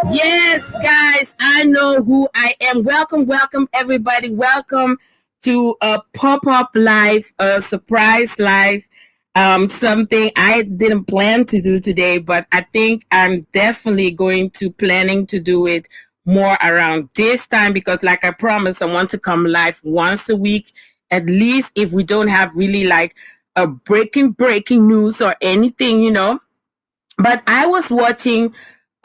Yes, guys, I know who I am. Welcome, everybody. Welcome to a pop-up live, a surprise live. Something I didn't plan to do today, but I think I'm definitely going to planning to do it more around this time because, like I promised, I want to come live once a week, at least if we don't have really like a breaking news or anything. But I was watching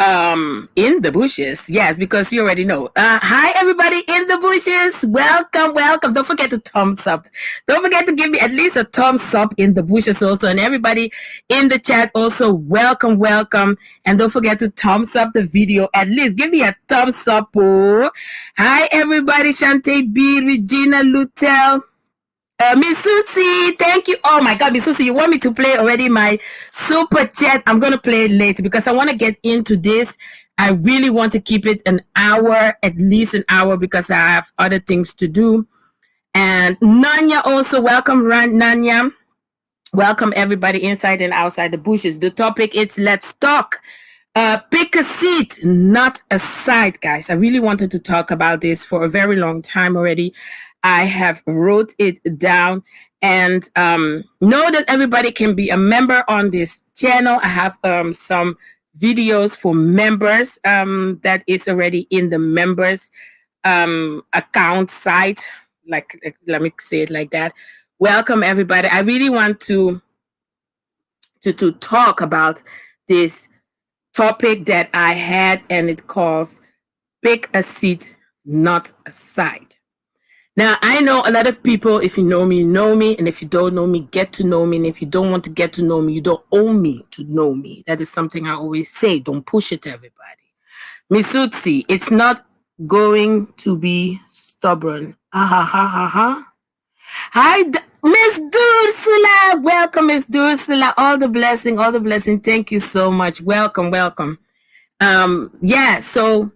in the bushes, yes, because you already know. Hi everybody in the bushes, welcome. Don't forget to thumbs up, don't forget to give me at least a thumbs up in the bushes also, and everybody in the chat also, welcome, and don't forget to thumbs up the video, at least give me a thumbs up. Oh, hi everybody, Shante B, Regina Lutel, Miss Susie, thank you. Oh my God, Miss Susie, you want me to play already my super chat? I'm going to play it later because I want to get into this. I really want to keep it an hour, at least an hour, because I have other things to do. And Nanya also, welcome, Nanya. Welcome everybody inside and outside the bushes. The topic is let's talk. Pick a seat, not a side, guys. I really wanted to talk about this for a very long time already. I have wrote it down, and know that everybody can be a member on this channel. I have some videos for members that is already in the members account site. Like let me say it like that. Welcome everybody. I really want to talk about this topic that I had, and it calls pick a seat, not a side. Now, I know a lot of people, if you know me, and if you don't know me, get to know me, and if you don't want to get to know me, you don't owe me to know me. That is something I always say. Don't push it, everybody. Miss Susie, it's not going to be stubborn. Hi, Miss Dursula. Welcome, Miss Dursula. All the blessing. Thank you so much. Welcome. So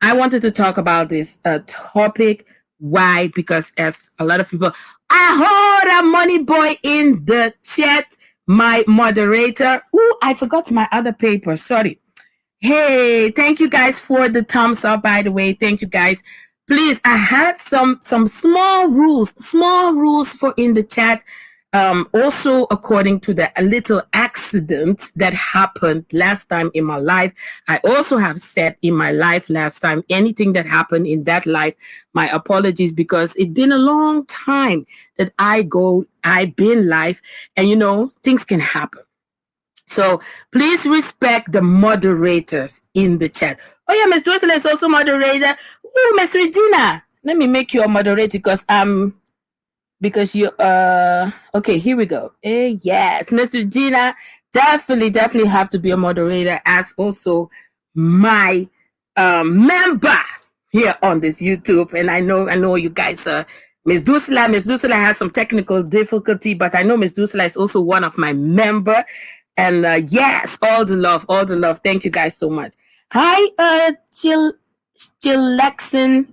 I wanted to talk about this topic. Why? Because as a lot of people, I heard a money boy in the chat, my moderator. Ooh, I forgot my other paper. Sorry. Hey, thank you guys for the thumbs up, by the way. Thank you guys. Please, I had some small rules for in the chat. Also, according to the little accident that happened last time in my life, I also have said in my life last time, anything that happened in that life, my apologies, because it's been a long time that I've been live, and things can happen. So please respect the moderators in the chat. Oh yeah, Miss Dorsey is also moderator. Oh, Miss Regina, let me make you a moderator because you okay, here we go. Yes, Miss Regina, definitely have to be a moderator as also my member here on this YouTube. And I know you guys Miss Dusla has some technical difficulty, but I know Miss Dusla is also one of my member. And yes, all the love. Thank you guys so much. Hi, Chillaxing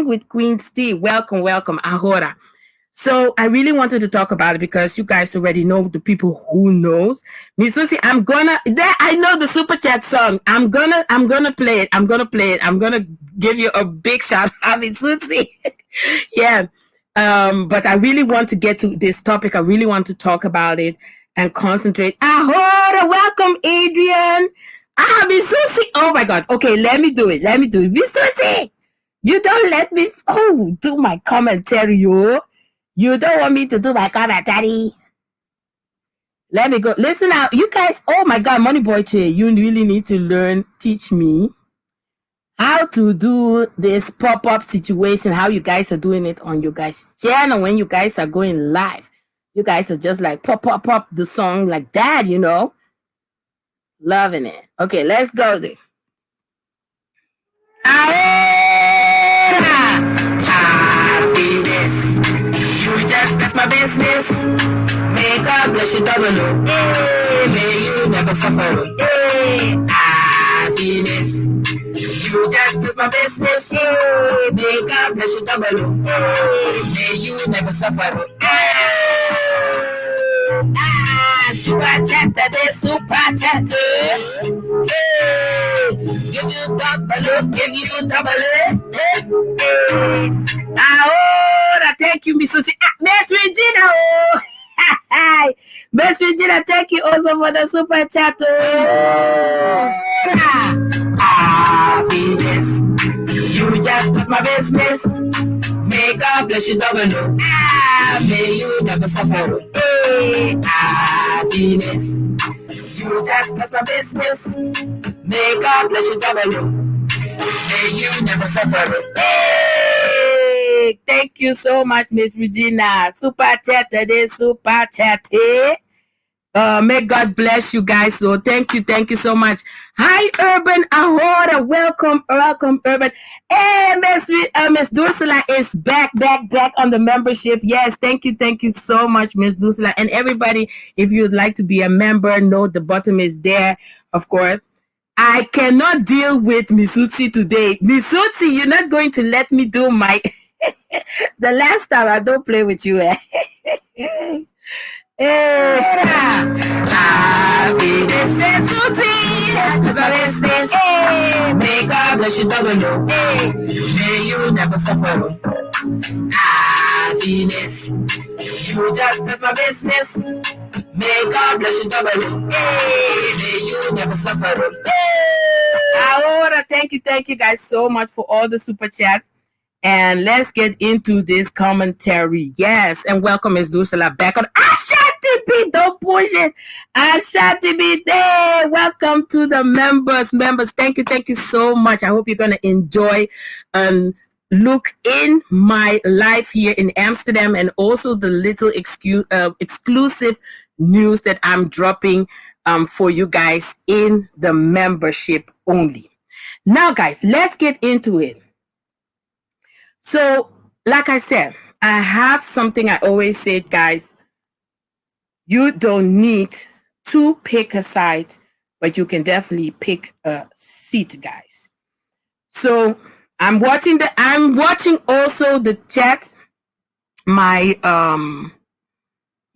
with Queen Steve. Welcome, Ahora. So I really wanted to talk about it because you guys already know the people who knows. Miss Susie, I know the super chat song. I'm gonna play it. I'm gonna give you a big shout out, Miss Susie. Yeah. But I really want to get to this topic. I really want to talk about it and concentrate. Ahora, welcome, Adrian. Miss Susie. Oh my God. Okay, let me do it. Miss Susie, you don't let me do my commentary, yo. You don't want me to do my commentary. Let me go. Listen out, you guys. Oh my God, Money Boy Che, you really need to teach me how to do this pop-up situation, how you guys are doing it on your guys' channel when you guys are going live. You guys are just like pop the song like that, Loving it. Okay, let's go there. You just bless my business. May God bless you double. Hey, may you never suffer. Hey, happiness. You just bless my business. Hey, may God bless you double. Hey, may you never suffer. Hey, Super chat today, super chat. Hey, give you double it. Hey. Ahora, thank you, Miss Susie. Miss Regina. Oh. Hi, Miss Regina, thank you also for the super chat. Happiness, you just was my business. May God bless you double. May you never suffer. Hey, happiness, you just was my business. May God bless you double. May you never suffer. Hey, thank you so much, Miss Regina. Super chat today, super chat. Hey. May God bless you guys. So thank you so much. Hi, Urban Ahora. Welcome, Urban. Hey, Miss Dursula is back on the membership. Yes, thank you so much, Miss Dursula. And everybody, if you'd like to be a member, note the bottom is there, of course. I cannot deal with Miss Susie today. Miss Susie, you're not going to let me do my... The last time I don't play with you. May God bless you double. May you never suffer. Happiness, you just bless my business. May God bless you double. May you never suffer. Ahora, thank you guys so much for all the super chat. And let's get into this commentary. Yes, and welcome Ms. Dursula back on Ashanti. Don't push it. Ashanti Day. Welcome to the members. Thank you so much. I hope you're going to enjoy look in my life here in Amsterdam and also the little exclusive news that I'm dropping for you guys in the membership only. Now, guys, let's get into it. So, like I said, I have something I always say, guys. You don't need to pick a side, but you can definitely pick a seat, guys. So, I'm watching also the chat. My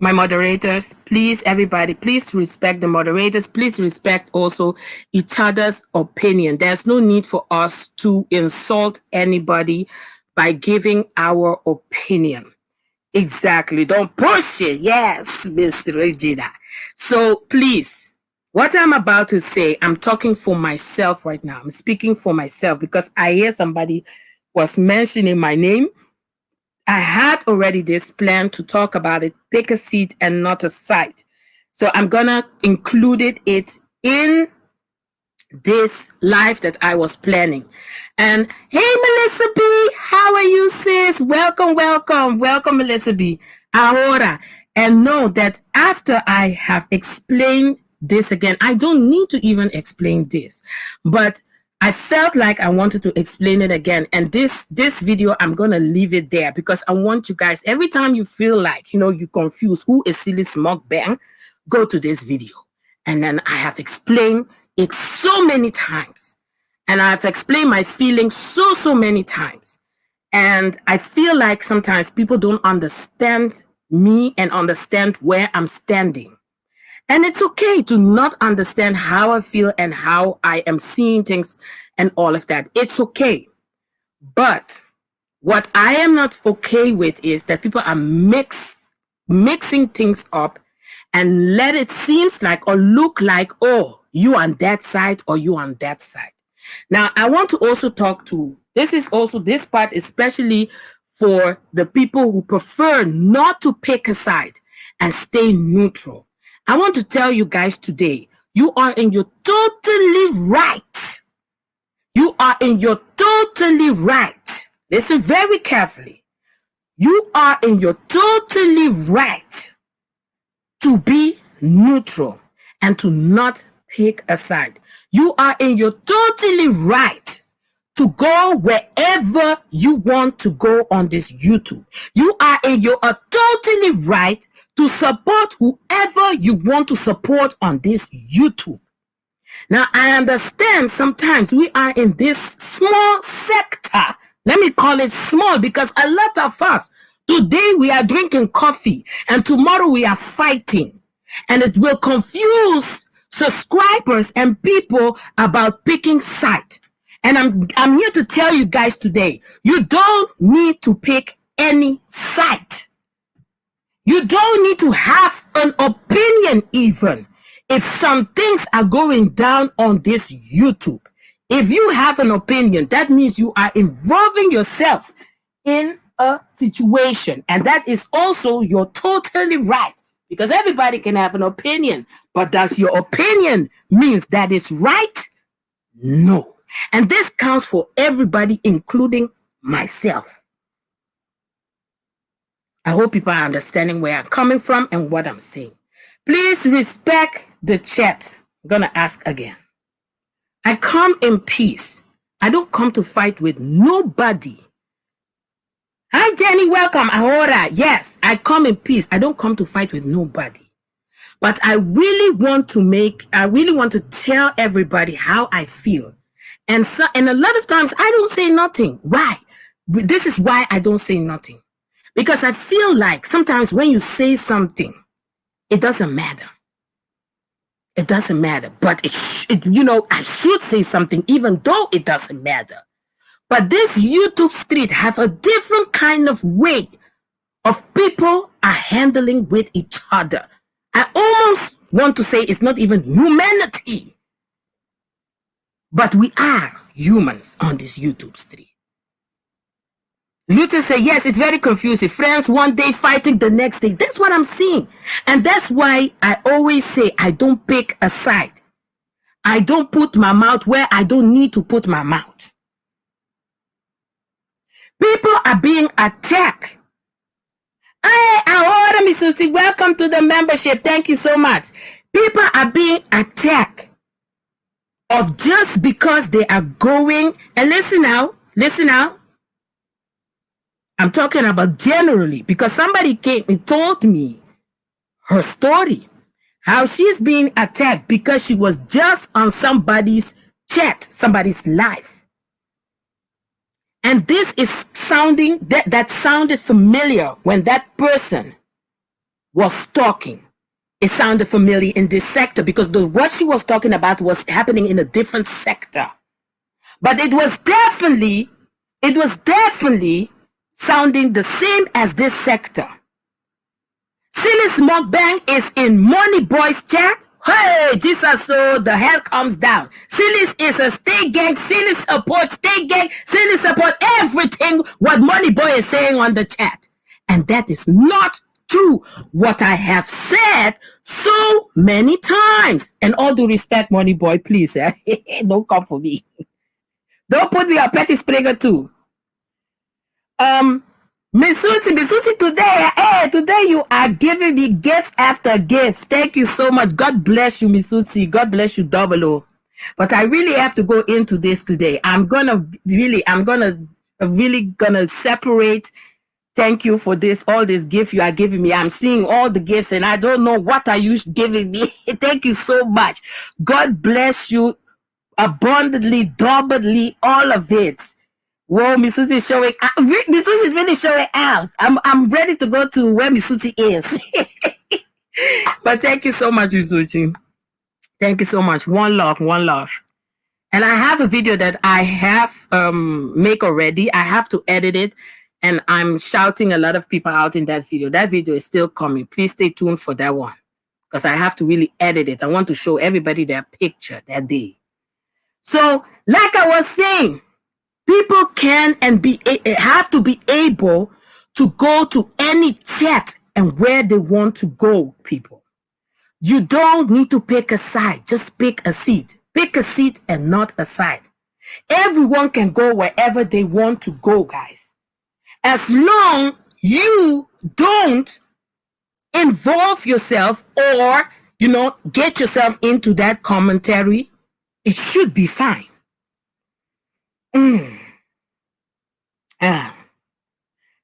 moderators, please, everybody, please respect the moderators. Please respect also each other's opinion. There's no need for us to insult anybody by giving our opinion. Exactly. Don't push it. Yes, Miss Regina. So please, what I'm about to say, I'm talking for myself right now. I'm speaking for myself because I hear somebody was mentioning my name. I had already this plan to talk about it, pick a seat and not a side. So I'm going to include it in this live that I was planning. And hey, Melissa B, how are you, sis? Welcome, Melissa B. Ahora. And know that after I have explained this again, I don't need to even explain this, but I felt like I wanted to explain it again. And this video, I'm going to leave it there because I want you guys, every time you feel like, you're confused, who is Sylismukbang, go to this video. And then I have explained it so many times. And I've explained my feelings so many times. And I feel like sometimes people don't understand me and understand where I'm standing. And it's okay to not understand how I feel and how I am seeing things and all of that. It's okay. But what I am not okay with is that people are mixing things up and let it seem like or look like, oh, you on that side or you on that side. Now, I want to also talk to, this part especially for the people who prefer not to pick a side and stay neutral. I want to tell you guys today, you are in your totally right. You are in your totally right. Listen very carefully. You are in your totally right to be neutral and to not pick a side. You are in your totally right to go wherever you want to go on this YouTube. You are in your totally right to support whoever you want to support on this YouTube. Now, I understand sometimes we are in this small sector. Let me call it small because a lot of us, today we are drinking coffee and tomorrow we are fighting. And it will confuse subscribers and people about picking side. And I'm here to tell you guys today, you don't need to pick any side. You don't need to have an opinion even if some things are going down on this YouTube. If you have an opinion, that means you are involving yourself in a situation. And that is also your totally right. Because everybody can have an opinion. But does your opinion means that it's right? No. And this counts for everybody, including myself. I hope people are understanding where I'm coming from and what I'm saying. Please respect the chat. I'm going to ask again. I come in peace. I don't come to fight with nobody. Hi, Jenny. Welcome. Ahora. Yes, I come in peace. I don't come to fight with nobody. But I really want to tell everybody how I feel. And a lot of times I don't say nothing. Why? This is why I don't say nothing. Because I feel like sometimes when you say something, it doesn't matter. It doesn't matter. But I should say something even though it doesn't matter. But this YouTube street have a different kind of way of people are handling with each other. I almost want to say it's not even humanity. But we are humans on this YouTube street. Luther say, yes, it's very confusing. Friends one day fighting the next day. That's what I'm seeing. And that's why I always say I don't pick a side. I don't put my mouth where I don't need to put my mouth. People are being attacked. Hey, ahora, Miss Susie, welcome to the membership. Thank you so much. People are being attacked of just because they are going. And listen now. I'm talking about generally, because somebody came and told me her story, how she's being attacked because she was just on somebody's chat, somebody's live. And this is sounding, that sounded familiar when that person was talking. It sounded familiar in this sector because what she was talking about was happening in a different sector. But it was definitely sounding the same as this sector. Sylismukbang is in Money Boy's chat. Hey, Jesus, so the hell comes down. Silis is a state gang. Silis support state gang. Silis support everything what Money Boy is saying on the chat. And that is not true. What I have said so many times. And all due respect, Money Boy, please, don't come for me. Don't put me a petty springer too. Miss Susie, today you are giving me gifts after gifts. Thank you so much. God bless you, Miss Susie. God bless you, double O. But I really have to go into this today. I'm gonna separate. Thank you for all this gift you are giving me. I'm seeing all the gifts and I don't know what are you giving me. Thank you so much. God bless you abundantly, doubly, all of it. Whoa, Miss Susie is showing out. Miss Susie is really showing out. I'm ready to go to where Miss Susie is. But thank you so much, Miss Susie. Thank you so much. One love. And I have a video that I have make already. I have to edit it. And I'm shouting a lot of people out in that video. That video is still coming. Please stay tuned for that one. Because I have to really edit it. I want to show everybody their picture that day. So, like I was saying, people can and have to be able to go to any chat and where they want to go, people. You don't need to pick a side. Just pick a seat. Pick a seat and not a side. Everyone can go wherever they want to go, guys. As long you don't involve yourself or, get yourself into that commentary, it should be fine.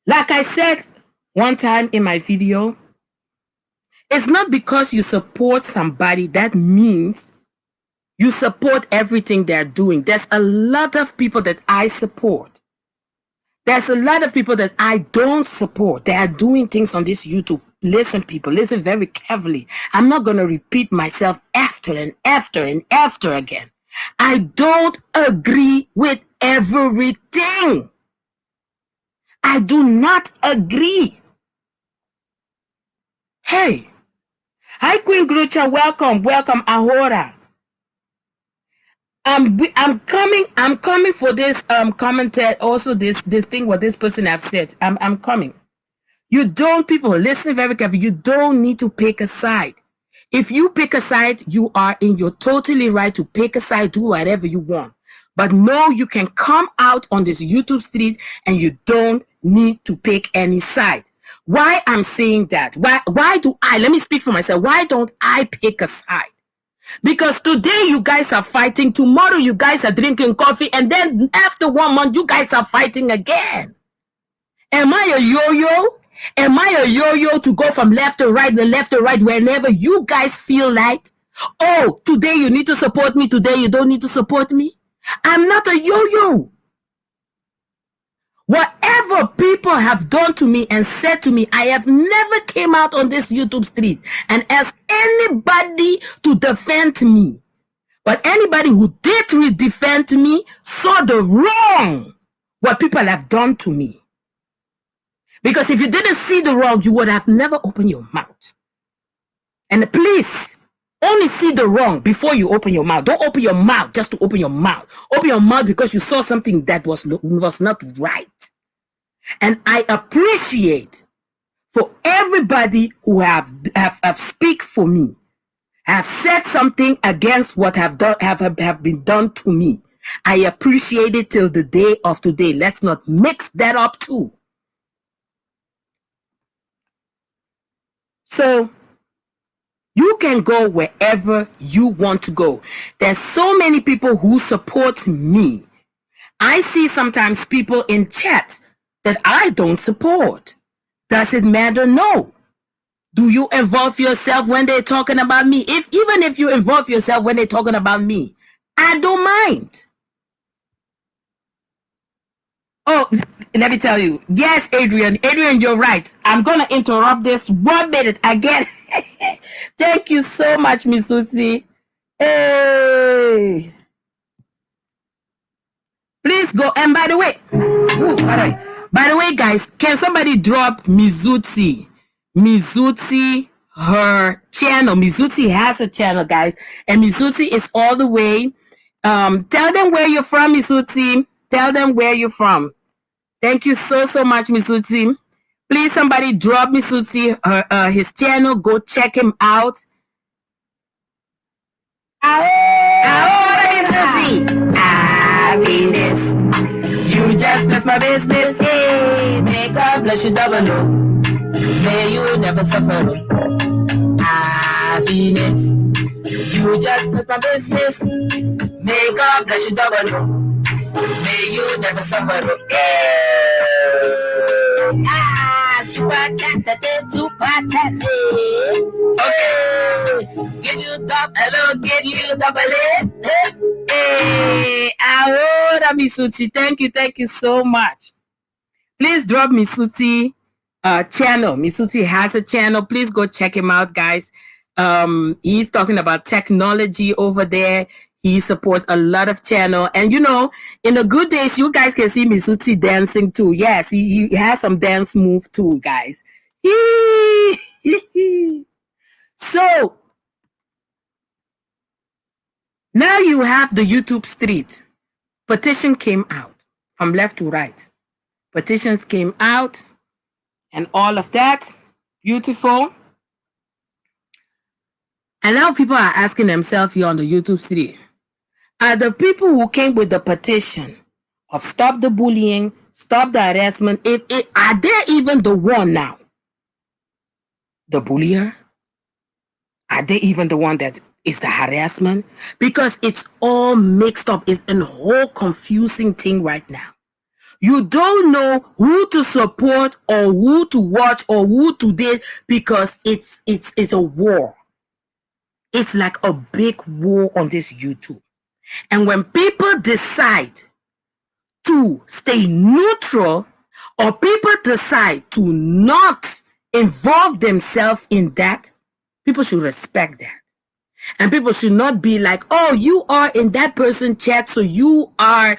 Like I said one time in my video, it's not because you support somebody that means you support everything they're doing. There's a lot of people that I support. There's a lot of people that I don't support. They are doing things on this YouTube. listen, people, listen very carefully. I'm not going to repeat myself after and after and after again. I don't agree with everything. I do not agree. Hey. Hi, Queen Grucha. Welcome. Welcome, Ahora. I'm coming for this commentary, also this thing what this person have said. I'm coming. You don't, people, listen very carefully. You don't need to pick a side. If you pick a side, you are in your totally right to pick a side, do whatever you want. But no, you can come out on this YouTube street and you don't need to pick any side. Why I'm saying that? Why do I, let me speak for myself. Why don't I pick a side? Because today you guys are fighting, tomorrow you guys are drinking coffee, and then after 1 month you guys are fighting again. Am I a yo-yo? Am I a yo-yo to go from left to right and left to right whenever you guys feel like, oh, today you need to support me, today you don't need to support me? I'm not a yo-yo. Whatever people have done to me and said to me, I have never came out on this YouTube street and asked anybody to defend me. But anybody who did defend me saw the wrong what people have done to me. Because if you didn't see the wrong, you would have never opened your mouth. And please, only see the wrong before you open your mouth. Don't open your mouth just to open your mouth. Open your mouth because you saw something that was not right. And I appreciate for everybody who have speak for me, have said something against what have been done to me. I appreciate it till the day of today. Let's not mix that up too. So you can go wherever you want to go. There's so many people who support me. I see sometimes people in chat that I don't support. Does it matter? No. Do you involve yourself when they're talking about me? Even if you involve yourself when they're talking about me, I don't mind. Oh, let me tell you. Yes, Adrian. Adrian, you're right. I'm going to interrupt this 1 minute again. Thank you so much, Miss Susie. Hey. Please go. And by the way, guys, can somebody drop Mizuti? Mizuti, her channel. Mizuti has a channel, guys. And Mizuti is all the way. Tell them where you're from, Mizuti. Tell them where you're from. Thank you so much, Mizuti. Please, somebody drop Mizuti his channel. Go check him out. Ahora, Mizuti. Happiness. You just bless my business. Hey, may God bless you double. No. May you never suffer. Happiness. You just bless my business. May God bless you double. No. May you never suffer. Super chat, super chat. Okay. Give you double, hello, give you double it. Hey, ahora, Misuti. Thank you so much. Please drop Misuti channel. Misuti has a channel. Please go check him out, guys. He's talking about technology over there. He supports a lot of channel. And you know, in the good days, you guys can see Misuti dancing too. Yes, he has some dance move too, guys. So, now you have the YouTube street. Petition came out from left to right. Petitions came out and all of that. Beautiful. And now people are asking themselves here on the YouTube street, are the people who came with the petition of stop the bullying, stop the harassment, are they even the one now? The bullier? Are they even the one that is the harassment? Because it's all mixed up. It's a whole confusing thing right now. You don't know who to support or who to watch or who to date because it's a war. It's like a big war on this YouTube. And when people decide to stay neutral or people decide to not involve themselves in that, people should respect that. And people should not be like, oh, you are in that person's chat, so you are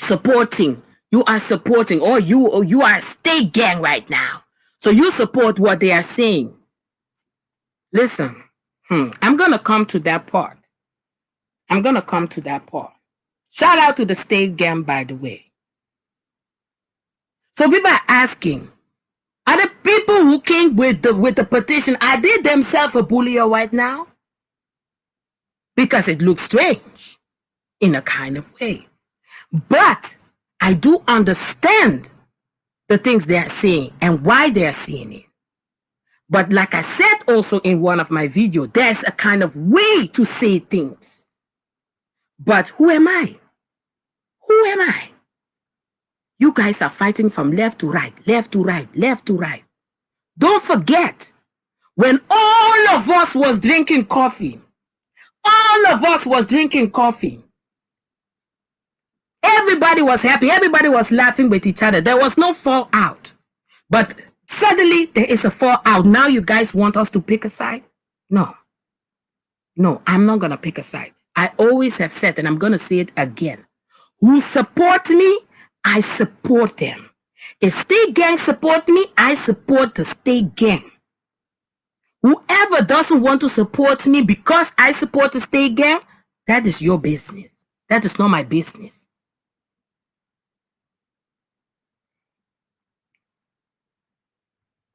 supporting. You are supporting, or you are a state gang right now. So you support what they are saying. Listen, I'm going to come to that part. Shout out to the state gang, by the way. So people are asking, are the people who came with the petition, are they themselves a bully right now? Because it looks strange in a kind of way. But I do understand the things they are saying and why they are saying it. But like I said also in one of my videos, there's a kind of way to say things. But who am I? Who am I? You guys are fighting from left to right, left to right, left to right. Don't forget, when all of us was drinking coffee, everybody was happy, everybody was laughing with each other. There was no fallout. But suddenly there is a fallout. Now you guys want us to pick a side? No, I'm not going to pick a side. I always have said, and I'm going to say it again, who support me, I support them. If state gang support me, I support the state gang. Whoever doesn't want to support me because I support the state gang, that is your business. That is not my business.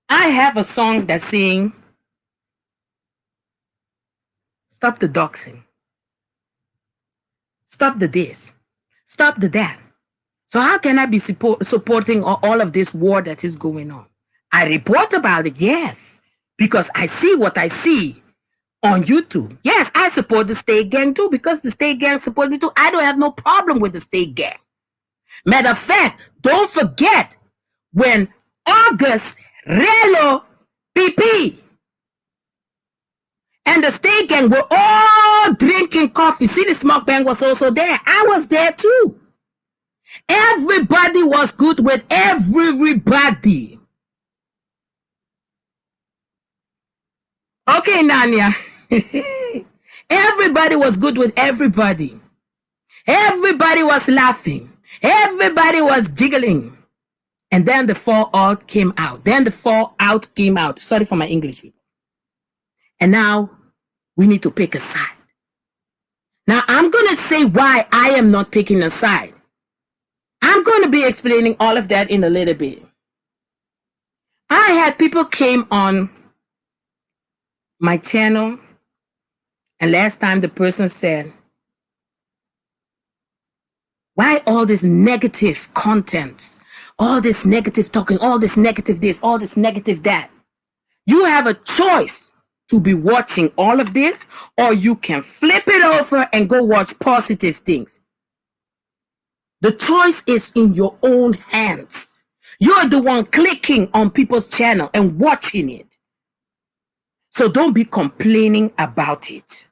I have a song that's saying, stop the doxing. Stop the this. Stop the that. So how can I be supporting all of this war that is going on? I report about it, yes, because I see what I see on YouTube. Yes, I support the state gang too, because the state gang support me too. I don't have no problem with the state gang. Matter of fact, don't forget when August, Relo, PP, and the state gang were all drinking coffee. Sylismukbang was also there. I was there too. Everybody was good with everybody. Okay, Nanya. Everybody was good with everybody. Everybody was laughing. Everybody was jiggling. And then the fallout came out. Sorry for my English, people. And now we need to pick a side. Now I'm going to say why I am not picking a side. I'm going to be explaining all of that in a little bit. I had people came on my channel, and last time the person said, why all this negative content, all this negative talking, all this negative this, all this negative that? You have a choice to be watching all of this, or you can flip it over and go watch positive things. The choice is in your own hands. You're the one clicking on people's channel and watching it. So don't be complaining about it.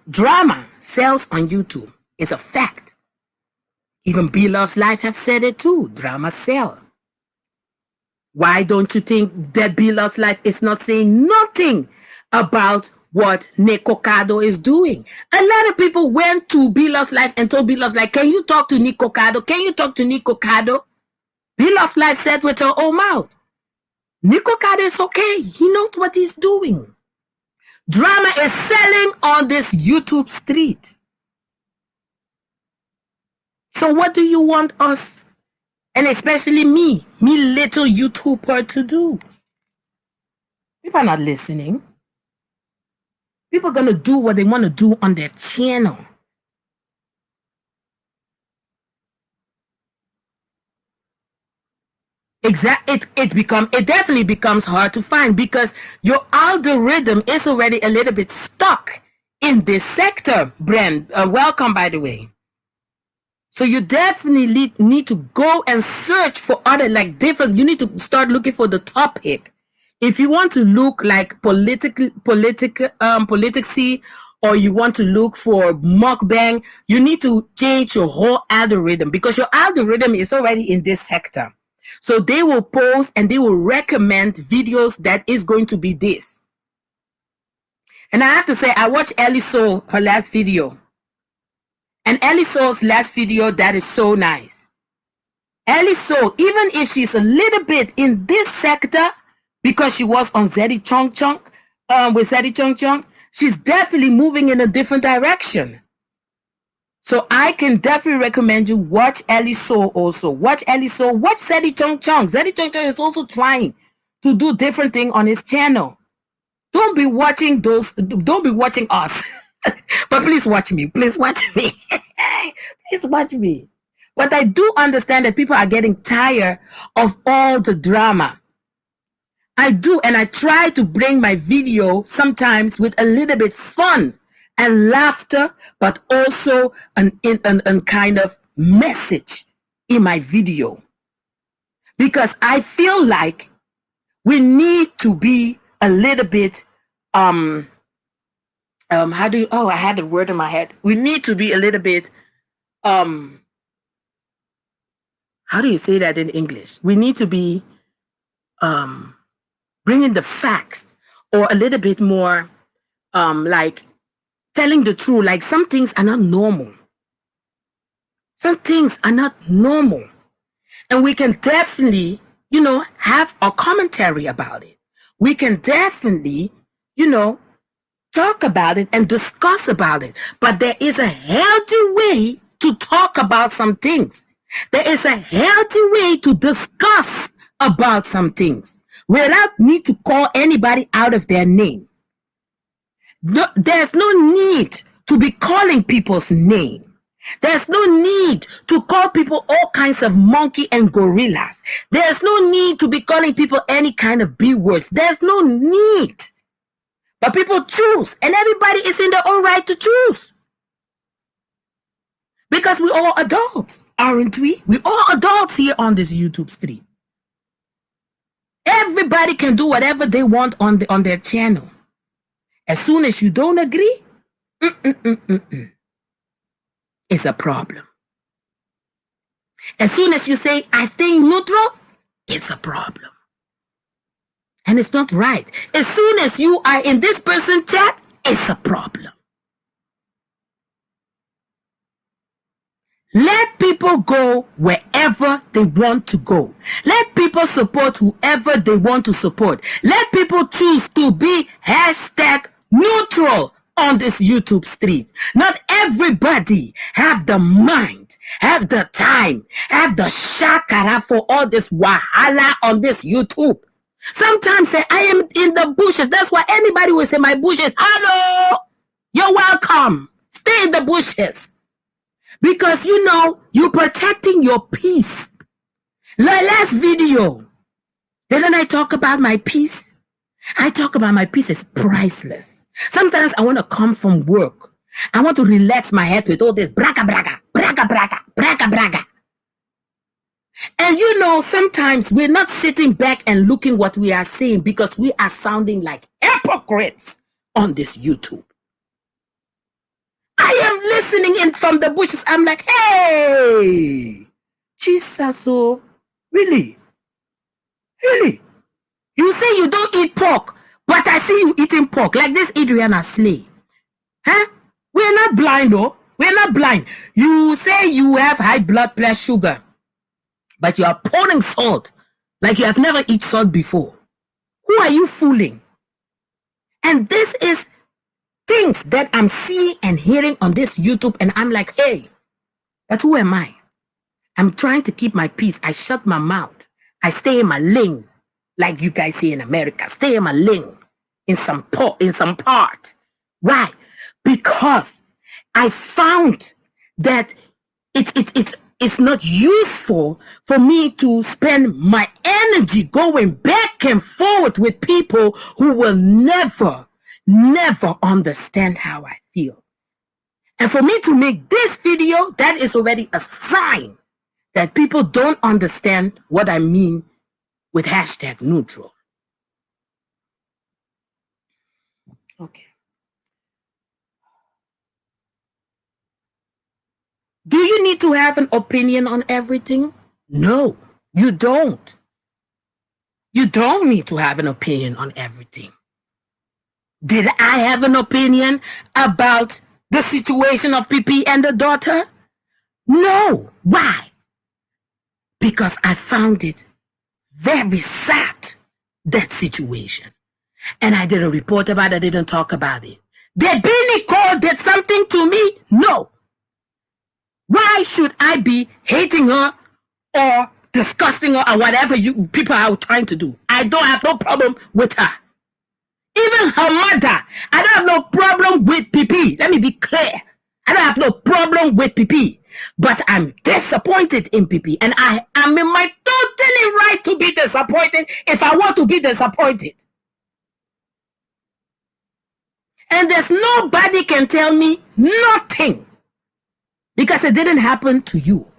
Drama sells on YouTube. It's a fact. Even B Loves Life have said it too. Drama sell. Why don't you think that B Loves Life is not saying nothing about what Nick Cocado is doing? A lot of people went to B Loves Life and told B Loves Life, can you talk to Nick Cocado? Can you talk to Nick Cocado? B Loves Life said with her own mouth, Nick Cocado is okay. He knows what he's doing. Drama is selling on this YouTube street. So what do you want us, and especially me little YouTuber, to do? People are not listening. People are going to do what they want to do on their channel. It definitely becomes hard to find because your algorithm is already a little bit stuck in this sector. Brand, welcome, by the way. So you definitely need to go and search for other, like different, you need to start looking for the topic. If you want to look like politically or you want to look for mukbang, you need to change your whole algorithm because your algorithm is already in this sector. So they will post and they will recommend videos that is going to be this. And I have to say, I watched Ellie Soul, her last video. And Ellie Soul's last video, that is so nice. Ellie Soul, even if she's a little bit in this sector, because she was on Zeddy Chong Chong, with Zeddy Chong Chong, she's definitely moving in a different direction. So I can definitely recommend you watch Ellie Soul also. Watch Ellie Soul, watch Zeddy Chong Chong. Zeddy Chong Chong is also trying to do different things on his channel. Don't be watching those, don't be watching us. But please watch me. Please watch me. Please watch me. But I do understand that people are getting tired of all the drama. I do, and I try to bring my video sometimes with a little bit fun and laughter, but also an kind of message in my video. Because I feel like we need to be a little bit, I had a word in my head. We need to be a little bit, how do you say that in English? We need to be, bringing the facts, or a little bit more, like telling the truth. Like some things are not normal. Some things are not normal. And we can definitely, have a commentary about it. We can definitely, talk about it and discuss about it. But there is a healthy way to talk about some things. There is a healthy way to discuss about some things without need to call anybody out of their name. No, there's no need to be calling people's name. There's no need to call people all kinds of monkey and gorillas. There's no need to be calling people any kind of B words. There's no need. But people choose, and everybody is in their own right to choose. Because we're all adults, aren't we? We're all adults here on this YouTube street. Everybody can do whatever they want on their channel. As soon as you don't agree, it's a problem. As soon as you say, I stay neutral, it's a problem. And it's not right. As soon as you are in this person's chat, it's a problem. Let people go wherever they want to go. Let people support whoever they want to support. Let people choose to be #neutral on this YouTube street. Not everybody have the mind, have the time, have the shakara for all this wahala on this YouTube. Sometimes say, I am in the bushes. That's why anybody will say my bushes. Hello, you're welcome. Stay in the bushes. Because you're protecting your peace. Like last video, didn't I talk about my peace? I talk about my peace is priceless. Sometimes I want to come from work. I want to relax my head with all this braga braga, braga braga, braga braga. And sometimes we're not sitting back and looking what we are saying because we are sounding like hypocrites on this YouTube. I am listening in from the bushes. I'm like, hey, Jesus, oh, really? Really? You say you don't eat pork, but I see you eating pork, like this Adriana Slay. Huh? We're not blind, though. We're not blind. You say you have high blood pressure, sugar, but you are pouring salt like you have never eaten salt before. Who are you fooling? And this is things that I'm seeing and hearing on this YouTube, and I'm like, hey, but who am I? I'm trying to keep my peace. I shut my mouth. I stay in my lane, like you guys say in America. Stay in my lane, in some part. Why? Because I found that it's not useful for me to spend my energy going back and forth with people who will never understand how I feel. And for me to make this video, that is already a sign that people don't understand what I mean with #neutral. Okay. Do you need to have an opinion on everything? No, you don't. You don't need to have an opinion on everything. Did I have an opinion about the situation of PP and the daughter? No. Why? Because I found it very sad, that situation. And I didn't report about it, I didn't talk about it. Did Billy Cole did something to me? No. Why should I be hating her or disgusting her or whatever you people are trying to do? I don't have no problem with her. Even her mother, I don't have no problem with PP. Let me be clear. I don't have no problem with PP. But I'm disappointed in PP. And I am in my totally right to be disappointed if I want to be disappointed. And there's nobody can tell me nothing. Because it didn't happen to you.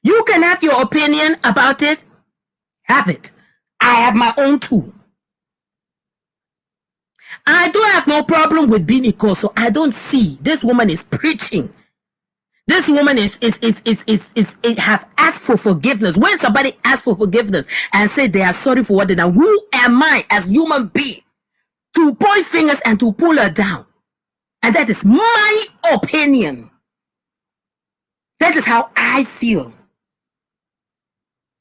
You can have your opinion about it. Have it. I have my own too. I do have no problem with being equal, so I don't see this woman is preaching. This woman is have asked for forgiveness. When somebody asks for forgiveness and say they are sorry for what they done, who am I as human being to point fingers and to pull her down? And that is my opinion. That is how I feel.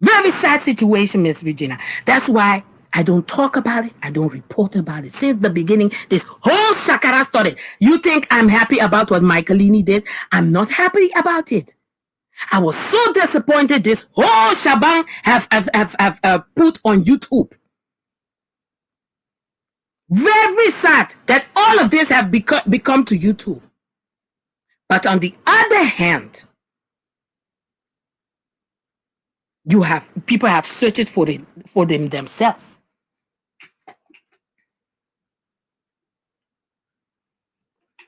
Very sad situation, Miss Regina. That's why I don't talk about it. I don't report about it. Since the beginning, this whole shakara started. You think I'm happy about what Michaelini did? I'm not happy about it. I was so disappointed this whole shabang have put on YouTube. Very sad that all of this have become to YouTube. But on the other hand, people have searched for them themselves.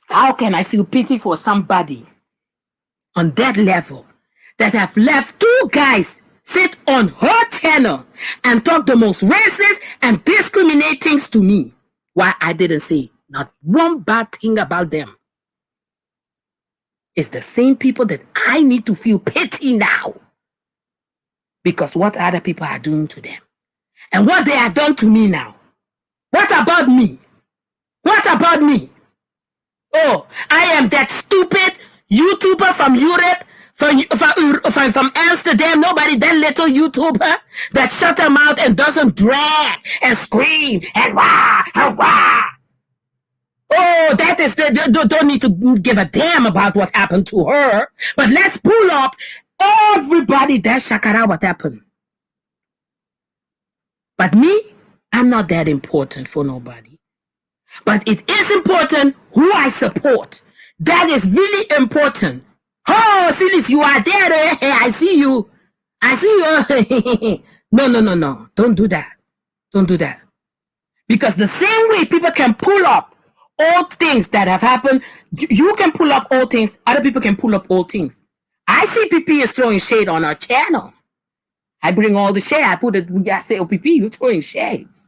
How can I feel pity for somebody on that level that have left two guys sit on her channel and talk the most racist and discriminating things to me? Why I didn't say not one bad thing about them. It's the same people that I need to feel pity now. Because what other people are doing to them. And what they have done to me now. What about me? What about me? Oh, I am that stupid YouTuber from Europe, from Amsterdam. Nobody, that little YouTuber that shut her mouth and doesn't drag and scream and wah and wah. Oh, that is don't need to give a damn about what happened to her. But let's pull up everybody that shakara what happened. But me, I'm not that important for nobody. But it is important who I support. That is really important. Oh, Silis, you are there. Hey, I see you. I see you. No. Don't do that. Don't do that. Because the same way people can pull up old things that have happened, you can pull up old things. Other people can pull up old things. I see PP is throwing shade on our channel. I bring all the shade. I put it, I say, oh, PP, you're throwing shades.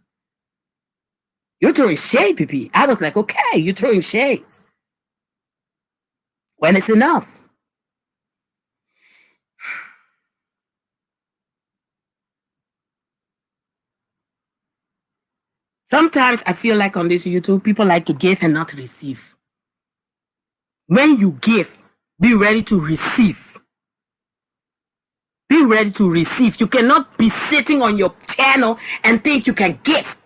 You're throwing shade, PP. I was like, okay, you're throwing shades. When it's enough. Sometimes I feel like on this YouTube, people like to give and not receive. When you give, be ready to receive. Be ready to receive. You cannot be sitting on your channel and think you can give,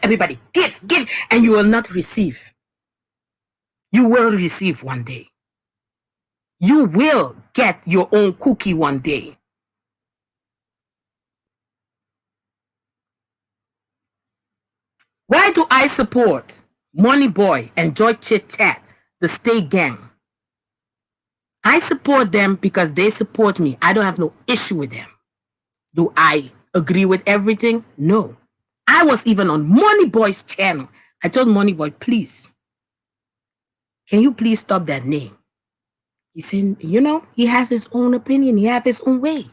everybody, give, and you will not receive. You will receive one day. You will get your own cookie one day. Why do I support Money Boy and Joy Chit Chat, the State Gang? I support them because they support me. I don't have no issue with them. Do I agree with everything? No. I was even on Money Boy's channel. I told Money Boy, please, can you please stop that name? He said, you know, he has his own opinion. He has his own way.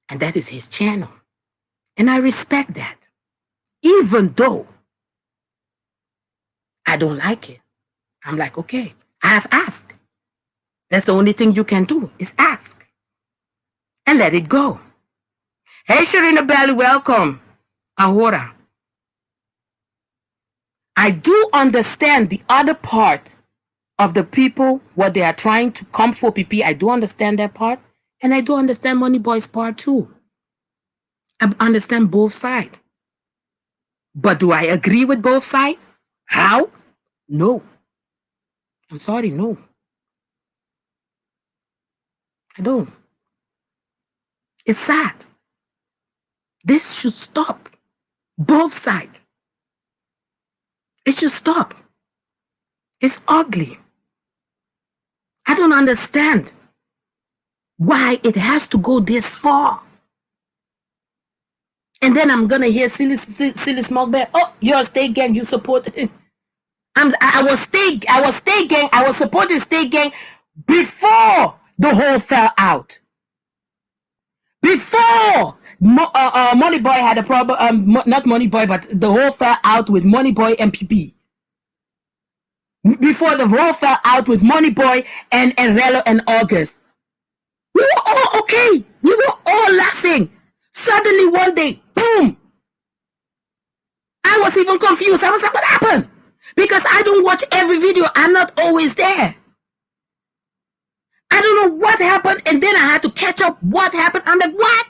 And that is his channel. And I respect that. Even though I don't like it. I'm like, okay, I have asked. That's the only thing you can do is ask and let it go. Hey, Sharina Belly, welcome. Ahora. I do understand the other part of the people, what they are trying to come for PP. I do understand that part. And I do understand Money Boy's part too. I understand both sides. But do I agree with both sides? How? No. I'm sorry, no. I don't. It's sad. This should stop. Both sides. It should stop. It's ugly. I don't understand why it has to go this far. And then I'm gonna hear Sylismukbang. Oh, you're a state gang. You support. I was state gang. I was supporting state gang before the whole fell out. Before Money Boy had a problem. Not Money Boy, but the whole fell out with Money Boy and PP. Before the whole fell out with Money Boy and Rello and August. We were all okay. We were all laughing. Suddenly one day, boom. I was even confused. I was like, what happened? Because I don't watch every video. I'm not always there. I don't know what happened. And then I had to catch up what happened. I'm like, what?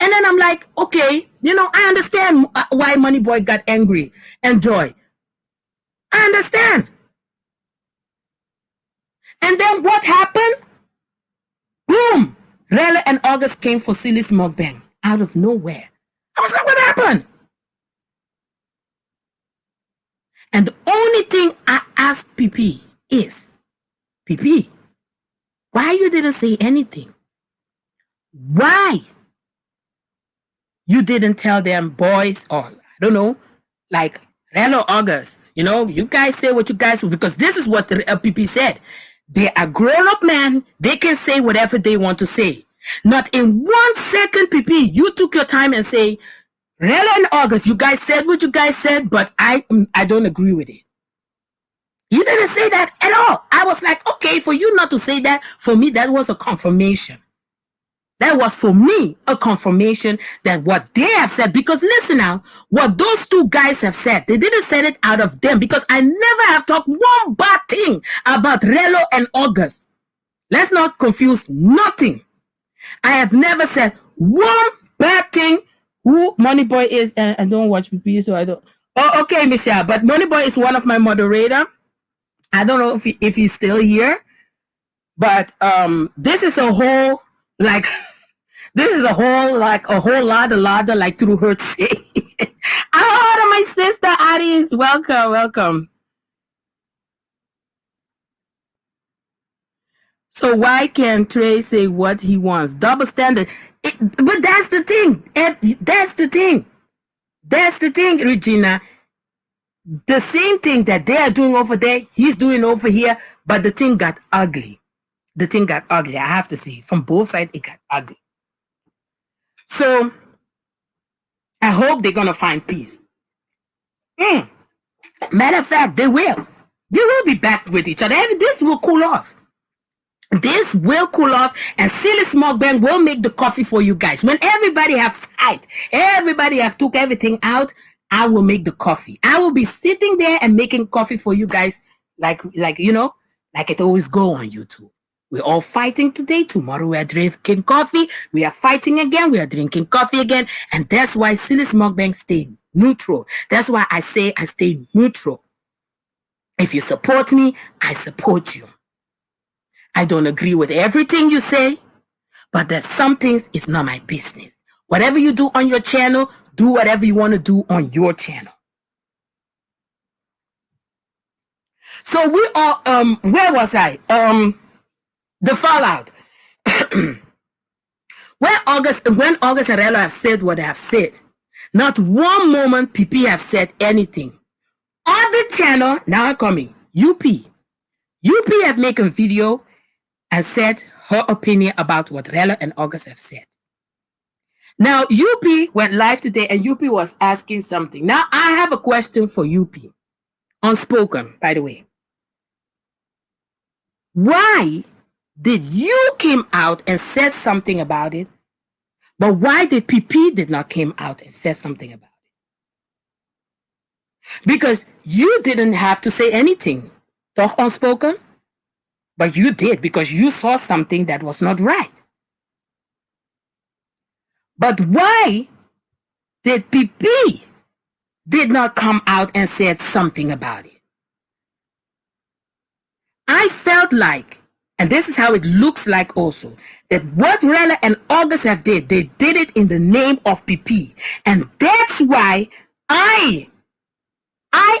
And then I'm like, okay, I understand why Money Boy got angry and Joy. I understand. And then what happened? Boom! Rella and August came for Sylismukbang out of nowhere. I was like, what happened? And the only thing I asked PP is, PP, why you didn't say anything? Why you didn't tell them boys, or I don't know, like Rella or August, you guys say what you guys will, because this is what the PP said. They are grown-up men. They can say whatever they want to say. Not in 1 second, PP, you took your time and say, Rella and August, you guys said what you guys said, but I don't agree with it. You didn't say that at all. I was like, okay, for you not to say that, for me, that was a confirmation. That was for me a confirmation that what they have said, because listen now, what those two guys have said, they didn't say it out of them, because I never have talked one bad thing about Rello and August. Let's not confuse nothing. I have never said one bad thing. Who Money Boy is, and I don't watch PP, so I don't. Oh, okay, Michelle, but Money Boy is one of my moderator. I don't know if he's still here, but this is a whole like. This is a whole lot like through her say. Oh, my sister Addis, welcome. So why can't Trey say what he wants? Double standard. But that's the thing. That's the thing, Regina. The same thing that they are doing over there, he's doing over here, but the thing got ugly. I have to say. From both sides, it got ugly. So, I hope they're going to find peace. Matter of fact, they will. They will be back with each other. This will cool off. And Sylismukbang will make the coffee for you guys. When everybody have fight, everybody have took everything out, I will make the coffee. I will be sitting there and making coffee for you guys like it always go on YouTube. We're all fighting today. Tomorrow we are drinking coffee. We are fighting again. We are drinking coffee again. And that's why Sylismukbang stayed neutral. That's why I say I stay neutral. If you support me, I support you. I don't agree with everything you say, but there's some things it's not my business. Whatever you do on your channel, do whatever you want to do on your channel. So we are, where was I? The fallout. when August and Rello have said what they have said, not one moment PP have said anything. On the channel, now I'm coming, UP have made a video and said her opinion about what Rello and August have said. Now, UP went live today and UP was asking something. Now, I have a question for UP. Unspoken, by the way. Why did you came out and said something about it? But why did PP did not came out and said something about it? Because you didn't have to say anything. Toch unspoken? But you did because you saw something that was not right. But why did PP did not come out and said something about it? I felt like, and this is how it looks like also, that what Rella and August have did, they did it in the name of PP. And that's why I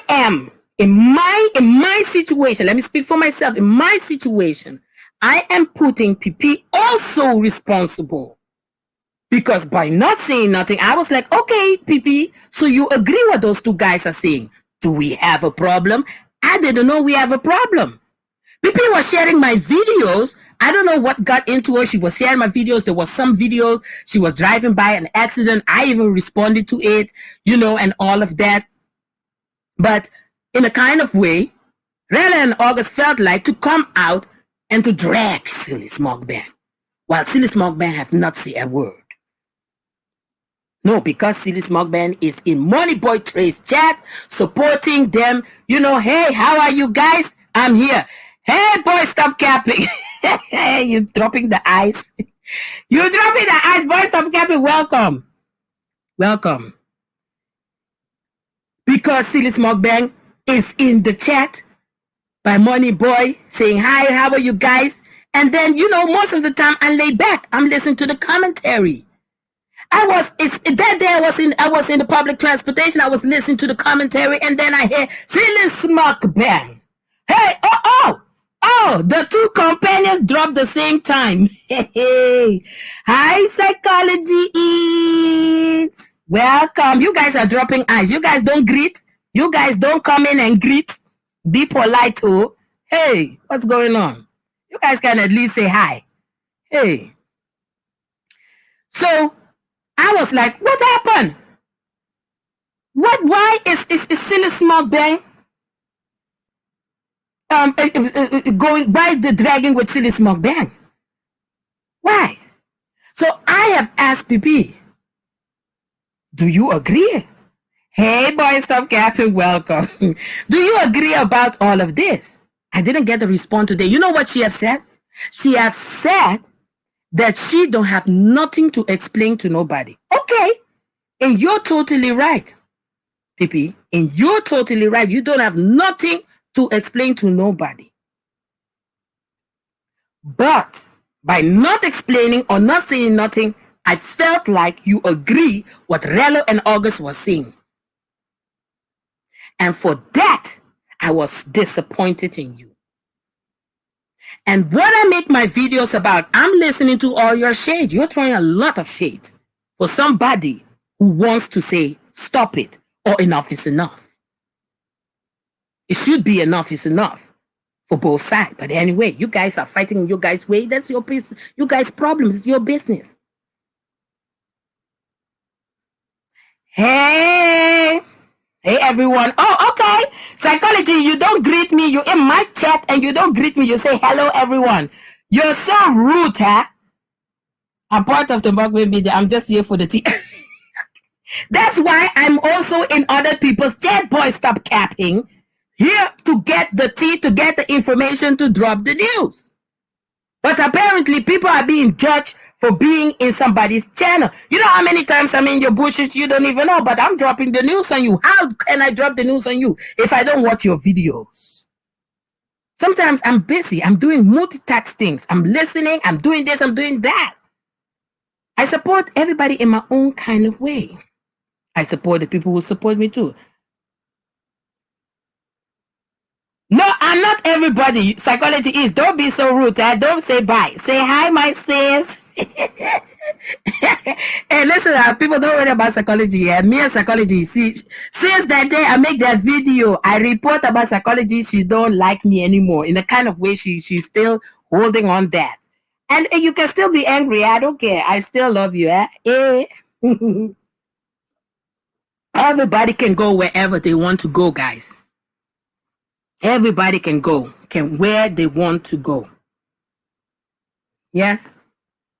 am in my situation, let me speak for myself, in my situation, I am putting PP also responsible. Because by not saying nothing, I was like, okay, PP, so you agree what those two guys are saying. Do we have a problem? I didn't know we have a problem. PP was sharing my videos. I don't know what got into her. She was sharing my videos. There was some videos. She was driving by an accident. I even responded to it, and all of that. But in a kind of way, Rella and August felt like to come out and to drag Sylismukbang, while Sylismukbang have not said a word. No, because Sylismukbang is in Money Boy Trey's chat, supporting them. Hey, how are you guys? I'm here. Hey, boy, stop capping. You dropping the ice. You dropping the ice, boy, stop capping. Welcome. Welcome. Because Sylismukbang is in the chat by Money Boy saying, hi, how are you guys? And then, most of the time I lay back. I'm listening to the commentary. I was in the public transportation. I was listening to the commentary, and then I hear Sylismukbang. Hey, the two companions dropped the same time. Hey, hi, Psychology Eats. Welcome. You guys are dropping eyes. You guys don't greet. You guys don't come in and greet. Be polite too. Hey, what's going on? You guys can at least say hi. Hey. So I was like, what happened? Why is Sylismukbang going by the dragging with Sylismukbang? Why? So I have asked PP, do you agree? Hey, boy, stop capping. Welcome. Do you agree about all of this? I didn't get a response today. You know what she have said? She have said that she don't have nothing to explain to nobody. Okay. And you're totally right, PP. And you're totally right. You don't have nothing to explain to nobody. But by not explaining or not saying nothing, I felt like you agree what Relo and August was saying. And for that, I was disappointed in you. And what I make my videos about, I'm listening to all your shade. You're throwing a lot of shades for somebody who wants to say, stop it, or enough is enough. It should be enough is enough for both sides. But anyway, you guys are fighting in your guys' way. That's your business. You guys' problems. It's your business. Hey. Hey, everyone. Oh, okay. Psychology, you don't greet me. You're in my chat and you don't greet me. You say, hello, everyone. You're so rude, huh? I'm part of the Mukbang media. I'm just here for the tea. That's why I'm also in other people's chat. Boy, stop capping. Here to get the tea, to get the information, to drop the news. But apparently, people are being judged for being in somebody's channel. You know how many times I'm in your bushes, you don't even know, but I'm dropping the news on you. How can I drop the news on you if I don't watch your videos? Sometimes I'm busy. I'm doing multitask things. I'm listening. I'm doing this. I'm doing that. I support everybody in my own kind of way. I support the people who support me too. No, I'm not everybody. Psychology is. Don't be so rude. Don't say bye. Say hi, my sis. Hey, listen, people don't worry about psychology. Yeah? Me and psychology. See, since that day I make that video, I report about psychology. She don't like me anymore. In a kind of way, she's still holding on that. And you can still be angry. I don't care. I still love you. Eh? Everybody can go wherever they want to go, guys. Everybody can go, where they want to go. Yes,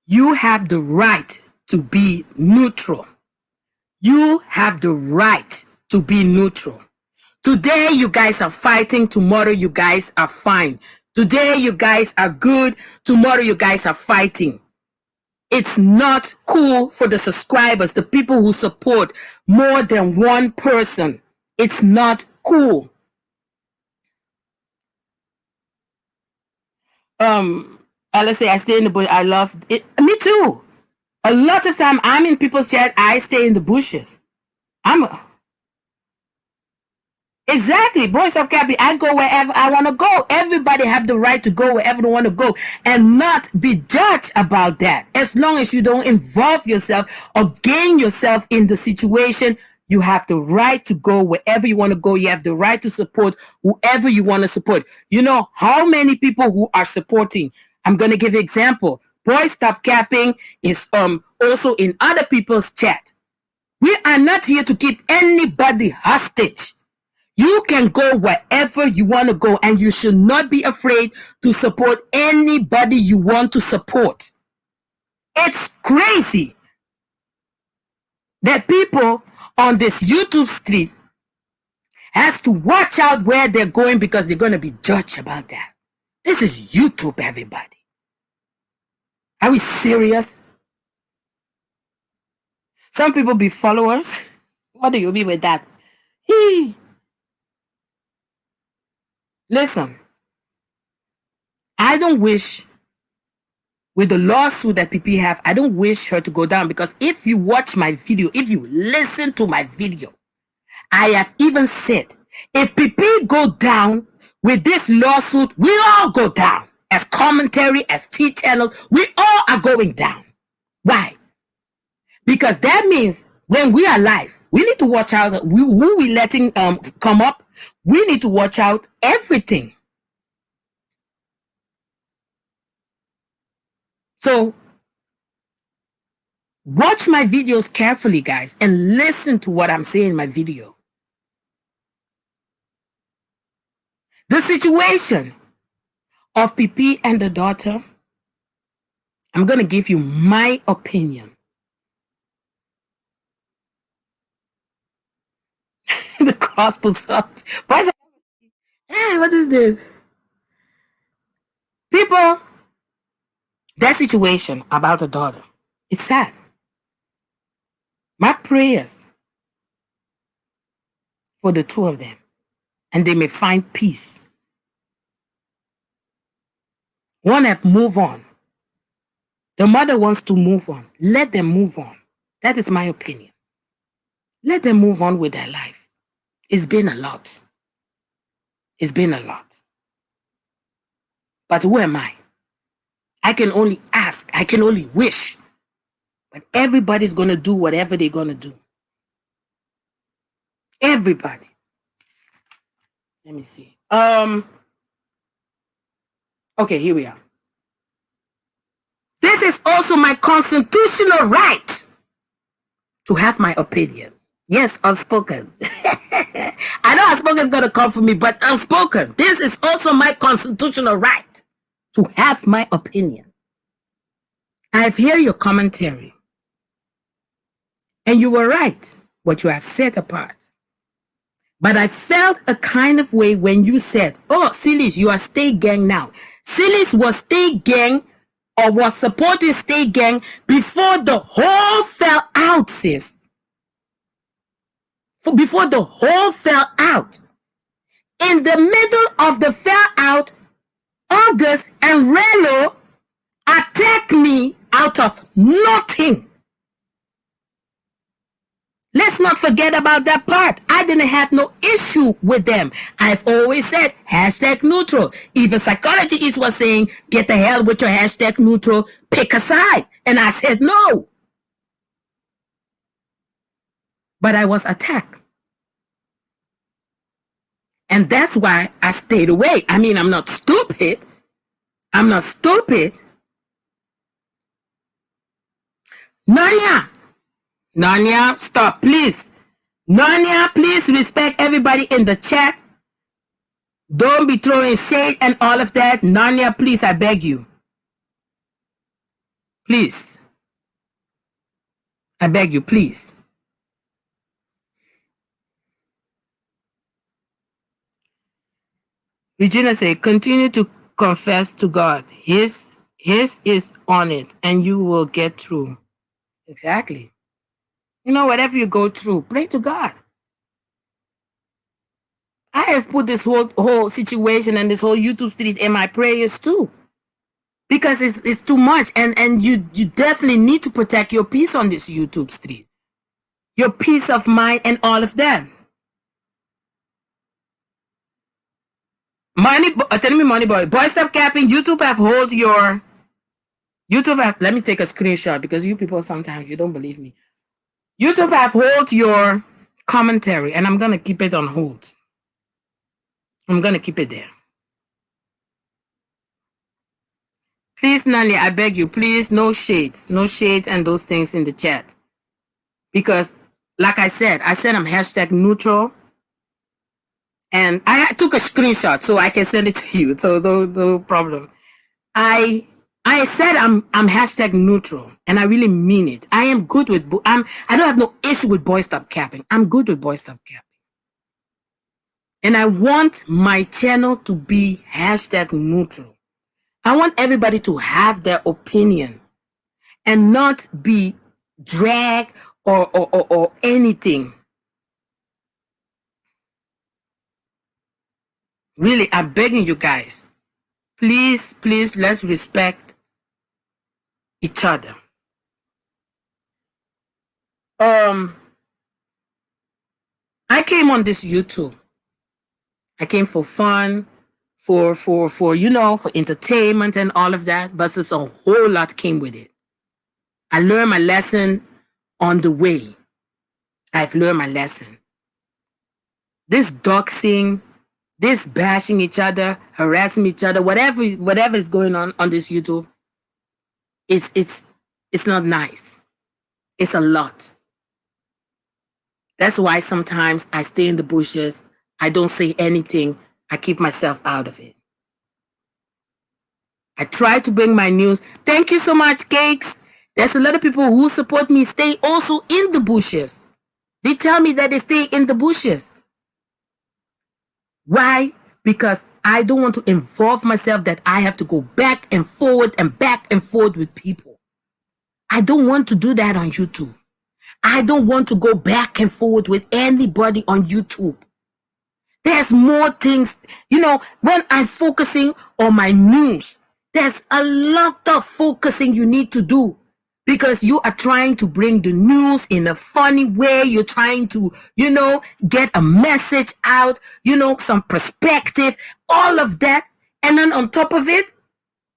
you have the right to be neutral. You have the right to be neutral. Today, you guys are fighting. Tomorrow, you guys are fine. Today, you guys are good. Tomorrow, you guys are fighting. It's not cool for the subscribers, the people who support more than one person. It's not cool. Let's say I stay in the bush. I love it. Me too. A lot of time I'm in people's chat. I stay in the bushes. Exactly. Boy, stop capping. I go wherever I want to go. Everybody have the right to go wherever they want to go and not be judged about that. As long as you don't involve yourself or gain yourself in the situation, you have the right to go wherever you want to go. You have the right to support whoever you want to support. You know how many people who are supporting. I'm going to give an example. Boy, stop capping is also in other people's chat. We are not here to keep anybody hostage. You can go wherever you want to go, and you should not be afraid to support anybody you want to support. It's crazy that people on this YouTube street has to watch out where they're going because they're going to be judged about that. This is YouTube, everybody. Are we serious? Some people be followers. What do you mean with that? Listen, I don't wish, with the lawsuit that PP have, I don't wish her to go down, because if you watch my video, if you listen to my video, I have even said, if PP go down with this lawsuit, we all go down. As commentary, as T channels, we all are going down. Why? Because that means when we are live, we need to watch out who we letting come up. We need to watch out everything. So watch my videos carefully, guys, and listen to what I'm saying in my video. The situation of PP and the daughter, I'm going to give you my opinion. The gospel's up. Hey, what is this? People, that situation about the daughter, it's sad. My prayers for the two of them, and they may find peace. One have moved on. The mother wants to move on. Let them move on. That is my opinion. Let them move on with their life. It's been a lot. It's been a lot. But who am I? I can only ask. I can only wish. But everybody's going to do whatever they're going to do. Everybody. Let me see. Okay, here we are. This is also my constitutional right to have my opinion. Yes, unspoken. I know unspoken is going to come for me, but unspoken. This is also my constitutional right to have my opinion. I've heard your commentary. And you were right, what you have said apart. But I felt a kind of way when you said, oh, Silis, you are state gang now. Silis was state gang or was supporting state gang before the whole fell out, sis. Before the whole fell out. In the middle of the fell out, August and Relo attacked me out of nothing. Let's not forget about that part. I didn't have no issue with them. I've always said hashtag neutral. Even Psychology was saying, get the hell with your hashtag neutral, pick a side. And I said no. But I was attacked. And that's why I stayed away. I mean, I'm not stupid. I'm not stupid. Nanya, stop, please. Nanya, please respect everybody in the chat. Don't be throwing shade and all of that. Nanya, please, I beg you. Please. I beg you, please. Regina said, continue to confess to God. His is on it, and you will get through. Exactly. You know, whatever you go through, pray to God. I have put this whole situation and this whole YouTube series in my prayers too, because it's too much, and you definitely need to protect your peace on this YouTube street, your peace of mind, and all of that. Money, tell me, money boy, boy, stop capping. YouTube have hold your YouTube have. Let me take a screenshot because you people sometimes you don't believe me. YouTube have hold your commentary, and I'm gonna keep it on hold. I'm gonna keep it there. Please, Nani, I beg you, please, no shades and those things in the chat. Because, like I said I'm hashtag neutral. And I took a screenshot so I can send it to you. So no problem. I said I'm hashtag neutral, and I really mean it. I am good with I don't have no issue with boy stop capping. I'm good with boy stop capping. And I want my channel to be hashtag neutral. I want everybody to have their opinion and not be dragged or anything. Really, I'm begging you guys. Please, let's respect each other. I came on this YouTube. I came for fun, for you know, for entertainment and all of that, but it's a whole lot came with it. I learned my lesson on the way. I've learned my lesson. This doxing, this bashing each other, harassing each other, whatever is going on this YouTube, it's not nice. It's a lot. That's why sometimes I stay in the bushes. I don't say anything. I keep myself out of it. I try to bring my news. Thank you so much, Cakes. There's a lot of people who support me stay also in the bushes. They tell me that they stay in the bushes. Why? Because I don't want to involve myself that I have to go back and forth with people. I don't want to do that on YouTube. I don't want to go back and forth with anybody on YouTube. There's more things, you know, when I'm focusing on my news, there's a lot of focusing you need to do because you are trying to bring the news in a funny way. You're trying to, you know, get a message out, you know, some perspective, all of that. And then on top of it,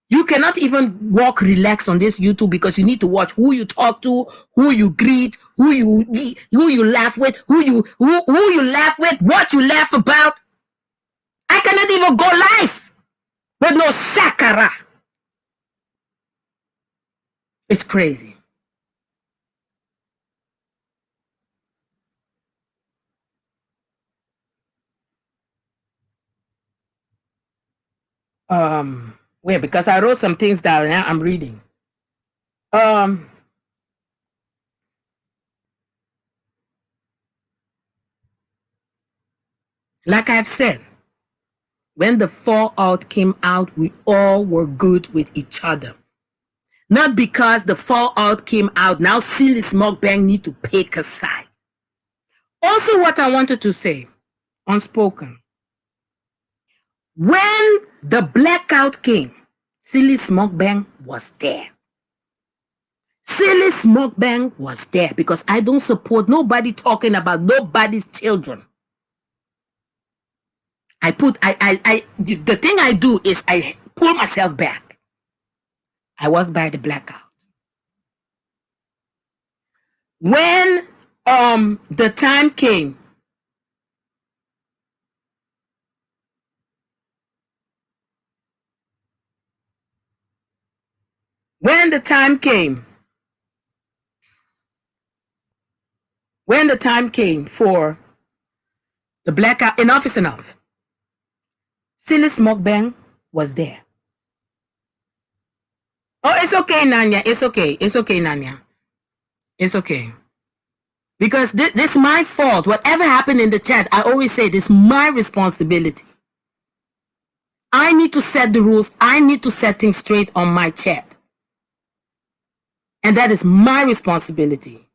you cannot even walk relaxed on this YouTube because you need to watch who you talk to, who you greet, who you laugh with, who you laugh with, what you laugh about. I cannot even go live with no shakara. It's crazy. Wait, because I wrote some things down now I'm reading. Like I've said, when the fallout came out, we all were good with each other. Not because the fallout came out, now Sylismukbang need to pick a side. Also, what I wanted to say, unspoken. When the blackout came, Sylismukbang was there. Sylismukbang was there because I don't support nobody talking about nobody's children. The thing I do is I pull myself back. I was by the blackout. When the time came, when the time came for the blackout, enough is enough. Sylismukbang was there. Oh, it's okay, Nanya. It's okay. It's okay, Nanya. It's okay. Because this is my fault. Whatever happened in the chat, I always say this is my responsibility. I need to set the rules. I need to set things straight on my chat. And that is my responsibility.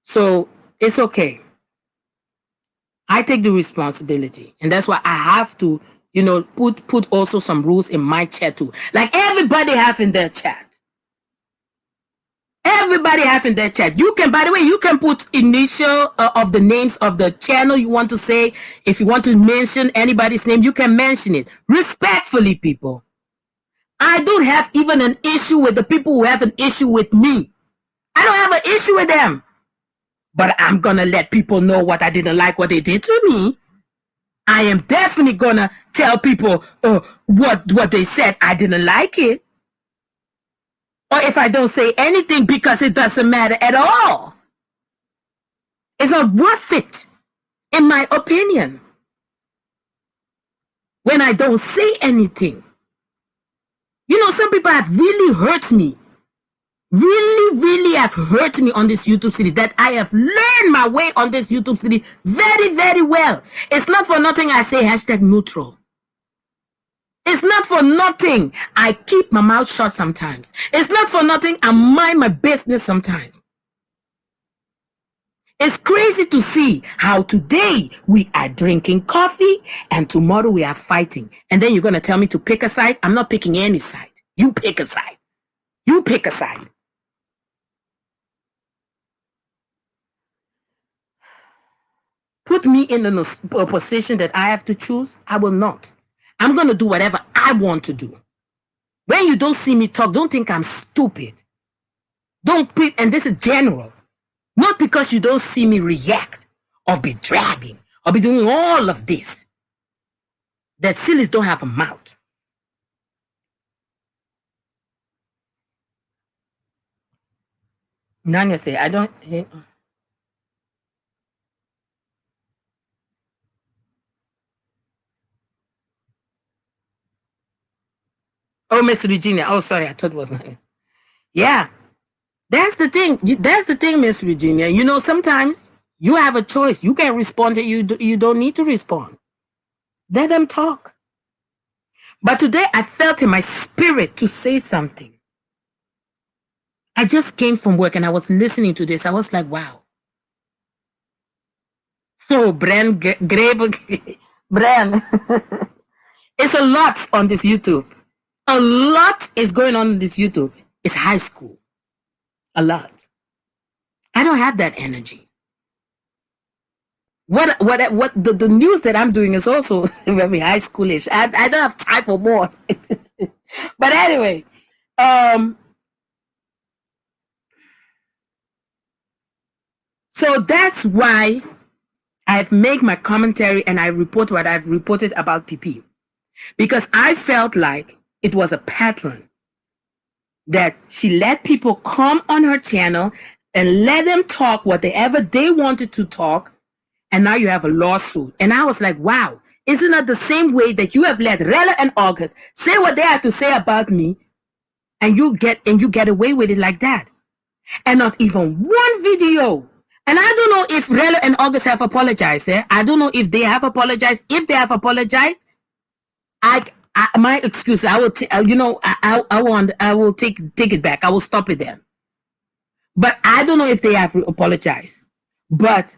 So it's okay. I take the responsibility. And that's why I have to, you know, put also some rules in my chat too. Like everybody have in their chat. Everybody have in their chat. You can, by the way, you can put initial of the names of the channel you want to say. If you want to mention anybody's name, you can mention it. Respectfully, people. I don't have even an issue with the people who have an issue with me. I don't have an issue with them. But I'm going to let people know what I didn't like, what they did to me. I am definitely going to tell people what they said. I didn't like it. Or if I don't say anything because it doesn't matter at all. It's not worth it, in my opinion. When I don't say anything. You know, some people have really hurt me. Really, really have hurt me on this YouTube city, that I have learned my way on this YouTube city very, very well. It's not for nothing I say hashtag neutral. It's not for nothing I keep my mouth shut sometimes. It's not for nothing I mind my business sometimes. It's crazy to see how today we are drinking coffee and tomorrow we are fighting. And then you're going to tell me to pick a side? I'm not picking any side. You pick a side. You pick a side. Put me in a position that I have to choose. I will not. I'm going to do whatever I want to do. When you don't see me talk, don't think I'm stupid. Don't pick, and this is general. Not because you don't see me react or be dragging or be doing all of this. That sillies don't have a mouth. Nanya say, I don't. Oh, Miss Regina. Oh, sorry, I thought it was Nanya. Yeah, that's the thing. That's the thing, Miss Regina. You know, sometimes you have a choice. You can respond to you. You don't need to respond. Let them talk. But today I felt in my spirit to say something. I just came from work and I was listening to this. I was like, wow. Oh, Bren, Bren. It's a lot on this YouTube. A lot is going on this YouTube. It's high school. A lot. I don't have that energy. What the news that I'm doing is also very high schoolish. I don't have time for more. But anyway, so that's why I've made my commentary and I report what I've reported about PP. Because I felt like it was a pattern that she let people come on her channel and let them talk whatever they wanted to talk. And now you have a lawsuit. And I was like, wow, isn't that the same way that you have let Rella and August say what they had to say about me and you get away with it like that? And not even one video. And I don't know if Rella and August have apologized. I don't know if they have apologized. If they have apologized, my excuse, I will, I will take it back. I will stop it then. But I don't know if they have apologized. But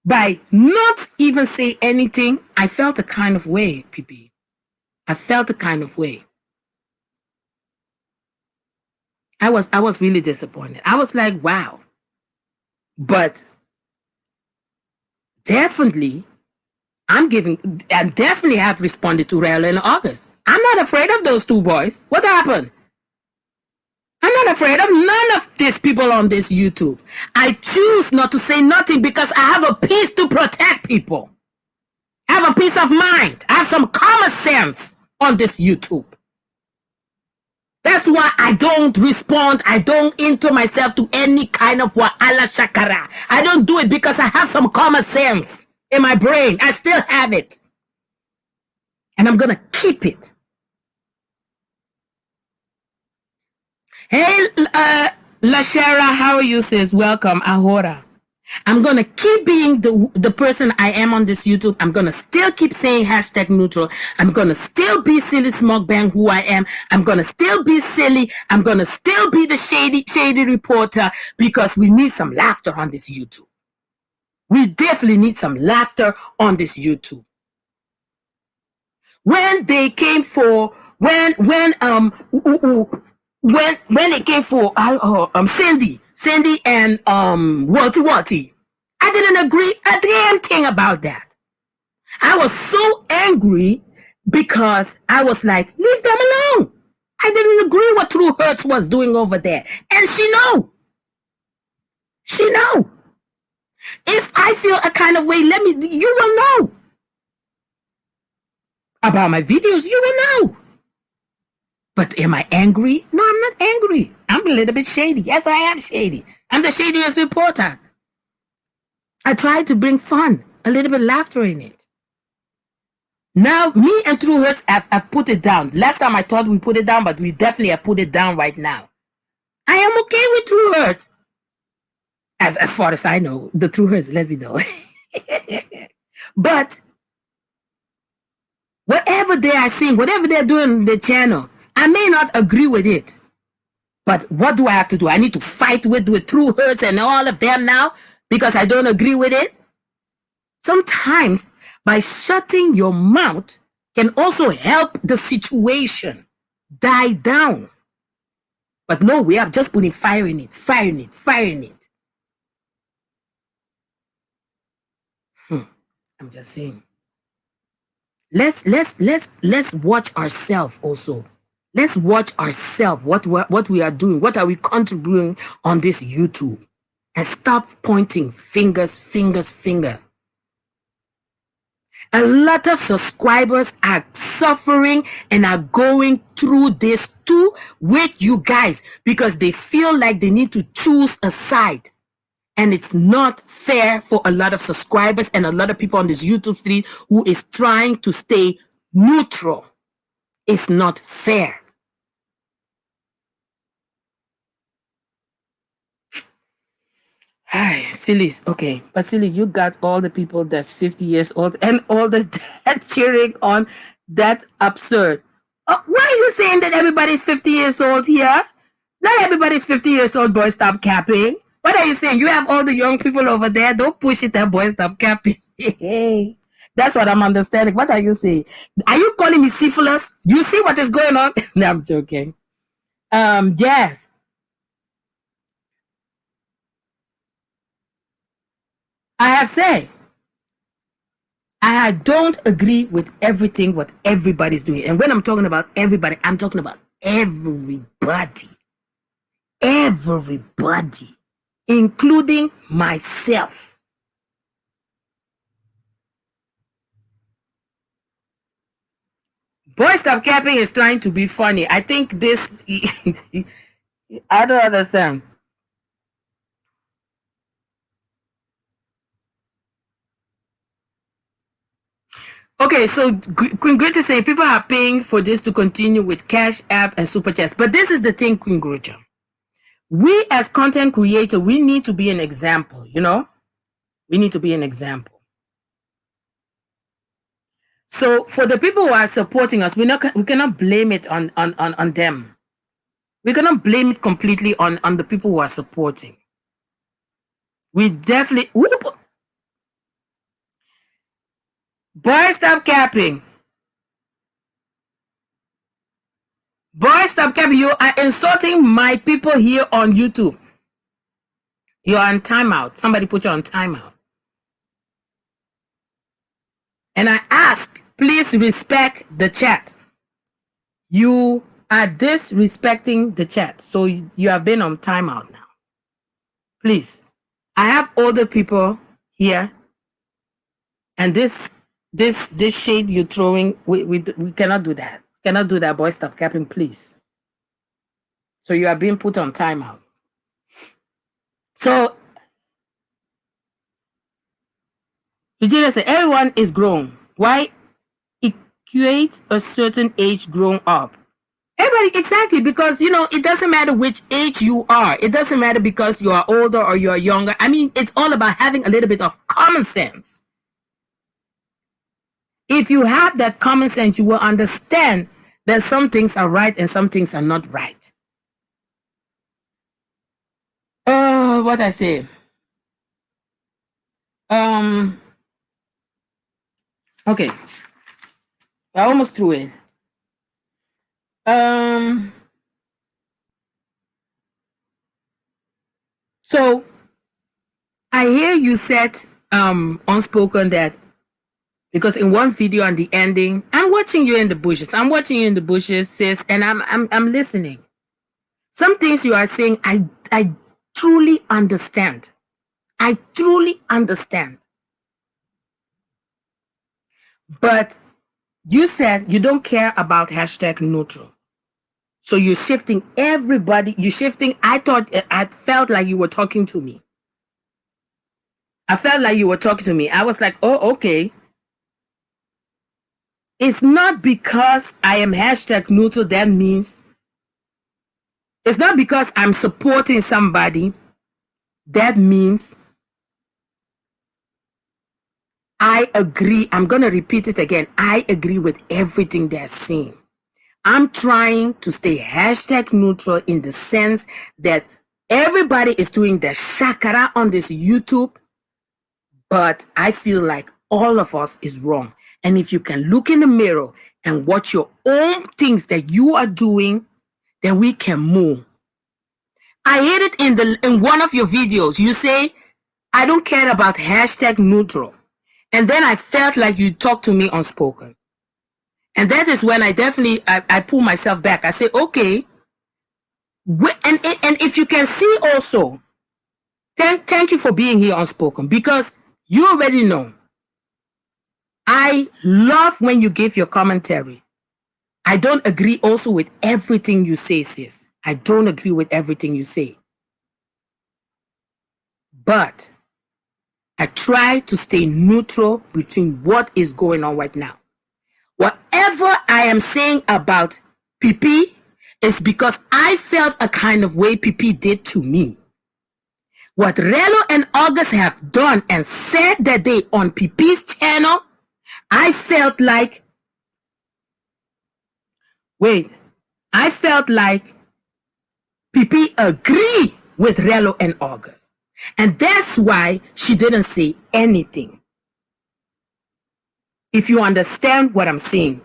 by not even say anything, I felt a kind of way, PP. I felt a kind of way. I was really disappointed. I was like, wow. But definitely, I definitely have responded to Rail in August. I'm not afraid of those two boys. What happened? I'm not afraid of none of these people on this YouTube. I choose not to say nothing because I have a peace to protect people. I have a peace of mind. I have some common sense on this YouTube. That's why I don't respond. I don't into myself to any kind of wa'ala shakara. I don't do it because I have some common sense in my brain. I still have it. And I'm going to keep it. Hey, Lashera, how are you, sis? Welcome, Ahora. I'm going to keep being the person I am on this YouTube. I'm going to still keep saying hashtag neutral. I'm going to still be Sylismukbang who I am. I'm going to still be silly. I'm going to still be the shady reporter because we need some laughter on this YouTube. We definitely need some laughter on this YouTube. When they came for, when it came for Cindy and Walty, I didn't agree a damn thing about that. I was so angry because I was like, leave them alone. I didn't agree what True Hurts was doing over there. And she know. She know. If I feel a kind of way, you will know. About my videos, you will know. But am I angry? No, I'm not angry. I'm a little bit shady. Yes, I am shady. I'm the shadiest reporter. I try to bring fun, a little bit laughter in it. Now, me and True Hurts have put it down. Last time I thought we put it down, but we definitely have put it down right now. I am okay with True Hurts. As far as I know, the True Hurts, let me know. But whatever they are seeing, whatever they're doing on the channel, I may not agree with it. But what do I have to do? I need to fight with True Hurts and all of them now because I don't agree with it? Sometimes by shutting your mouth can also help the situation die down. But no, we are just putting fire in it, firing it, firing it. I'm just saying. Let's watch ourselves also. Let's watch ourselves, what we are doing, what are we contributing on this YouTube, and stop pointing fingers. A lot of subscribers are suffering and are going through this too with you guys because they feel like they need to choose a side. And it's not fair for a lot of subscribers and a lot of people on this YouTube street who is trying to stay neutral. It's not fair. Hi, Silly. Okay, but Silly, you got all the people that's 50 years old and all the that cheering on. That's absurd. Why are you saying that everybody's 50 years old here? Not everybody's 50 years old, boy. Stop capping. What are you saying? You have all the young people over there. Don't push it, that boy. Stop capping. That's what I'm understanding. What are you saying? Are you calling me syphilis? You see what is going on? No, I'm joking. Yes. I have said, I don't agree with everything what everybody's doing. And when I'm talking about everybody, I'm talking about everybody. Everybody, including myself. Boy Stop Capping is trying to be funny. I think this, I don't understand. Okay, so Queen Gritty is saying people are paying for this to continue with Cash App and Super Chats. But this is the thing, Queen Gritty. We as content creator, we need to be an example, you know? We need to be an example. So for the people who are supporting us, we cannot blame it on them. We cannot blame it completely on the people who are supporting. We definitely... Boy, stop capping. Boy, stop capping. You are insulting my people here on YouTube. You're on timeout. Somebody put you on timeout. And I ask, please respect the chat. You are disrespecting the chat. So you have been on timeout now. Please. I have older people here. And this shade you're throwing, we cannot do that. We cannot do that, boy. Stop capping, please. So you are being put on timeout. So Regina said, everyone is grown. Why equate a certain age grown up? Everybody, exactly, because, you know, it doesn't matter which age you are. It doesn't matter because you are older or you are younger. I mean, it's all about having a little bit of common sense. If you have that common sense, you will understand that some things are right and some things are not right. What I say? Okay. I almost threw it. So I hear you said unspoken that because in one video on the ending, I'm watching you in the bushes. I'm watching you in the bushes, sis, and I'm listening. Some things you are saying, I truly understand. I truly understand. But you said you don't care about hashtag neutral. So you're shifting everybody. You're shifting. I felt like you were talking to me. I felt like you were talking to me. I was like, oh, okay. It's not because I am hashtag neutral. That means it's not because I'm supporting somebody. That means I agree. I'm going to repeat it again. I agree with everything they're saying. I'm trying to stay hashtag neutral in the sense that everybody is doing the shakara on this YouTube, but I feel like all of us is wrong. And if you can look in the mirror and watch your own things that you are doing, then we can move. I heard it in one of your videos. You say, I don't care about hashtag neutral. And then I felt like you talked to me unspoken. And that is when I definitely, I pull myself back. I say, okay. And if you can see also, thank you for being here unspoken, because you already know. I love when you give your commentary. I don't agree also with everything you say, sis. I don't agree with everything you say. But I try to stay neutral between what is going on right now. Whatever I am saying about PP is because I felt a kind of way PP did to me. What Relo and August have done and said that day on PP's channel, I felt like, I felt like PP agree with Relo and August. And that's why she didn't say anything. If you understand what I'm saying.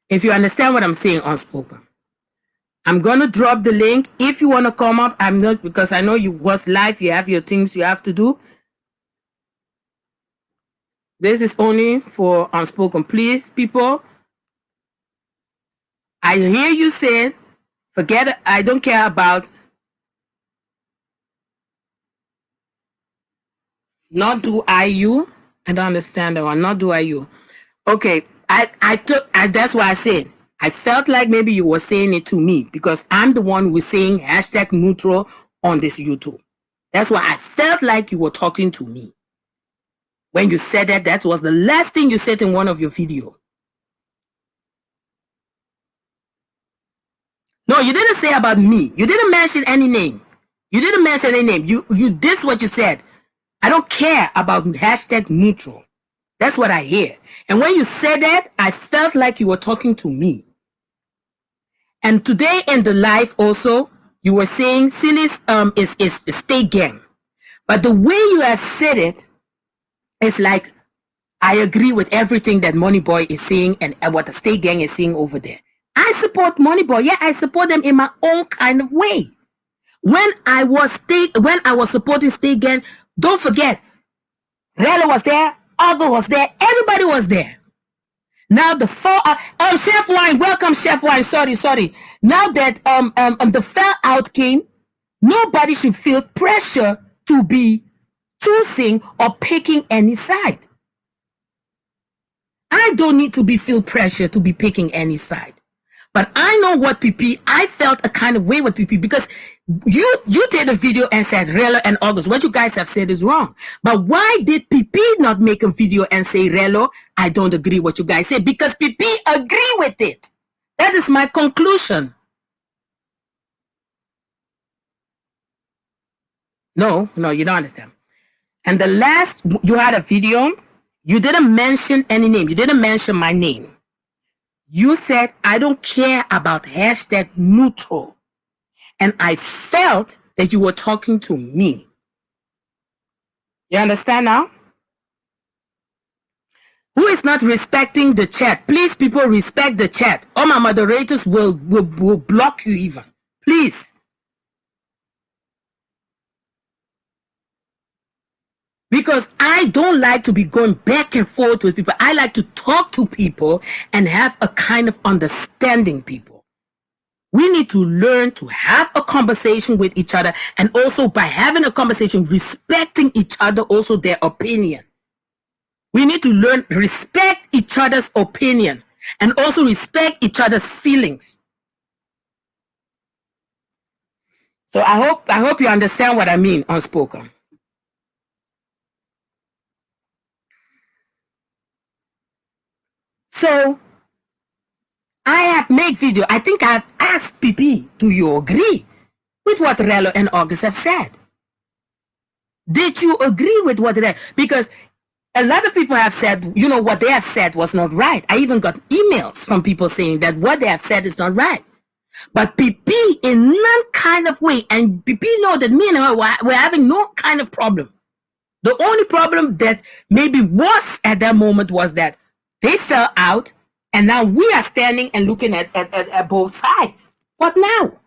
If you understand what I'm saying unspoken. I'm going to drop the link. If you want to come up, I'm not, because I know you was live. You have your things you have to do. This is only for unspoken. Please, people. I hear you saying, forget it. I don't care about. Not do I you. I don't understand that one. Not do I you. Okay. That's why I said, I felt like maybe you were saying it to me because I'm the one who's saying hashtag neutral on this YouTube. That's why I felt like you were talking to me. When you said that, that was the last thing you said in one of your videos. No, you didn't say about me. You didn't mention any name. You didn't mention any name. This is what you said. I don't care about hashtag neutral. That's what I hear. And when you said that, I felt like you were talking to me. And today in the live also, you were saying Sylis is a state gang. But the way you have said it, it's like, I agree with everything that Moneyboy is saying and what the state gang is saying over there. I support Moneyboy. Yeah, I support them in my own kind of way. When I was supporting state gang, don't forget, Rella was there, Argo was there, everybody was there. Now the Chef Wine, welcome Chef Wine. Sorry. Now that the fallout came, nobody should feel pressure to be choosing or picking any side. I don't need to feel pressure to be picking any side. But I know what PP, I felt a kind of way with PP because you did a video and said Relo and August. What you guys have said is wrong. But why did PP not make a video and say, Relo, I don't agree what you guys say? Because PP agree with it. That is my conclusion. No, you don't understand. And the last, you had a video, you didn't mention any name. You didn't mention my name. You said, I don't care about hashtag neutral. And I felt that you were talking to me. You understand now? Who is not respecting the chat? Please, people, respect the chat. All my moderators will block you even. Please. Because I don't like to be going back and forth with people. I like to talk to people and have a kind of understanding people. We need to learn to have a conversation with each other, and also by having a conversation, respecting each other, also their opinion. We need to learn, respect each other's opinion, and also respect each other's feelings. So I hope you understand what I mean, unspoken. So I have made video. I think I've asked PP, do you agree with what Rello and August have said? Did you agree with what they? Because a lot of people have said, you know, what they have said was not right. I even got emails from people saying that what they have said is not right. But PP in none kind of way, and PP know that me and her were having no kind of problem. The only problem that maybe was at that moment was that they fell out, and now we are standing and looking at both sides. What now?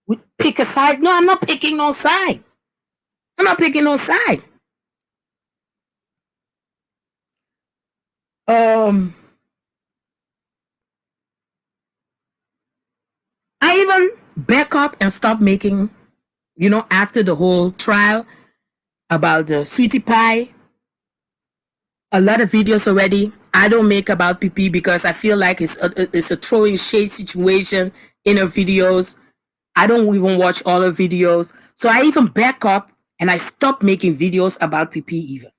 We pick a side? No, I'm not picking no side. I'm not picking no side. I even back up and stop making, you know, after the whole trial about the sweetie pie, a lot of videos already. I don't make about PP because I feel like it's a throwing shade situation in her videos. I don't even watch all her videos. So I even back up and I stop making videos about PP even.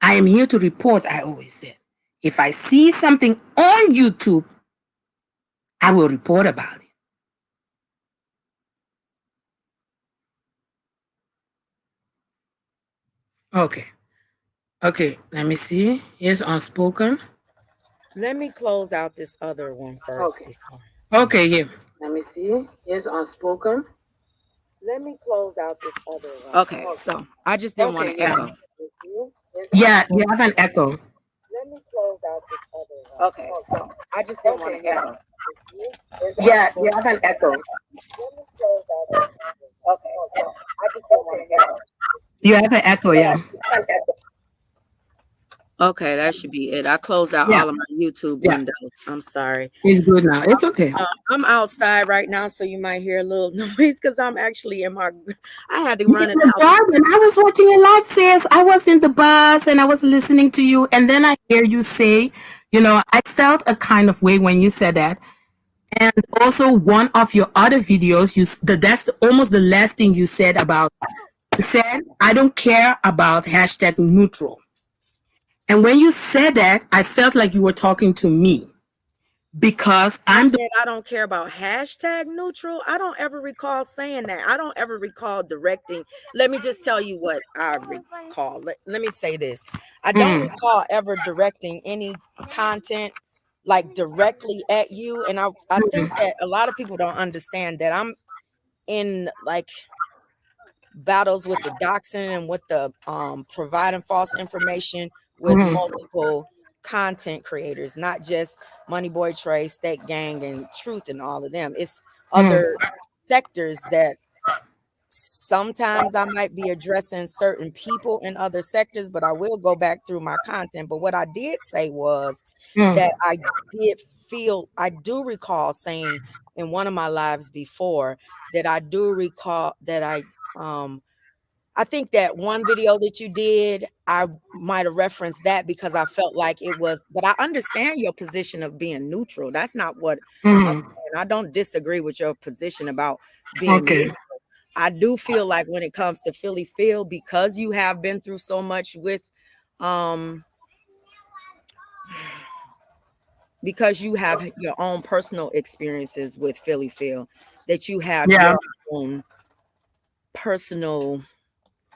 I am here to report, I always said. If I see something on YouTube, I will report about it. Okay. Okay, let me see. Here's unspoken. Let me close out this other one first. Okay, yeah. Let me see. Here's unspoken. Let me close out this other one. Okay, so I just didn't want to echo. Yeah, you have an echo. Let me close out this other one. Okay, so I just didn't want to echo. Yeah, you have an echo. Let me close out this. Okay, so I just didn't want to echo. You have an echo, yeah. Okay, that should be it. I closed out all of my YouTube windows. I'm sorry. It's good now. It's okay. I'm outside right now, so you might hear a little noise because I'm actually in my. I had to run it out. When I was watching your live, sis, I was in the bus and I was listening to you, and then I hear you say, you know, I felt a kind of way when you said that. And also, one of your other videos, that's almost the last thing you said about. You said, I don't care about hashtag neutral. And when you said that, I felt like you were talking to me because I said I don't care about hashtag neutral. I don't ever recall saying that. I don't ever recall directing. Let me just tell you what I recall. Let me say this. I don't recall ever directing any content like directly at you. And I think that a lot of people don't understand that I'm in like battles with the doxing and with the providing false information with multiple content creators, not just Money Boy Trey, Steak Gang, and Truth, and all of them. It's other sectors that sometimes I might be addressing certain people in other sectors, but I will go back through my content. But what I did say was that I do recall saying in one of my lives before that I do recall that I think that one video that you did, I might have referenced that because I felt like it was, but I understand your position of being neutral. That's not what I'm saying. I don't disagree with your position about being neutral. I do feel like when it comes to Philly Phil, because you have been through so much with because you have your own personal experiences with Philly Phil, that you have Yeah. your own personal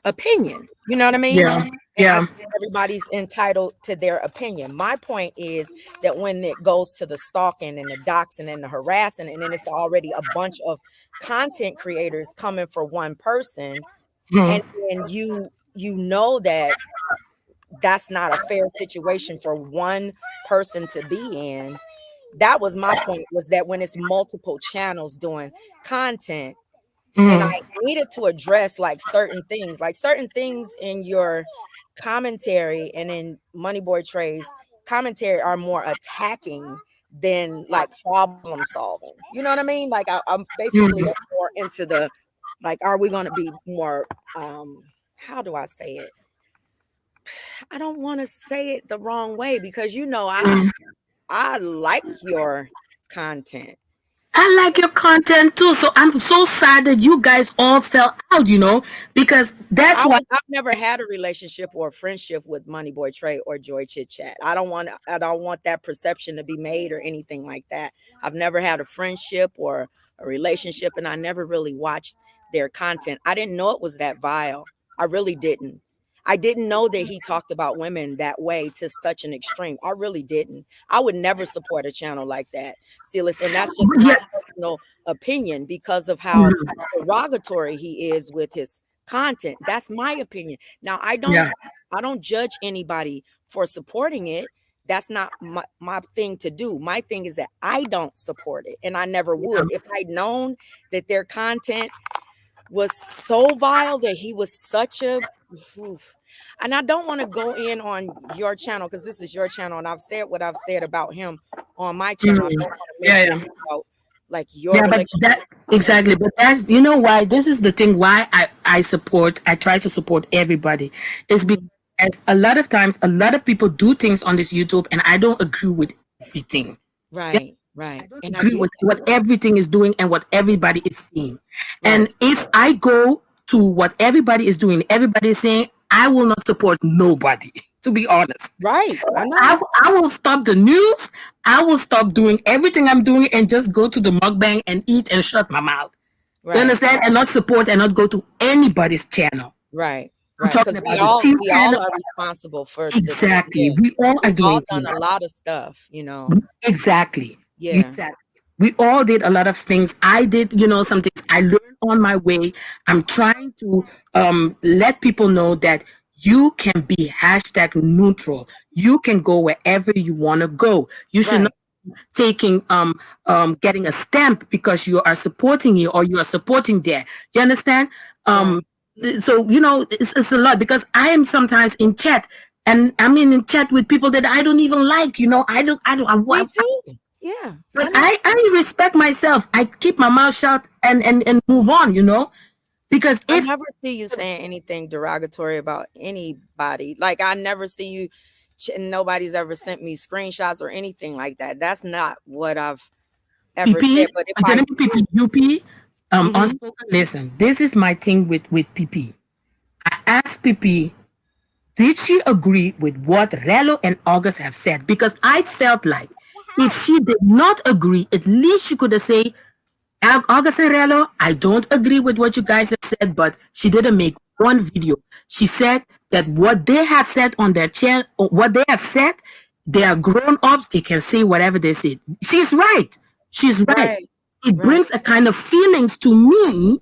opinion. You know what I mean? Yeah. And I Yeah. think everybody's entitled to their opinion. My point is that when it goes to the stalking and the doxing and the harassing, and then it's already a bunch of content creators coming for one person, Hmm. and then you know that that's not a fair situation for one person to be in. That was my point, was that when it's multiple channels doing content, and I Hmm. needed to address like certain things in your commentary and in Money Boy Trey's commentary are more attacking than like problem solving. You know what I mean? Like I'm basically Hmm. more into the, like, are we going to be more how do I say it? I don't want to say it the wrong way, because Hmm. I like your content. I like your content too. So I'm so sad that you guys all fell out, because that's why. I've never had a relationship or a friendship with Money Boy Trey or Joy Chit Chat. I don't want that perception to be made or anything like that. I've never had a friendship or a relationship, and I never really watched their content. I didn't know it was that vile. I really didn't. I didn't know that he talked about women that way to such an extreme. I really didn't. I would never support a channel like that, Silas, and that's just my Yeah. personal opinion because of how Mhm. derogatory he is with his content. That's my opinion. Now, Yeah. I don't judge anybody for supporting it. That's not my thing to do. My thing is that I don't support it, and I never Yeah. would. If I'd known that their content was so vile, that he was such a oof. And I don't want to go in on your channel, because this is your channel, and I've said what I've said about him on my channel. I Mhm. don't want to make Yeah. this Yeah. about like your Yeah, but relationship that with him. exactly. But that's why this is the thing. Why I try to support everybody is because Mhm. as a lot of times a lot of people do things on this YouTube, and I don't agree with everything. Yeah, Right, I right. don't And I agree get with that. what everything is doing and what everybody is seeing. And Right. if I go to what everybody is doing, everybody is saying, I will not support nobody. To be honest. Right. I know. I will stop the news. I will stop doing everything I'm doing and just go to the mukbang and eat and shut my mouth. You Right. understand? And not support and not go to anybody's channel. Right. I'm Right. talking Because about the team we all channel. are responsible for the Exactly. yeah. We all are We've all doing done things. a lot of stuff. Exactly. Yeah. Exactly. We all did a lot of things. I did, some things I learned on my way. I'm trying to let people know that you can be hashtag neutral. You can go wherever you want to go. You should not Right. taking getting a stamp because you are supporting you or you are supporting there. You understand? Right. So it's a lot because I am sometimes in chat and I'm in chat with people that I don't even like. Me too. Yeah. But I know. I respect myself. I keep my mouth shut and move on. Because I if never see you saying anything derogatory about anybody. Like I never see you nobody's ever sent me screenshots or anything like that. That's not what I've ever PP, said. But if I'm I telling you, do, PP, UP, mhm, unspoken. Listen, this is my thing with PP. I asked PP, did she agree with what Relo and August have said? Because I felt like if she did not agree, at least she could have said, August and Relo, I don't agree with what you guys have said, but she didn't make one video. She said that what they have said on their channel, what they have said, they are grown ups, they can say whatever they say. She's right. She's right. right, It right. brings a kind of feelings to me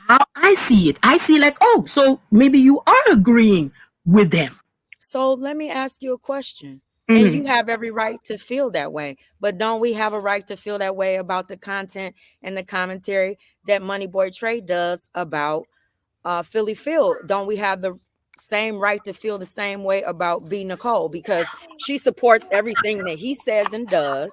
how I see it. I see like, oh, so maybe you are agreeing with them. So let me ask you a question. And Mhm. you have every right to feel that way. But don't we have a right to feel that way about the content and the commentary that Money Boy Trey does about Philly Phil? Don't we have the same right to feel the same way about B Nicole? Because she supports everything that he says and does.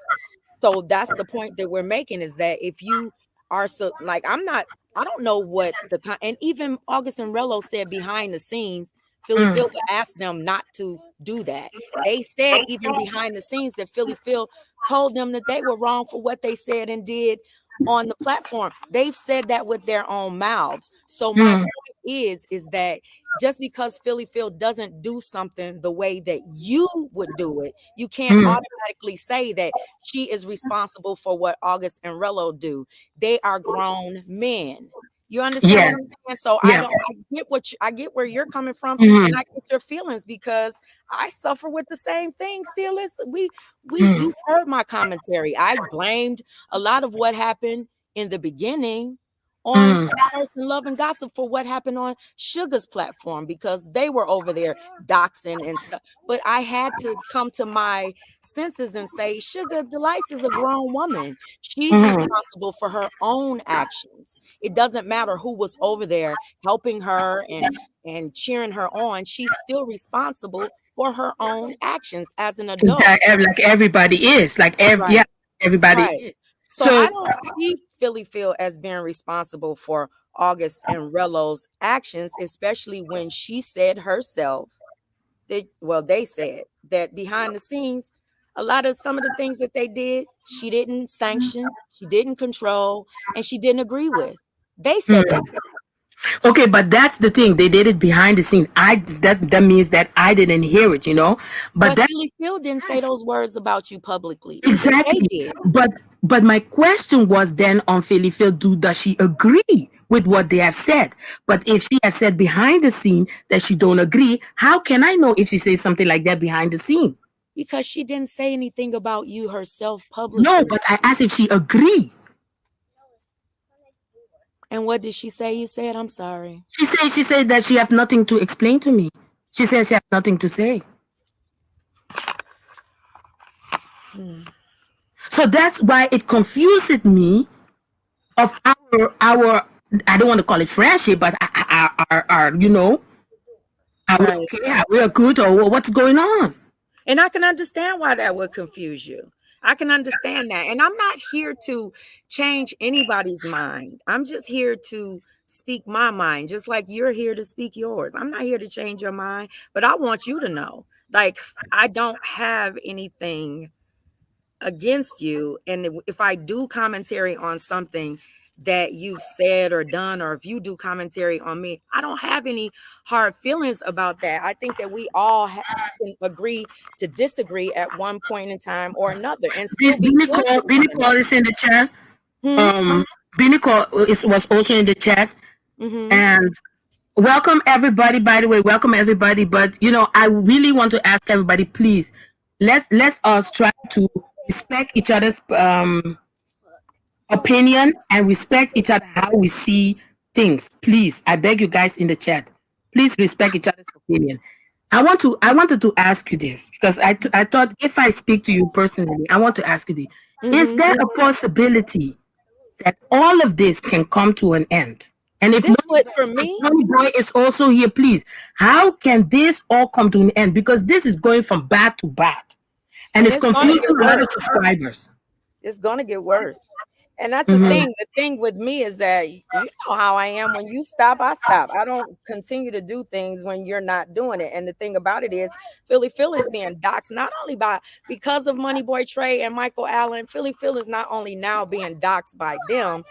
So that's the point that we're making, is that if you are so like, I don't know what and even August and Rello said behind the scenes, Philly Mm. Phil asked them not to do that. They said even behind the scenes that Philly Phil told them that they were wrong for what they said and did on the platform. They've said that with their own mouths. So my Mm. point is that just because Philly Phil doesn't do something the way that you would do it, you can't automatically say that she is responsible for what August and Rello do. They are grown men. You understand what Yes. I'm saying? So Yeah. I get where you're coming from, Mhm. and I get your feelings because I suffer with the same thing. Silas, Mm. you heard my commentary. I blamed a lot of what happened in the beginning on Mm. person love and gossip for what happened on Sugar's platform because they were over there doxing and stuff. But I had to come to my senses and say, Sugar Delice is a grown woman. She's Mhm. responsible for her own actions. It doesn't matter who was over there helping her and cheering her on. She's still responsible for her own actions as an adult. Like everybody is. Like yeah, Right. everybody Right. is. So So I don't see Philly Phil as being responsible for August and Rello's actions, especially when she said herself that, well, they said that behind the scenes, a lot of some of the things that they did, she didn't sanction, she didn't control, and she didn't agree with. They said that. okay, but that's the thing. They did it behind the scene. That means that I didn't hear it, you know. But But that Philly Phil didn't say those words about you publicly. They exactly. did. But my question was then on Philly Phil, does she agree with what they have said? But if she has said behind the scene that she don't agree, how can I know if she says something like that behind the scene? Because she didn't say anything about you herself No, publicly. but I asked if she agree. And what did she say? You said, I'm sorry. She said that she have nothing to explain to me. She says she have nothing to say. So that's why it confuses me of our I don't want to call it friendship, but our you know, are we Right. okay? Are we good or what's going on? And I can understand why that would confuse you. I can understand that. And I'm not here to change anybody's mind. I'm just here to speak my mind, just like you're here to speak yours. I'm not here to change your mind, but I want you to know, like, I don't have anything against you. And if I do commentary on something that you've said or done, or if you do commentary on me, I don't have any hard feelings about that. I think that we all can agree to disagree at one point in time or another and still be good with one Binny call another. is in the chat. Hmm? Binny call was also in the chat, Hmm. and welcome everybody. By the way, welcome everybody. But you know, I really want to ask everybody, please, let's us try to respect each other's opinion and respect each other how we see things. Please, I beg you guys in the chat. Please respect each other's opinion. I wanted to ask you this because I thought if I speak to you personally, I want to ask you this. Is Hmm. there a possibility that all of this can come to an end? And This what for me, Money Boy is also here, please, how can this all come to an end? Because this is going from bad to bad. And and it's it's gonna confusing get a lot of worse. subscribers. It's gonna get worse. And that's the Mhm. thing. The thing with me is that you know how I am. When you stop, I stop. I don't continue to do things when you're not doing it. And the thing about it is, Philly Phil is being doxxed not only by because of Money Boy Trey and Michael Allen. Philly Phil is not only now being doxxed by them,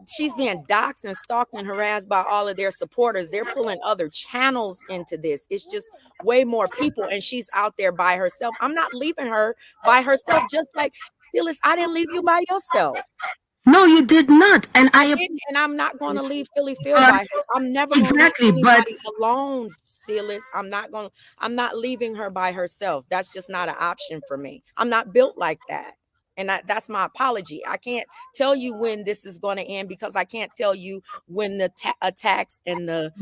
she's being doxxed and stalked and harassed by all of their supporters. They're pulling other channels into this. It's just way more people, and she's out there by herself. I'm not leaving her by herself, just like Phyllis, I didn't leave you by yourself. No, you did not. And I I didn't, and I'm not going to leave Philly Phil but by her. I'm never going to leave exactly, but anybody alone, Silas. I'm not leaving her by herself. That's just not an option for me. I'm not built like that. And that's my apology. I can't tell you when this is going to end because I can't tell you when the attacks and the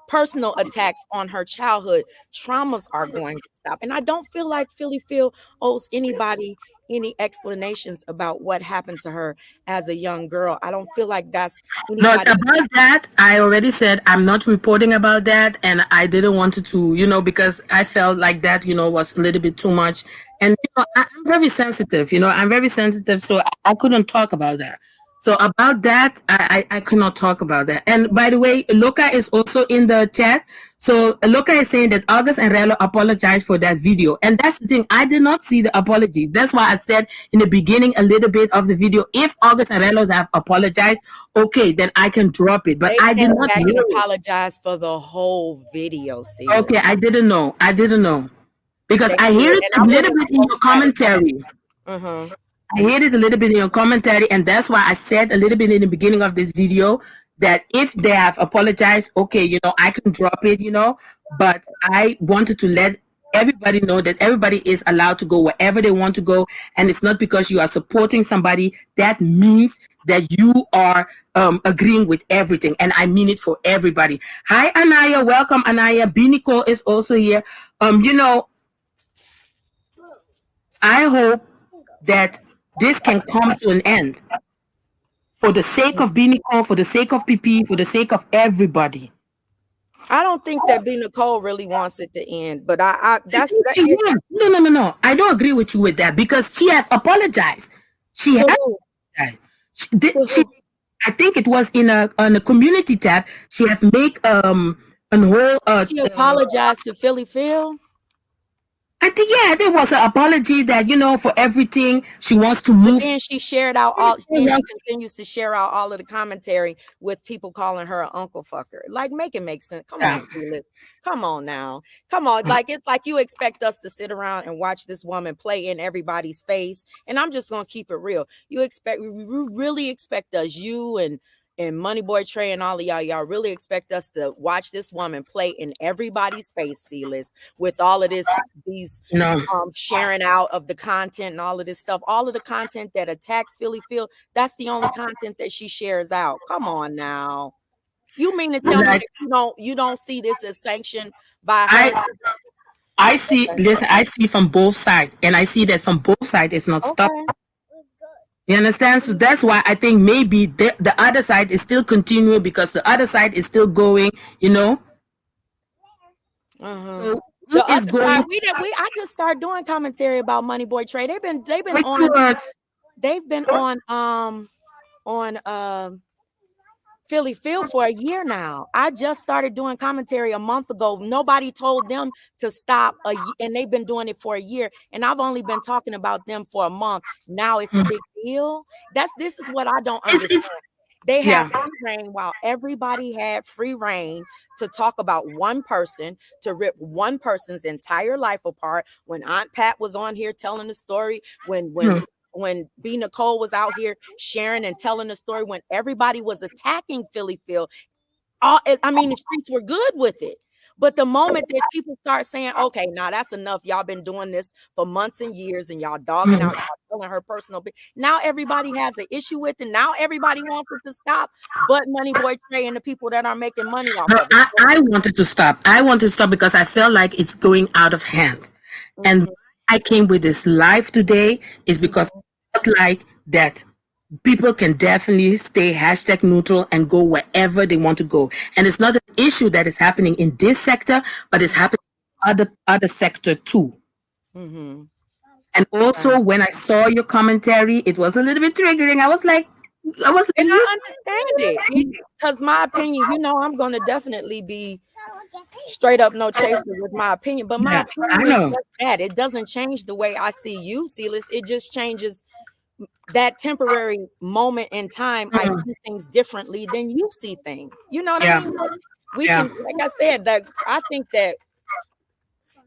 personal attacks on her childhood traumas are going to stop. And I don't feel like Philly Phil owes anybody any explanations about what happened to her as a young girl. I don't feel like that's not anybody. about that. I already said I'm not reporting about that, and I didn't want to, you know, because I felt like that, you know, was a little bit too much. And you know, I'm very sensitive. You know, I'm very sensitive, so I couldn't talk about that. So about that, I cannot talk about that. And by the way, Loka is also in the chat. So Loka is saying that August and Relo apologized for that video. And that's the thing. I did not see the apology. That's why I said in the beginning a little bit of the video, if August and Relo have apologized, okay, then I can drop it. But I did not hear it. Apologize for the whole video, see. Okay, I didn't know. Because I hear it a little bit in your commentary. I heard it a little bit in your commentary, and that's why I said a little bit in the beginning of this video that if they have apologized, okay, I can drop it, but I wanted to let everybody know that everybody is allowed to go wherever they want to go, and it's not because you are supporting somebody that means that you are agreeing with everything, and I mean it for everybody. Hi, Anaya. Welcome, Anaya. B. Nicole is also here. I hope that this can come to an end for the sake of B. Nicole, for the sake of PP, for the sake of everybody. I don't think that B. Nicole really wants it to end, but that's no. I don't agree with you with that because she has apologized. She has apologized. I think it was on a community tab. She has make a whole. She apologized to Philly Phil. I think there was an apology that for everything she wants to move. But then she shared out all. She continues to share out all of the commentary with people calling her an uncle fucker. Like, make it make sense. Come on, Sylis. Come on now. Come on. Like, it's like you expect us to sit around and watch this woman play in everybody's face. And I'm just gonna keep it real. You really expect us, you and Moneyboy Trey and all of y'all really expect us to watch this woman play in everybody's face, Sylis, with all of these sharing out of the content and all of this stuff, all of the content that attacks Philly Phil, that's the only content that she shares out. Come on now. You mean to tell me that you don't see this as sanctioned by her? I see from both sides, and I see that from both sides it's not stopping. You understand? So that's why I think maybe the other side is still continuing because the other side is still going, So the other side, I just started doing commentary about Moneyboy Trey. They've been on Philly Phil for a year now. I just started doing commentary a month ago. Nobody told them to stop, and they've been doing it for a year. And I've only been talking about them for a month. Now it's a big deal. This is what I don't understand. They have free reign while everybody had free reign to talk about one person, to rip one person's entire life apart. When Aunt Pat was on here telling the story, when B. Nicole was out here sharing and telling the story, when everybody was attacking Philly Phil, the streets were good with it. But the moment that people start saying, okay, now that's enough, y'all been doing this for months and years and y'all dogging out, y'all telling her personal, now everybody has an issue with it. Now everybody wants it to stop, but Moneyboy Trey and the people that are making money off of it. I wanted to stop. Because I felt like it's going out of hand. And I came with this live today is because I felt like that people can definitely stay hashtag neutral and go wherever they want to go. And it's not an issue that is happening in this sector, but it's happening in other sector too. And also when I saw your commentary, it was a little bit triggering. I was like, and I understand it because my opinion, I'm going to definitely be straight up no chaser with my opinion, but my opinion is that it doesn't change the way I see you, Sylis. It just changes that temporary moment in time. I see things differently than you see things. You know what I mean? We can, like I said, that I think that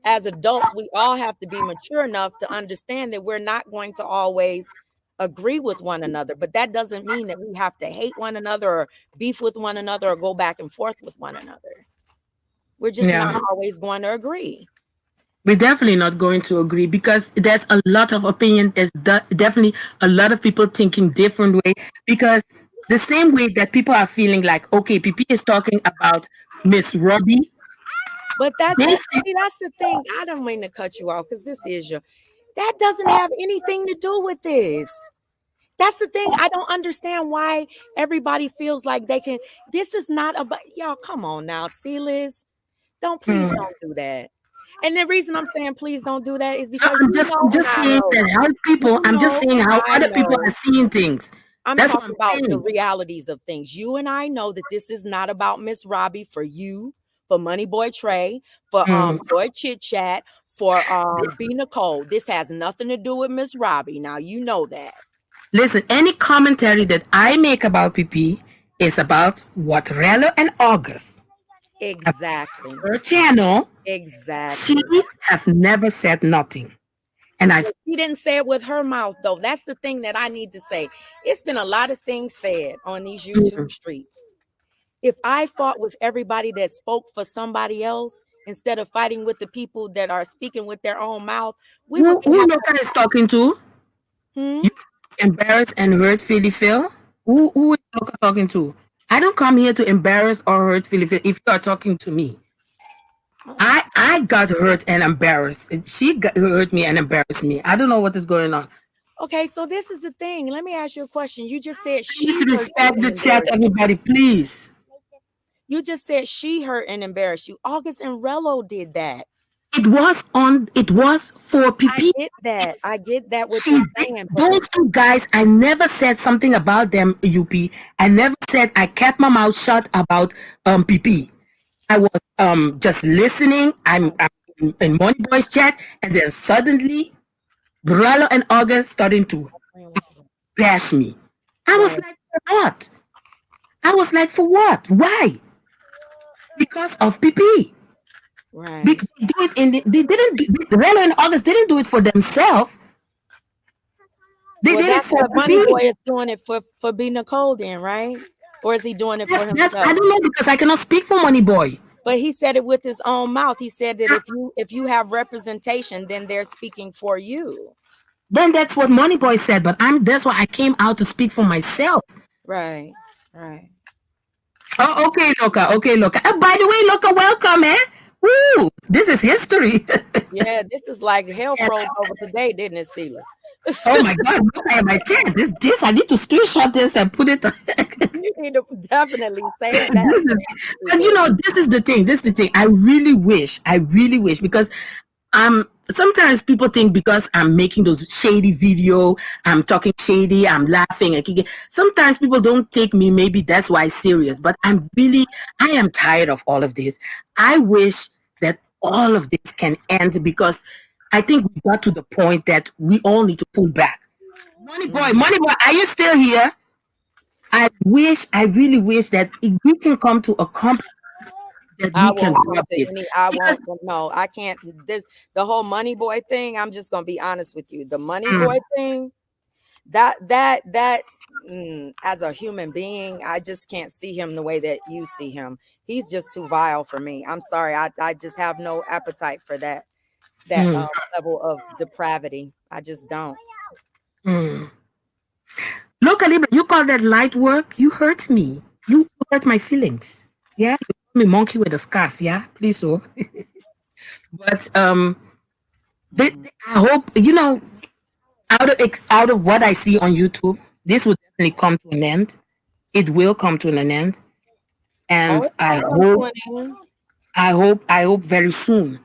as adults, we all have to be mature enough to understand that we're not going to always agree with one another, but that doesn't mean that we have to hate one another or beef with one another or go back and forth with one another. We're just not always going to agree. We're definitely not going to agree because there's a lot of opinion. There's definitely a lot of people thinking different way because the same way that people are feeling like, okay, PP is talking about Miss Robbie. But that's the thing. I don't mean to cut you off because that doesn't have anything to do with this. That's the thing. I don't understand why everybody feels like they can. This is not about y'all. Come on now, Sylis. Please don't do that. And the reason I'm saying please don't do that is because I'm just saying that how people. I'm just saying how other people are seeing things. I'm That's what talking I'm about the saying. realities of things. You and I know that this is not about Miss Robbie for you, for Money Boy Trey, for Mm. Joy Chit Chat, for B Nicole. This has nothing to do with Miss Robbie. Now you know that. Listen, any commentary that I make about PP is about what Relo and August, Exactly. her channel, she Exactly. have never said nothing. And I, She didn't say it with her mouth, though. That's the thing that I need to say. It's been a lot of things said on these YouTube streets. If I fought with everybody that spoke for somebody else instead of fighting with the people that are speaking with their own mouth, we would be who having. Loka is talking to? Hmm? You embarrassed and hurt Philly Phil? Who is Loka talking to? I don't come here to embarrass or hurt Philly Phil if you are talking to me. I got hurt and embarrassed. She got hurt me and embarrassed me. I don't know what is going on. Okay, so this is the thing. Let me ask you a question. You just said Please she hurt you respect and the chat, embarrassed you. everybody, please. You just said she hurt and embarrassed you. August and Rello did that. It was for I PP. get that. I get that what She you're did, saying, but those two guys, I never said something about them, UP. I never said, I kept my mouth shut about PP. I was just listening. I'm in Money Boy's chat, and then suddenly Gralo and August starting to bash me. I was right, like, for what? I was like, for what? Why? Because of PP. right. They do it they didn't Gralo and August didn't do it for themselves. They Well, did it that's for what Money PP. Boy is doing it for B Nicole then, right? Or is he doing it for That's I himself? don't know because I cannot speak for Money Boy. But he said it with his own mouth. He said that if you have representation, then they're speaking for you. Then that's what Money Boy said, but that's why I came out to speak for myself. Right, right. Oh, okay, Loka. Okay, Loka. By the way, Loka, welcome, eh? Woo! This is history. Yeah, this is like hell Yes. froze over today, didn't it, Silas? Oh my God, look at my chat. This I need to screenshot this and put it. You need to definitely save that. This is, and this is the thing. This is the thing. I really wish because sometimes people think because I'm making those shady video, I'm talking shady, I'm laughing and kicking. Sometimes people don't take me, maybe that's why serious, but I am tired of all of this. I wish that all of this can end because I think we got to the point that we all need to pull back. Money boy, are you still here? I really wish that we can come to a compromise that I we can won't come drop to this. any. No, I can't. The whole Money Boy thing. I'm just gonna be honest with you. The Money Boy thing. That. As a human being, I just can't see him the way that you see him. He's just too vile for me. I'm sorry. I just have no appetite for that level of depravity. I just don't. Look, Calibra, you call that light work? You hurt me. You hurt my feelings. Yeah, you call me monkey with a scarf. Yeah, please, so. But I hope out of what I see on YouTube, this will definitely come to an end. It will come to an end, and It's gonna come to an end. I hope very soon.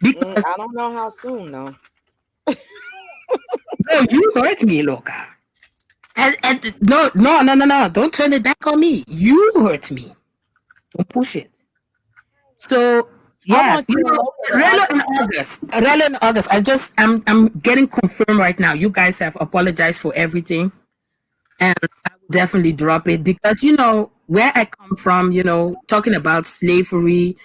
Because I don't know how soon though. no, you hurt me, Loka. And no, don't turn it back on me. You hurt me. Don't push it. So yes, Relo in August. I'm getting confirmed right now. You guys have apologized for everything, and I will definitely drop it because where I come from. Talking about slavery,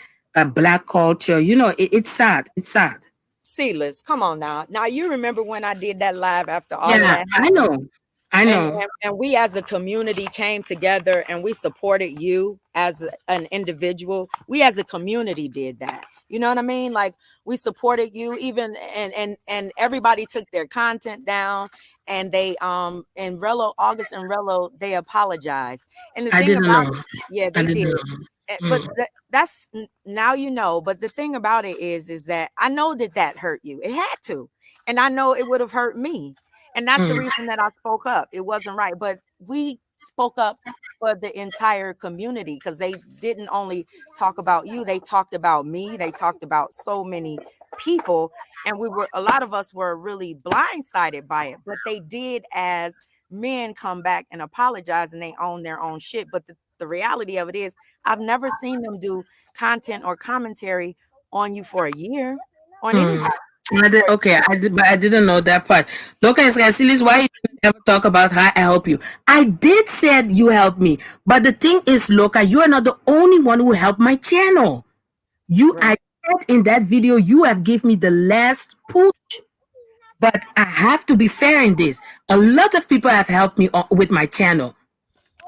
black culture. It's sad. It's sad. Silas, come on now. Now you remember when I did that live after all of Yeah, that? I know. I know. And we as a community came together and we supported you as an individual. We as a community did that. You know what I mean? Like we supported you even and everybody took their content down and they and August and Rello, they apologized. And the I thing didn't about know. yeah, I they didn't did. know. But that's now you know. But the thing about it is that I know that hurt you. It had to, and I know it would have hurt me. And that's the reason that I spoke up. It wasn't right, but we spoke up for the entire community because they didn't only talk about you. They talked about me. They talked about so many people, and a lot of us were really blindsided by it. But they did as men come back and apologize and they own their own shit. But the reality of it is, I've never seen them do content or commentary on you for a year, on anybody. Okay, but I didn't know that part. Look, Silis, why you didn't ever talk about how I help you? I did said you helped me, but the thing is, Loka, you are not the only one who helped my channel. I said in that video, you have given me the last push. But I have to be fair in this. A lot of people have helped me with my channel.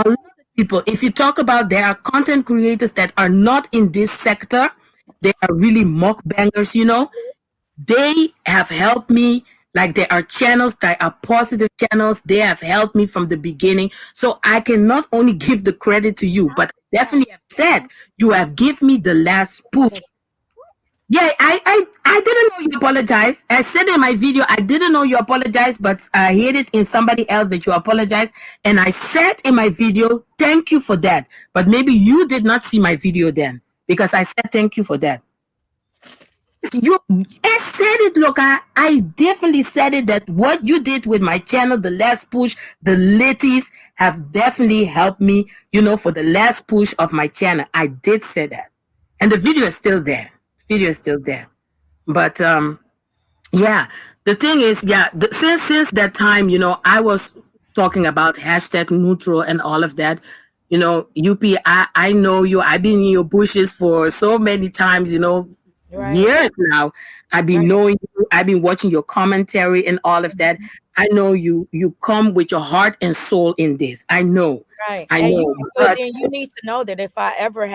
A lot of people. If you talk about, there are content creators that are not in this sector. They are really mukbangers, you know. They have helped me. Like, there are channels that are positive channels. They have helped me from the beginning. So I can not only give the credit to you, but I definitely have said you have given me the last push. Yeah, I didn't know you apologize. I said in my video, I didn't know you apologize, but I heard it in somebody else that you apologize. And I said in my video, thank you for that. But maybe you did not see my video then, because I said thank you for that. I said it, look, I definitely said it, that what you did with my channel, the last push, the ladies have definitely helped me, you know, for the last push of my channel. I did say that. And the video is still there. Video is still there. But yeah, the thing is, yeah, since that time, you know, I was talking about hashtag neutral and all of that. You know, UP, I know you. I've been in your bushes for so many times, you know, years now. I've been knowing you. I've been watching your commentary and all of that. I know you come with your heart and soul in this. I know. Right. I know. But then you need to know that if I ever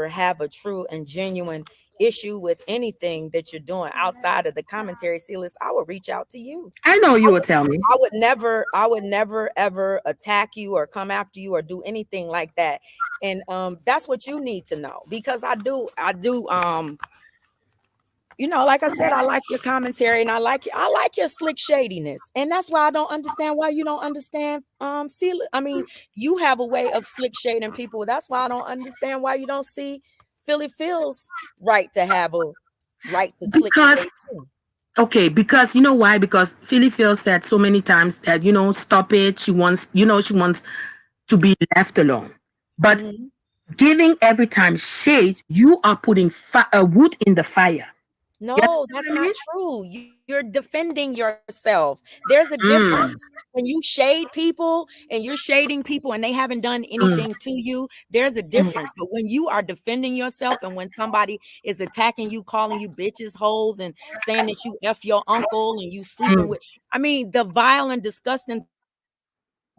have a true and genuine issue with anything that you're doing outside of the commentary, Silas, I will reach out to you. I know you will tell me. I would never ever attack you or come after you or do anything like that. And that's what you need to know, because I do you know, like I said, I like your commentary and I like your slick shadiness. And that's why I don't understand why you don't understand Silas. I mean, you have a way of slick shading people. That's why I don't understand why you don't see Philly Phil's right to have a right to slick shade too. Okay, because you know why? Because Philly Phil said so many times that, you know, stop it. She wants to be left alone. But giving every time shade, you are putting wood in the fire. No, that's not true. You're defending yourself. There's a difference. When you shade people and you're shading people and they haven't done anything to you, there's a difference. But when you are defending yourself and when somebody is attacking you, calling you bitches, hoes, and saying that you F your uncle and you sleeping with, I mean, the vile and disgusting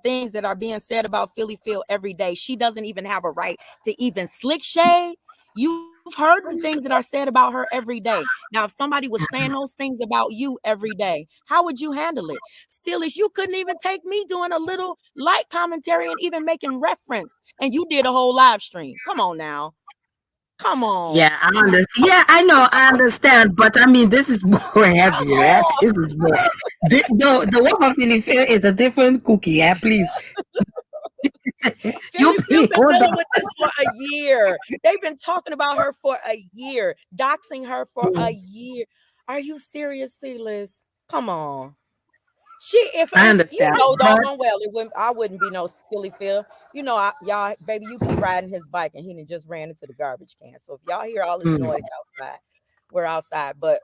things that are being said about Philly Phil every day, she doesn't even have a right to even slick shade. You've heard the things that are said about her every day. Now, if somebody was saying those things about you every day, how would you handle it? Silas, you couldn't even take me doing a little light commentary and even making reference. And you did a whole live stream. Come on now. Come on. Yeah, I understand. Yeah, I know, I understand. But I mean, this is more heavy, right? This is more. The one of Philly Phil is a different cookie, yeah, please. You've been dealing with this for a year. They've been talking about her for a year, doxing her for a year. Are you serious, Silas? Come on. I understand. You know, doggone well, I wouldn't be no Philly Phil. You know, y'all, baby, you keep riding his bike and he just ran into the garbage can. So if y'all hear all this noise outside, we're outside. But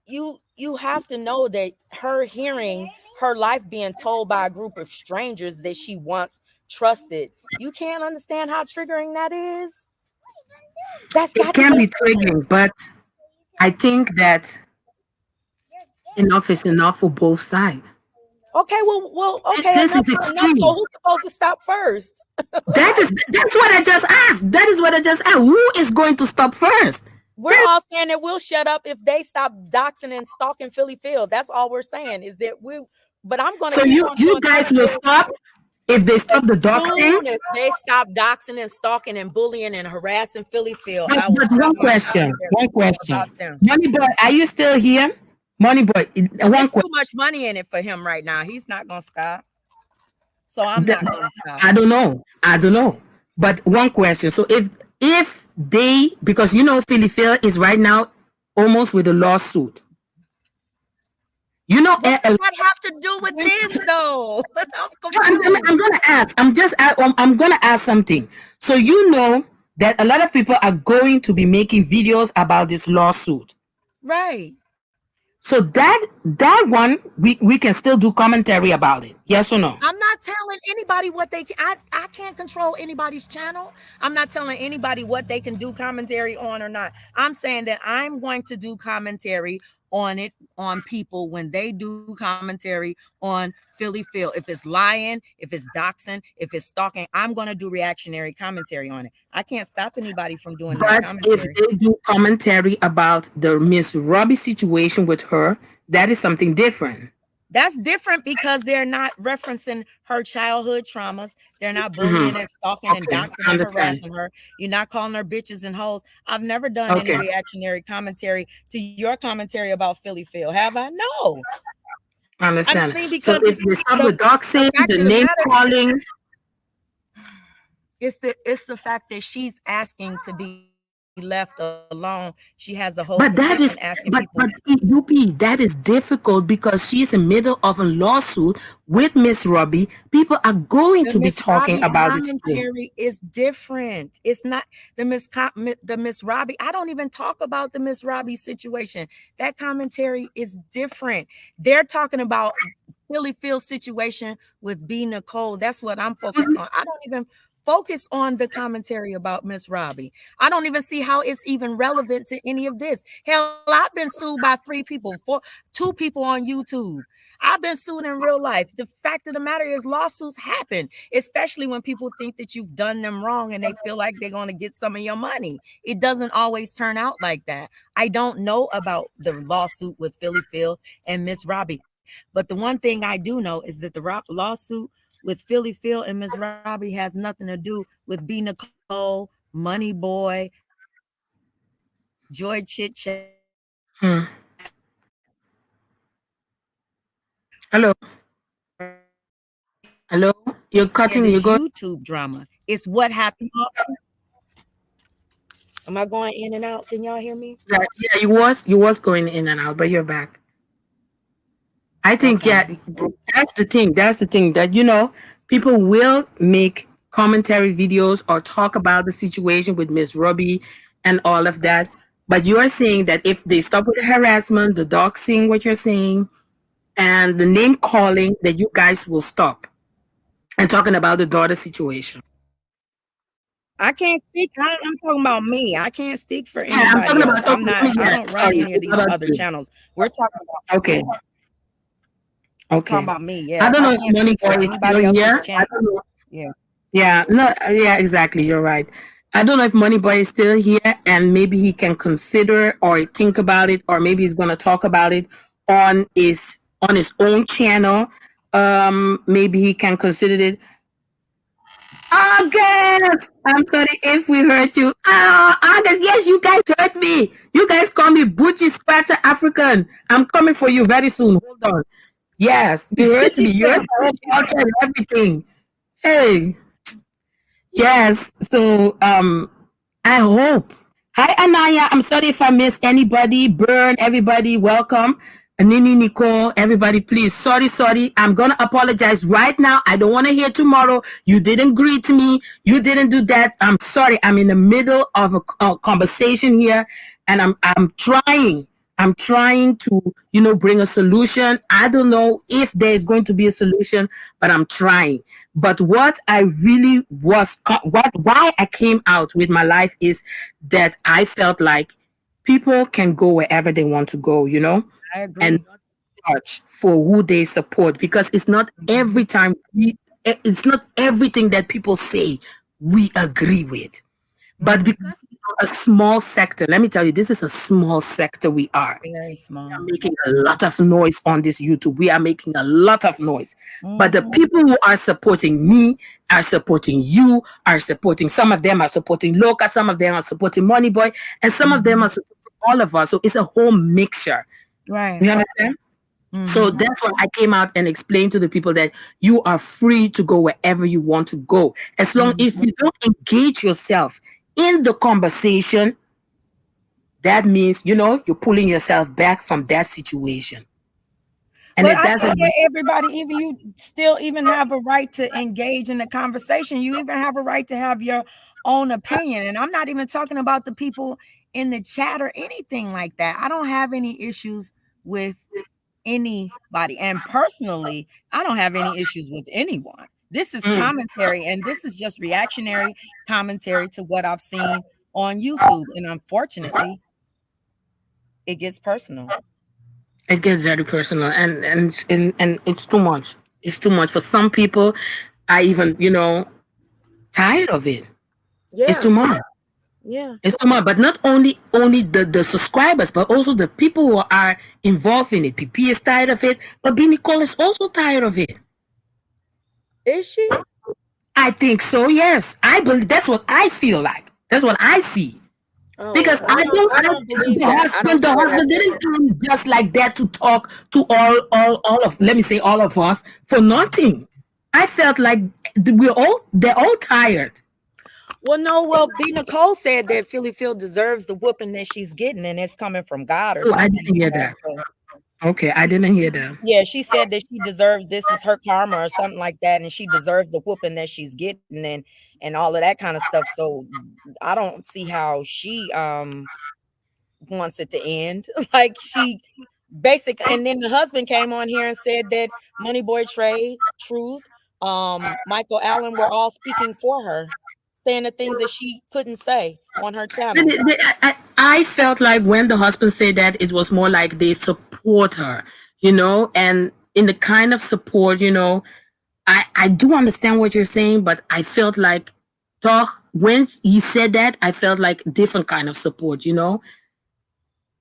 you have to know that her hearing her life being told by a group of strangers that she once trusted, you can't understand how triggering that is. It can be triggering, but I think that enough is enough for both sides. Okay, well, okay. This is extreme. So who's supposed to stop first? That's what I just asked. That is what I just asked. Who is going to stop first? We're all saying that we'll shut up if they stop doxing and stalking Philly Phil. That's all we're saying is that but I'm going to. So you guys will stop if they stop the doxing? If they stop doxing and stalking and bullying and harassing Philly Phil. But one question. Money Boy, are you still here? Money Boy, there's too much money in it for him right now. He's not going to stop. So I'm not going to stop. I don't know. But one question. So if they, because you know Philly Phil is right now almost with a lawsuit. You know, what does that have to do with this, though? I'm gonna ask. I'm gonna ask something. So you know that a lot of people are going to be making videos about this lawsuit. Right. So that one we can still do commentary about it. Yes or no? I'm not telling anybody what they can. I can't control anybody's channel. I'm not telling anybody what they can do commentary on or not. I'm saying that I'm going to do commentary on it, on people when they do commentary on Philly Phil. If it's lying, if it's doxing, if it's stalking, I'm going to do reactionary commentary on it. I can't stop anybody from doing that But commentary. if they do commentary about the Miss Robbie situation with her, that is something different. That's different because they're not referencing her childhood traumas. They're not bullying and stalking and doxing and harassing her. You're not calling her bitches and hoes. I've never done any reactionary commentary to your commentary about Philly Phil. Have I? No. I understand. I mean, because so if they start with doxing, the name calling. It's the fact that she's asking to be left alone. She has a whole but that is but UP, that is difficult because she's in the middle of a lawsuit with Miss Robbie. People are going to be talking about it. Commentary is different. It's not the Miss Robbie. I don't even talk about the Miss Robbie situation. That commentary is different. They're talking about Philly Phil's situation with B. Nicole. That's what I'm focused on. I don't even focus on the commentary about Miss Robbie. I don't even see how it's even relevant to any of this. Hell, I've been sued by 2 people on YouTube. I've been sued in real life. The fact of the matter is lawsuits happen, especially when people think that you've done them wrong and they feel like they're going to get some of your money. It doesn't always turn out like that. I don't know about the lawsuit with Philly Phil and Miss Robbie. But the one thing I do know is that the lawsuit with Philly Phil and Miss Robbie has nothing to do with B. Nicole, Money Boy, Joy Chit Chat. Hello. Hello. You're cutting. You're going. YouTube drama. It's what happened. Am I going in and out? Can y'all hear me? Yeah, you was going in and out, but you're back. I think, yeah, that's the thing. That's the thing that, you know, people will make commentary videos or talk about the situation with Miss Robbie and all of that. But you are saying that if they stop with the harassment, the doxing, what you're saying, and the name calling, that you guys will stop and talking about the daughter situation. I can't speak. I'm talking about me. I can't speak for anybody else. I don't run any of these other channels. We're talking about. Okay. Talking about me, yeah. I don't know if Money Boy is still here. Yeah, exactly. You're right. I don't know if Money Boy is still here, and maybe he can consider or think about it, or maybe he's going to talk about it on his own channel. Maybe he can consider it. August, I'm sorry if we hurt you. August, yes, you guys hurt me. You guys call me Butchie Scratcher African. I'm coming for you very soon. Hold on. Yes, you hurt me. You hurt my culture and everything. Hey. Yes. So I hope. Hi Anaya. I'm sorry if I missed anybody. Burn, everybody, welcome. Nini, Nicole, everybody, please. Sorry. I'm gonna apologize right now. I don't want to hear tomorrow. You didn't greet me. You didn't do that. I'm sorry. I'm in the middle of a conversation here, and I'm trying. I'm trying to, bring a solution. I don't know if there's going to be a solution, but I'm trying. But what I really why I came out with my life is that I felt like people can go wherever they want to go, I agree. and not judge for who they support, because it's not every time it's not everything that people say we agree with. But because a small sector, let me tell you, this is a small sector we are. Very small. We are making a lot of noise on this YouTube. We are making a lot of noise. But the people who are supporting me are supporting you, are supporting, some of them are supporting Loca, some of them are supporting Money Boy, and some of them are supporting all of us. So it's a whole mixture. Right. You understand? So that's why I came out and explained to the people that you are free to go wherever you want to go. As long if you don't engage yourself in the conversation, that means, you're pulling yourself back from that situation. And But it I think doesn't. that everybody, even you, still even have a right to engage in the conversation. You even have a right to have your own opinion. And I'm not even talking about the people in the chat or anything like that. I don't have any issues with anybody. And personally, I don't have any issues with anyone. This is commentary, and this is just reactionary commentary to what I've seen on YouTube. And unfortunately, it gets personal. It gets very personal, and it's too much. It's too much for some people. I even, tired of it. It's Yeah. too much. Yeah. It's too much. But not only the subscribers, but also the people who are involved in it. PP is tired of it, but B Nicole is also tired of it. Is she? I think so. Yes, I believe that's what I feel like. That's what I see. Oh, Because I don't, I don't believe the that. I don't husband, share that didn't sentiment. come just like that to talk to all of, let me say, all of us for nothing. I felt like they're all tired. Well, no, well, B. Nicole said that Philly Phil deserves the whooping that she's getting, and it's coming from God or Oh, I something didn't like hear that. that. So, Okay, I didn't hear that. yeah, she said that she deserves, this is her karma or something like that, and she deserves the whooping that she's getting, and all of that kind of stuff. So I don't see how she wants it to end. Like she basic, and then the husband came on here and said that Money Boy Trey, Truth, Michael Allen were all speaking for her, saying the things that she couldn't say on her channel. I felt like when the husband said that, it was more like they support her, and in the kind of support, I do understand what you're saying, but I felt like talk when he said that, I felt like different kind of support.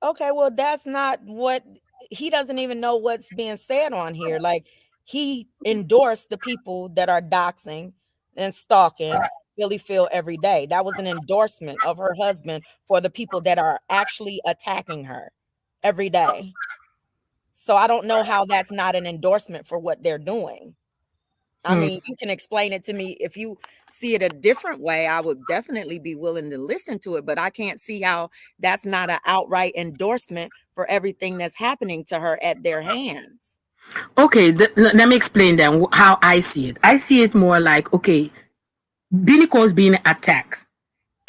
Okay, well, that's not what he doesn't even know what's being said on here. Like he endorsed the people that are doxing and stalking Philly Phil every day. That was an endorsement of her husband for the people that are actually attacking her every day. So I don't know how that's not an endorsement for what they're doing. I Hmm. mean, you can explain it to me. If you see it a different way, I would definitely be willing to listen to it, but I can't see how that's not an outright endorsement for everything that's happening to her at their hands. Okay, let me explain then how I see it. I see it more like, okay, Binico's being attacked,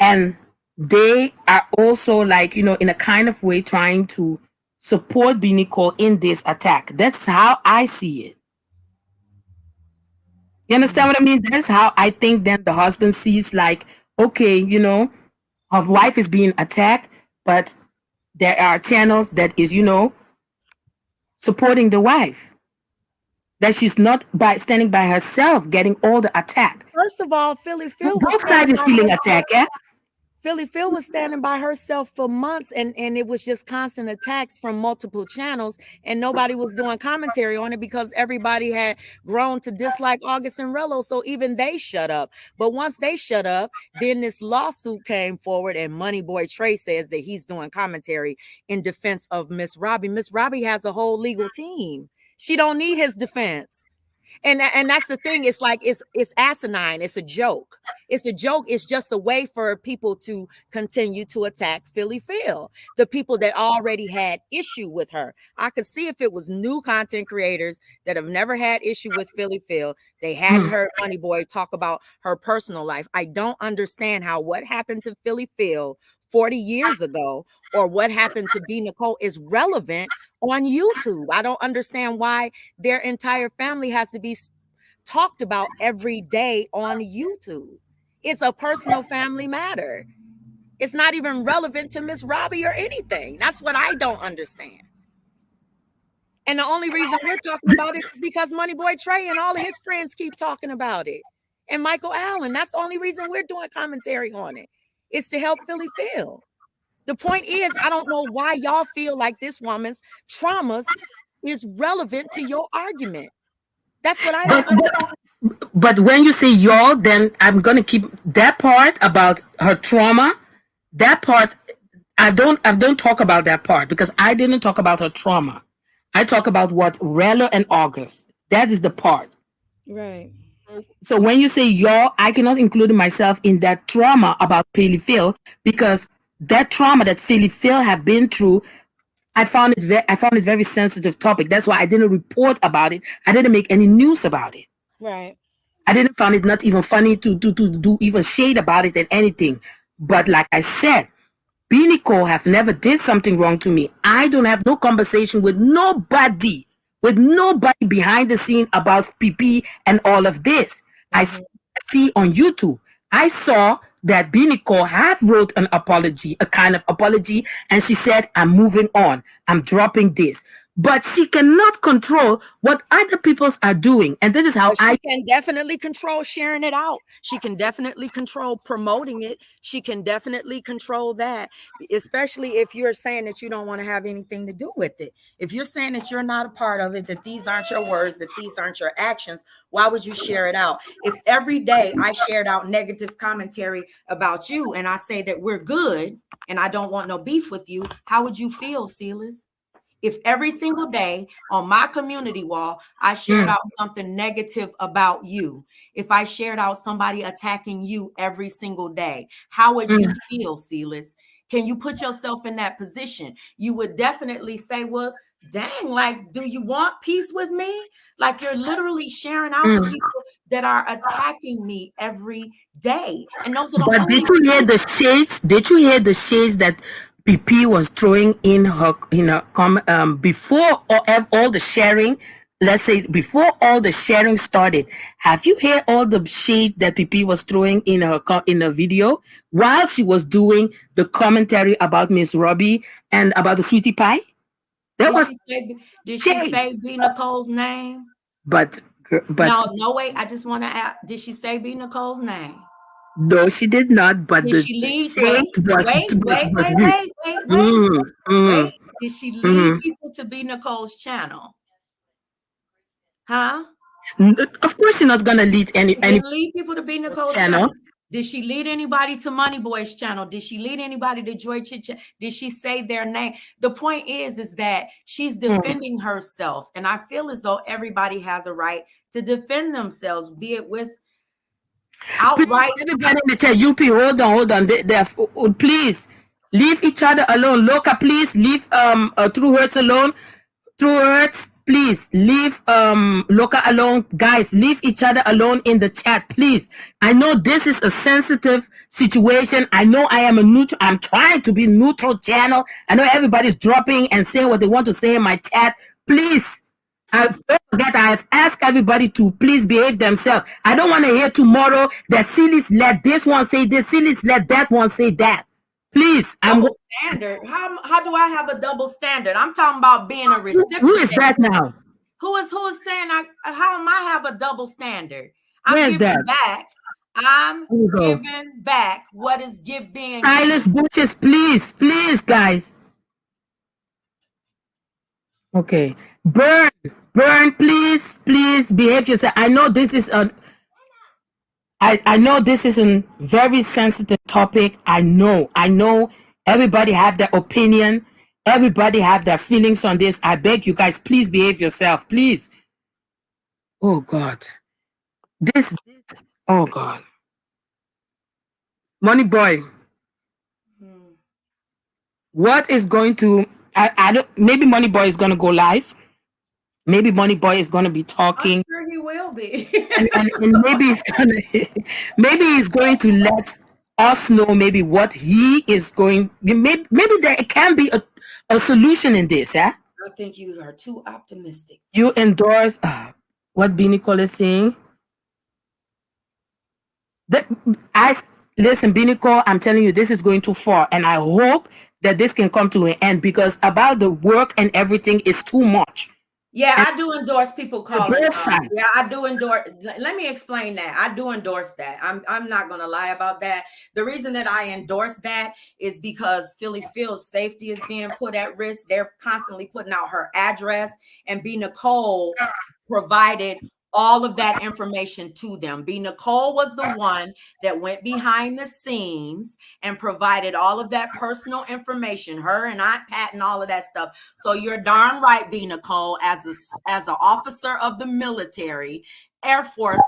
and they are also like, in a kind of way trying to support Binico in this attack. That's how I see it. You understand what I mean? That's how I think then the husband sees, like, okay, her wife is being attacked, but there are channels that is, supporting the wife. That she's not by standing by herself getting all the attack. First of all, Philly Phil was Both sides standing is by feeling herself. attacked, yeah? Philly Phil was standing by herself for months, and it was just constant attacks from multiple channels, and nobody was doing commentary on it because everybody had grown to dislike August and Rello, so even they shut up. But once they shut up, then this lawsuit came forward, and Money Boy Trey says that he's doing commentary in defense of Miss Robbie. Miss Robbie has a whole legal team. She don't need his defense. And that's the thing. It's like it's asinine. It's a joke. It's a joke. It's just a way for people to continue to attack Philly Phil, the people that already had issue with her. I could see if it was new content creators that have never had issue with Philly Phil, they hadn't heard Money Boy talk about her personal life. I don't understand how what happened to Philly Phil 40 years ago or what happened to B Nicole is relevant on YouTube. I don't understand why their entire family has to be talked about every day on YouTube. It's a personal family matter. It's not even relevant to Miss Robbie or anything. That's what I don't understand. And the only reason we're talking about it is because Money Boy Trey and all of his friends keep talking about it. And Michael Allen. That's the only reason we're doing commentary on it. It's to help Philly Phil. The point is, I don't know why y'all feel like this woman's traumas is relevant to your argument. That's what I don't understand. But when you say y'all, then I'm gonna keep that part about her trauma. That part, I don't talk about that part because I didn't talk about her trauma. I talk about what Rella and August. That is the part. Right. So when you say y'all, I cannot include myself in that trauma about Philly Phil because that trauma that Philly Phil have been through, I found it very sensitive topic. That's why I didn't report about it. I didn't make any news about it. Right. I didn't find it not even funny to do even shade about it and anything. But like I said, Beanie Cole have never did something wrong to me. I don't have no conversation with nobody behind the scene about PP and all of this. I Mm-hmm. see on YouTube. I saw that Beanie Cole have wrote an apology, a kind of apology, and she said, "I'm moving on. I'm dropping this." But she cannot control what other peoples are doing, and this is how But I. she can definitely control sharing it out. She can definitely control promoting it. She can definitely control that, especially if you're saying that you don't want to have anything to do with it. If you're saying that you're not a part of it, that these aren't your words, that these aren't your actions, why would you share it out? If every day I shared out negative commentary about you and I say that we're good and I don't want no beef with you, how would you feel, Silas? If every single day on my community wall, I shared Mm, out something negative about you, if I shared out somebody attacking you every single day, how would you mm, feel, Silas? Can you put yourself in that position? You would definitely say, well, dang, like, do you want peace with me? Like, you're literally sharing out the mm. people that are attacking me every day. And those are the But did only you hear people. the shades? Did you hear the shades that PP was throwing in her before all the sharing? Let's say before all the sharing started. Have you heard all the shade that PP was throwing in her video while she was doing the commentary about Miss Robbie and about the sweetie pie? There Did was she say, did she say shades, B Nicole's name? but No, no, wait. I just want to ask, did she say B Nicole's name? no, she did not. But Did the she lead? shade was huge. Wait. Mm, mm, Wait. Did she lead mm. people to B Nicole's channel? Huh? Of course, you're not gonna lead She any didn't lead people to B Nicole's channel. channel. Did she lead anybody to Money Boy's channel? Did she lead anybody to Joy Chit Chat? Did she say their name? The point is that she's Mm. defending herself. And I feel as though everybody has a right to defend themselves, be it with Please, outright. everybody in the chat, UP, hold on. Please leave each other alone. Loca, please leave True Hurts alone. True Hurts, please leave Loca alone. Guys, leave each other alone in the chat, please. I know this is a sensitive situation. I know I am a neutral. I'm trying to be neutral channel. I know everybody's dropping and saying what they want to say in my chat. Please. Don't forget, I have asked everybody to please behave themselves. I don't want to hear tomorrow that Silis let this one say this, Silis let that one say that. Please, I'm. Double standard. How do I have a double standard? I'm talking about being a Who is recipient. that now? Who is saying how am I have a double standard? I'm Where's giving that? back. I'm Here we go. giving back what is being Silas given. Butches, please, please, guys. Okay. Burn, please, please behave yourself. I know this is a very sensitive topic. I know everybody have their opinion. Everybody have their feelings on this. I beg you guys, please behave yourself, please. Oh God. This, oh God. Money boy, Hmm. what is going to, I don't, maybe Money boy is going to go live. Maybe Money boy is going to be I'm talking sure he will be. and maybe he's gonna maybe he's going to let us know maybe what he is going, maybe there can be a solution in this, yeah. I think you are too optimistic. You endorse what Beanie Cole is saying. That I listen, Beanie Cole, I'm telling you, this is going too far, and I hope that this can come to an end because about the work and everything is too much. Yeah, And I do endorse people the calling. both sides. Yeah, I do endorse. Let me explain that. I do endorse that. I'm not gonna lie about that. The reason that I endorse that is because Philly feels safety is being put at risk. They're constantly putting out her address, and B Nicole provided all of that information to them. B Nicole was the one that went behind the scenes and provided all of that personal information, her and Aunt Pat and all of that stuff. So you're darn right, B Nicole, as an officer of the military, Air Force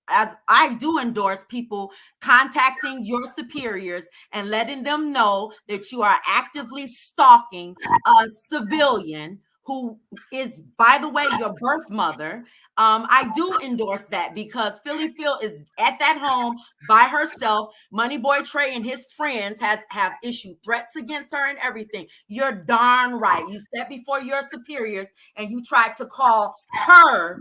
as I do endorse people contacting your superiors and letting them know that you are actively stalking a civilian who is, by the way, your birth mother. I do endorse that because Philly Phil is at that home by herself. Money Boy Trey and his friends have issued threats against her and everything. You're darn right. You stepped before your superiors and you tried to call her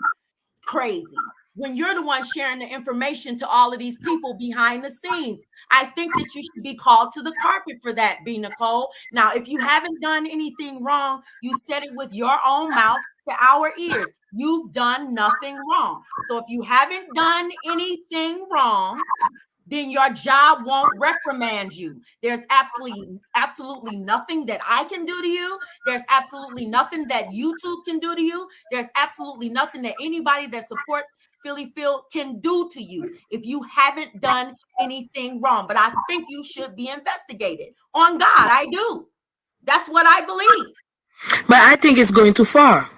crazy when you're the one sharing the information to all of these people behind the scenes. I think that you should be called to the carpet for that, B. Nicole. Now, if you haven't done anything wrong, you said it with your own mouth to our ears. You've done nothing wrong. So if you haven't done anything wrong, then your job won't reprimand you. There's absolutely nothing that I can do to you. There's absolutely nothing that YouTube can do to you. There's absolutely nothing that anybody that supports Philly Phil can do to you if you haven't done anything wrong. But I think you should be investigated. On God, I do. That's what I believe. But I think it's going too far.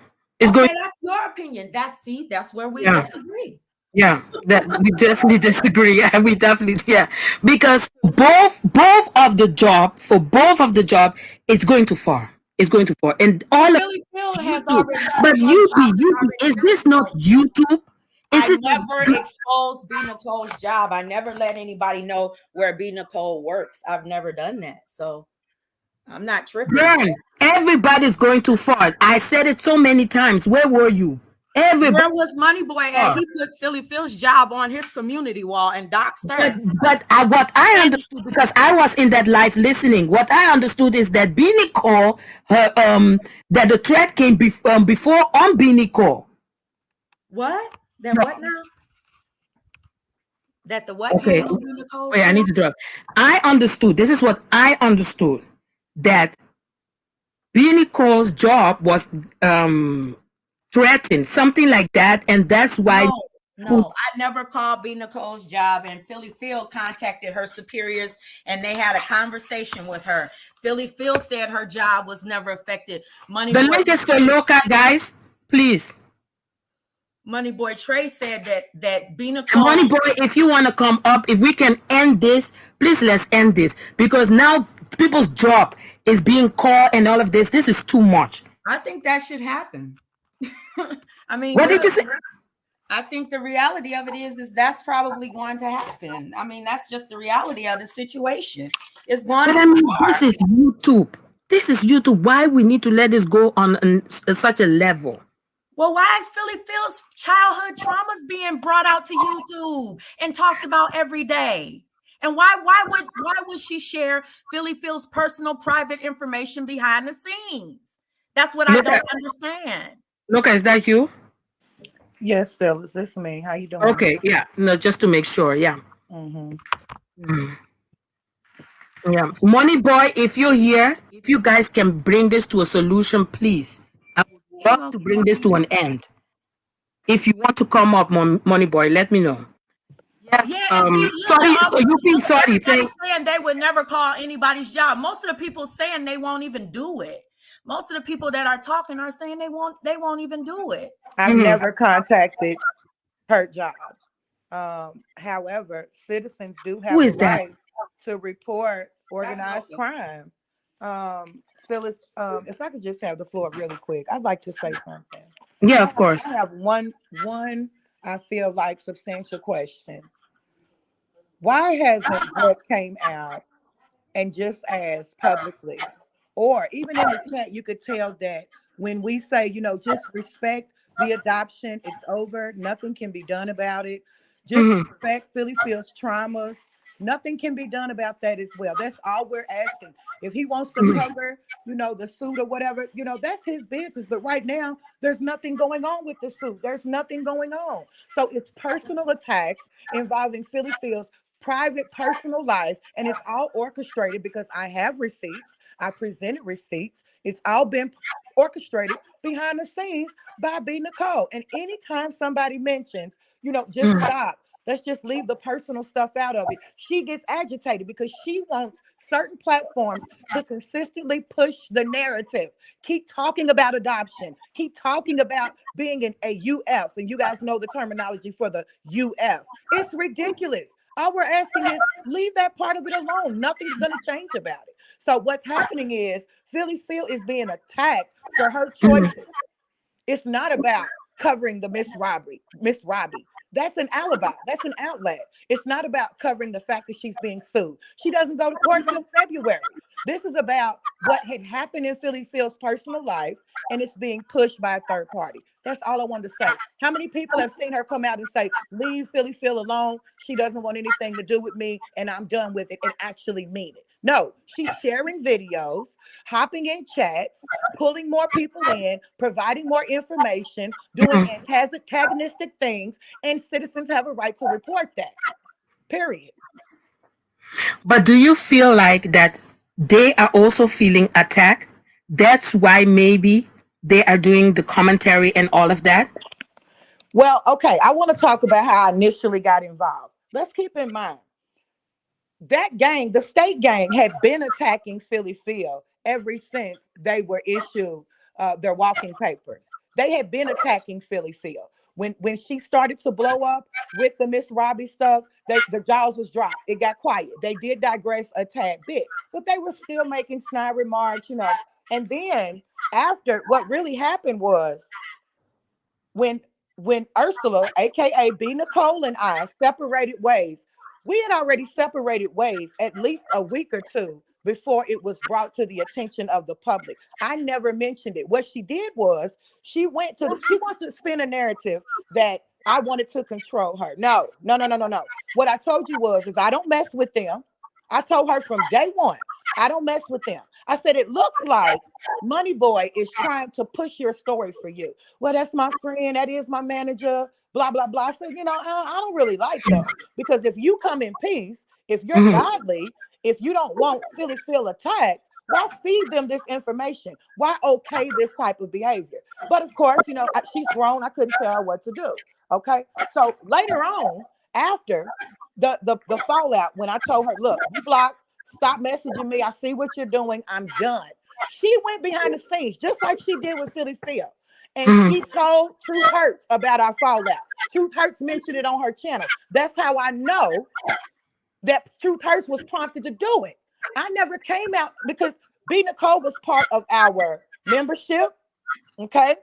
It's okay, going. that's your opinion. That's where we disagree. Yeah, that we definitely disagree. Yeah, we definitely, yeah, because both of the job for both of the job, it's going too far. It's going too far, and all of Philly Phil has YouTube. already. But YouTube, is this not YouTube? Is I it never exposed B. Nicole's job. I never let anybody know where B. Nicole works. I've never done that. So I'm not tripping. Then everybody's going too far. I said it so many times. Where were you? Everybody. Where was Money Boy at? He put Philly Phil's job on his community wall and doxed her. But what I understood, because I was in that live listening, what I understood is that B. Nicole, her that the threat came before on B. Nicole. What? That what now? That the what Okay. came on B. Nicole? Wait, I need to drop. I understood. This is what I understood, that B. Nicole's job was threatened, something like that, and that's why. No, I never called B. Nicole's job, and Philly Phil contacted her superiors, and they had a conversation with her. Philly Phil said her job was never affected. The link is for local, guys. Please. Money Boy Trey said that B. Nicole. Money Boy, if you want to come up, if we can end this, please let's end this, because now people's job is being called and all of this. This is too much. I think that should happen. I mean, what did you say? I think the reality of it is that's probably going to happen. I mean, that's just the reality of the situation. It's going but to I mean, this is YouTube. This is YouTube. Why we need to let this go on such a level? Well, why is Philly Phil's childhood traumas being brought out to YouTube and talked about every day? And why would she share Philly Phil's personal private information behind the scenes? That's what I don't understand. Luca, is that you? Yes, Phyllis, this me. How you doing? Okay, yeah. No, just to make sure, yeah. Yeah. Money Boy, if you're here, if you guys can bring this to a solution, please. I would love to bring this to an end. If you want to come up, Money Boy, let me know. Yes. Sorry. So you being sorry. Saying they would never call anybody's job. Most of the people saying they won't even do it. Most of the people that are talking are saying they won't even do it. I've never contacted her job. However, citizens do have a right to report organized crime. Phyllis, if I could just have the floor really quick, I'd like to say something. Yeah, of course. I have one I feel like substantial question. Why hasn't what came out and just asked publicly, or even in the chat, you could tell that when we say, just respect the adoption, it's over, nothing can be done about it. Just respect Philly Phil's traumas. Nothing can be done about that as well. That's all we're asking. If he wants to cover, the suit or whatever, that's his business. But right now, there's nothing going on with the suit. There's nothing going on. So it's personal attacks involving Philly Phil's private personal life. And it's all orchestrated because I have receipts. I presented receipts. It's all been orchestrated behind the scenes by B. Nicole. And anytime somebody mentions, just stop. Let's just leave the personal stuff out of it. She gets agitated because she wants certain platforms to consistently push the narrative. Keep talking about adoption. Keep talking about being in a UF. And you guys know the terminology for the UF. It's ridiculous. All we're asking is leave that part of it alone. Nothing's going to change about it. So what's happening is Philly Phil is being attacked for her choices. It's not about covering the Miss Robbie. That's an alibi. That's an outlet. It's not about covering the fact that she's being sued. She doesn't go to court till February. This is about what had happened in Philly Phil's personal life, and it's being pushed by a third party. That's all I wanted to say. How many people have seen her come out and say, leave Philly Phil alone? She doesn't want anything to do with me, and I'm done with it, and actually mean it. No, she's sharing videos, hopping in chats, pulling more people in, providing more information, doing antagonistic things, and citizens have a right to report that. Period. But do you feel like that they are also feeling attacked? That's why maybe they are doing the commentary and all of that? Well, okay, I want to talk about how I initially got involved. Let's keep in mind that gang, the state gang, had been attacking Philly Phil ever since they were issued their walking papers. They had been attacking Philly Phil. When she started to blow up with the Miss Robbie stuff, the jaws was dropped. It got quiet. They did digress a tad bit, but they were still making snide remarks, you know. And then after, what really happened was when Ursula, aka B. Nicole, and I separated ways. We had already separated ways at least a week or two before it was brought to the attention of the public. I never mentioned it. What she did was she wants to spin a narrative that I wanted to control her. No. What I told you is I don't mess with them. I told her from day one, I don't mess with them. I said, it looks like Money Boy is trying to push your story for you. Well, that's my friend. That is my manager. Blah, blah, blah. I said, I don't really like that. Because if you come in peace, if you're godly, if you don't want Philly Phil attacked, why feed them this information? Why okay this type of behavior? But of course, she's grown. I couldn't tell her what to do. Okay. So later on, after the fallout, when I told her, look, you blocked, stop messaging me. I see what you're doing. I'm done. She went behind the scenes, just like she did with Philly Phil. And she told Truth Hurts about our fallout. Truth Hurts mentioned it on her channel. That's how I know that Truth Hurts was prompted to do it. I never came out because B. Nicole was part of our membership. Okay.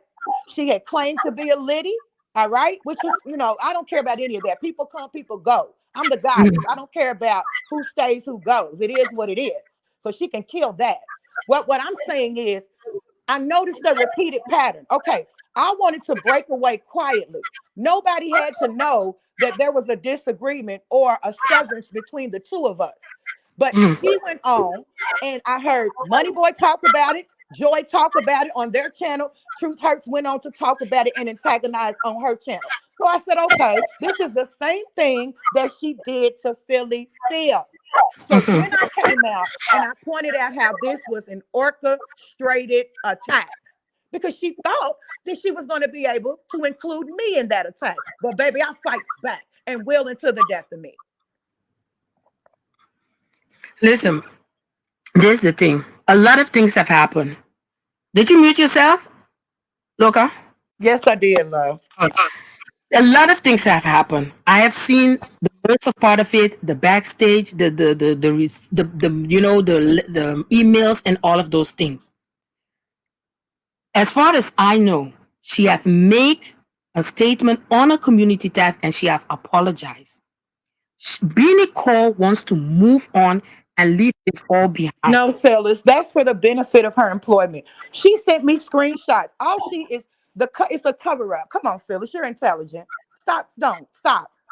She had claimed to be a Liddy. All right. Which was, I don't care about any of that. People come, people go. I'm the goddess. I don't care about who stays, who goes. It is what it is. So she can kill that. What I'm saying is, I noticed a repeated pattern. Okay, I wanted to break away quietly. Nobody had to know that there was a disagreement or a severance between the two of us. But she went on, and I heard Money Boy talk about it, Joy talk about it on their channel. Truth Hurts went on to talk about it and antagonize on her channel. So I said, okay, this is the same thing that she did to Philly Phil. So then I came out and I pointed out how this was an orchestrated attack because she thought that she was going to be able to include me in that attack. But baby, I fight back and will until the death of me. Listen, this is the thing. A lot of things have happened. Did you mute yourself, Loka? Yes, I did, love. A lot of things have happened. I have seen the most of part of it, the backstage, the emails and all of those things. As far as I know, she have made a statement on a community tab and she have apologized. Beanie Cole wants to move on and leave this all behind. No, Silas, that's for the benefit of her employment. She sent me screenshots. All she is it's a cover up. Come on, Silas, you're intelligent. Stop.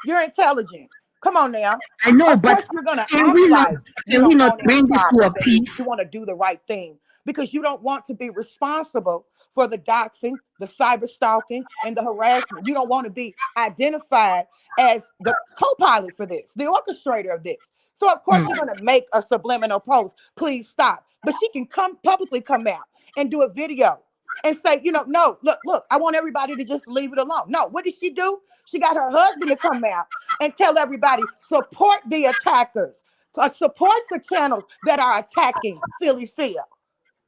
You're intelligent. Come on now. I know, but you're gonna can we not bring this to a peace? You want to do the right thing because you don't want to be responsible for the doxing, the cyber stalking, and the harassment. You don't want to be identified as the co-pilot for this, the orchestrator of this. So of course you're going to make a subliminal post. Please stop. But she can publicly come out and do a video and say, no, look, I want everybody to just leave it alone. No, what did she do? She got her husband to come out and tell everybody, support the attackers, support the channels that are attacking Philly Phil.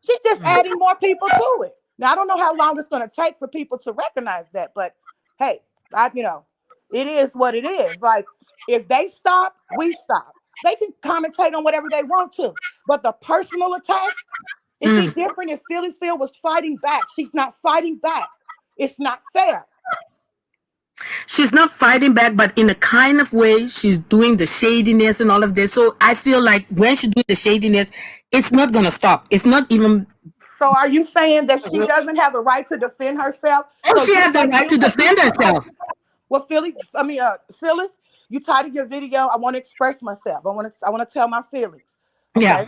She's just adding more people to it. Now, I don't know how long it's going to take for people to recognize that, but hey, it is what it is. Like, if they stop, we stop. They can commentate on whatever they want to, but the personal attacks, it'd be different if Philly Phil was fighting back. She's not fighting back. It's not fair. She's not fighting back, but in a kind of way, she's doing the shadiness and all of this. So I feel like when she does the shadiness, it's not going to stop. It's not even. So are you saying that she doesn't have a right to defend herself? Oh, so she has the right to defend herself. Well, Silas, you titled your video, I want to express myself. I want to tell my feelings. Okay? Yeah.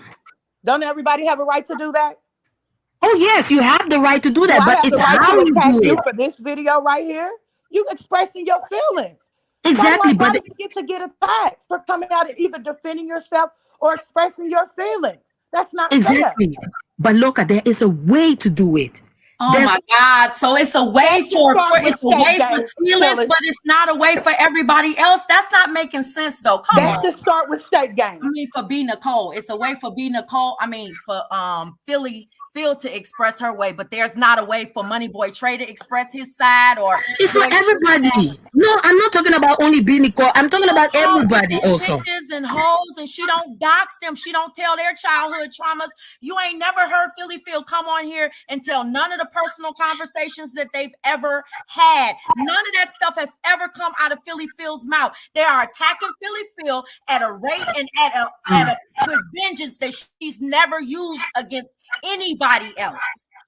Don't everybody have a right to do that? Oh, yes, you have the right to do that, but it's how you do it. For this video right here, you expressing your feelings. Exactly, so but you get attacked for coming out and either defending yourself or expressing your feelings. That's not exactly. fair. But look, there is a way to do it. Oh my God! So it's a way for Silas, but it's not a way for everybody else. That's not making sense, though. Come on. Let's start with state game. I mean, for B Nicole, it's a way for B Nicole. I mean, for Philly Phil to express her way, but there's not a way for Money Boy Trey to express his side, or it's for everybody. No, I'm not talking about only B Nicole. I'm talking about everybody also. Bitches and hoes, and she don't dox them. She don't tell their childhood traumas. You ain't never heard Philly Phil come on here and tell none of the personal conversations that they've ever had. None of that stuff has ever come out of Philly Phil's mouth. They are attacking Philly Phil at a rate and at a good vengeance that she's never used against anybody else.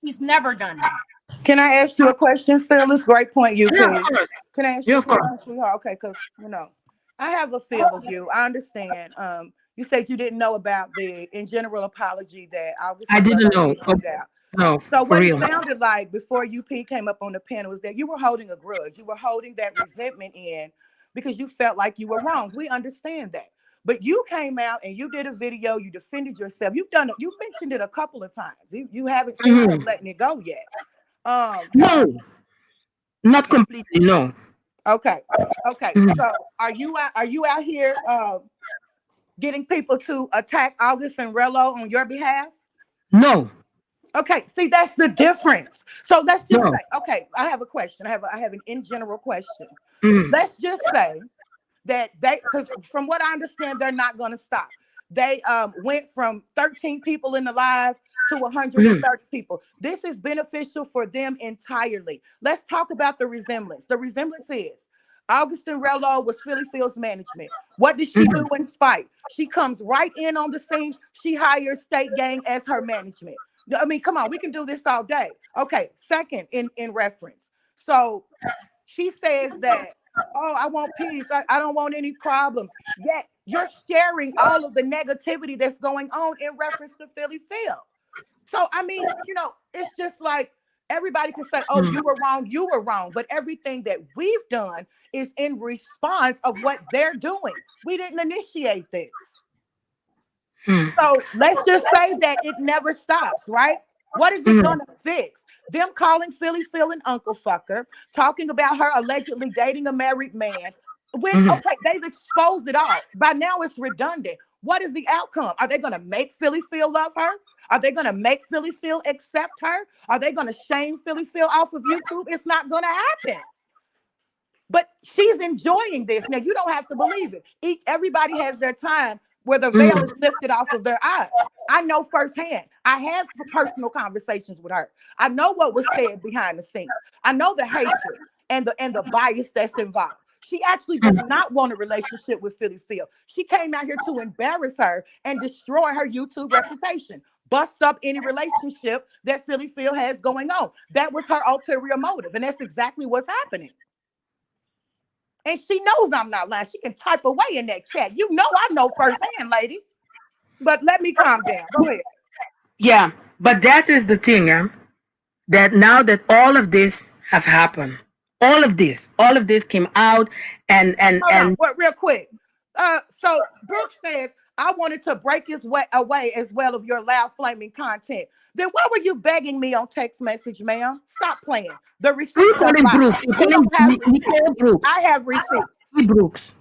He's never done that. Can I ask you a question, Silas? Great point, you yeah, Can I ask you a question? Okay, because I have a feel of you. I understand. You said you didn't know about the in general apology that I didn't know. No, so what it sounded like before UP came up on the panel was that you were holding a grudge. You were holding that resentment in because you felt like you were wrong. We understand that. But you came out and you did a video. You defended yourself. You mentioned it a couple of times. You haven't seen letting it go yet. No, not completely. No. Okay. So are you out here getting people to attack August and Rello on your behalf? No. Okay. See, that's the difference. So let's just say, okay, I have a question. I have an in general question. Let's just say that because from what I understand, they're not going to stop. They went from 13 people in the live to 130 people. This is beneficial for them entirely. Let's talk about the resemblance. The resemblance is Augustin Rello was Philly Phil's management. What did she do in spite? She comes right in on the scene. She hires State Gang as her management. I mean, come on, we can do this all day. Okay, second in reference. So she says that, oh, I want peace. I don't want any problems. Yet you're sharing all of the negativity that's going on in reference to Philly Phil. So, I mean, it's just like everybody can say, oh, you were wrong. But everything that we've done is in response of what they're doing. We didn't initiate this. So let's just say that it never stops, right? What is it going to fix? Them calling Philly Phil an uncle fucker, talking about her allegedly dating a married man. Okay, they've exposed it all. By now it's redundant. What is the outcome? Are they going to make Philly Phil love her? Are they going to make Philly Phil accept her? Are they going to shame Philly Phil off of YouTube? It's not going to happen. But she's enjoying this. Now, you don't have to believe it. Everybody has their time where the veil is lifted off of their eyes. I know firsthand. I have personal conversations with her. I know what was said behind the scenes. I know the hatred and the bias that's involved. She actually does not want a relationship with Philly Phil. She came out here to embarrass her and destroy her YouTube reputation, bust up any relationship that Philly Phil has going on. That was her ulterior motive, and that's exactly what's happening. And she knows I'm not lying. She can type away in that chat. I know firsthand, lady. But let me calm down. Go ahead. Yeah, but that is the thing, that now that all of this have happened, all of this came out and real quick. So Brooke says, I wanted to break his way away as well of your loud flaming content. Then why were you begging me on text message, ma'am? Stop playing. The You receipts call are him filed. Brooks. You You call him don't have receipts. Nicole Brooks. I have receipts. Brooks.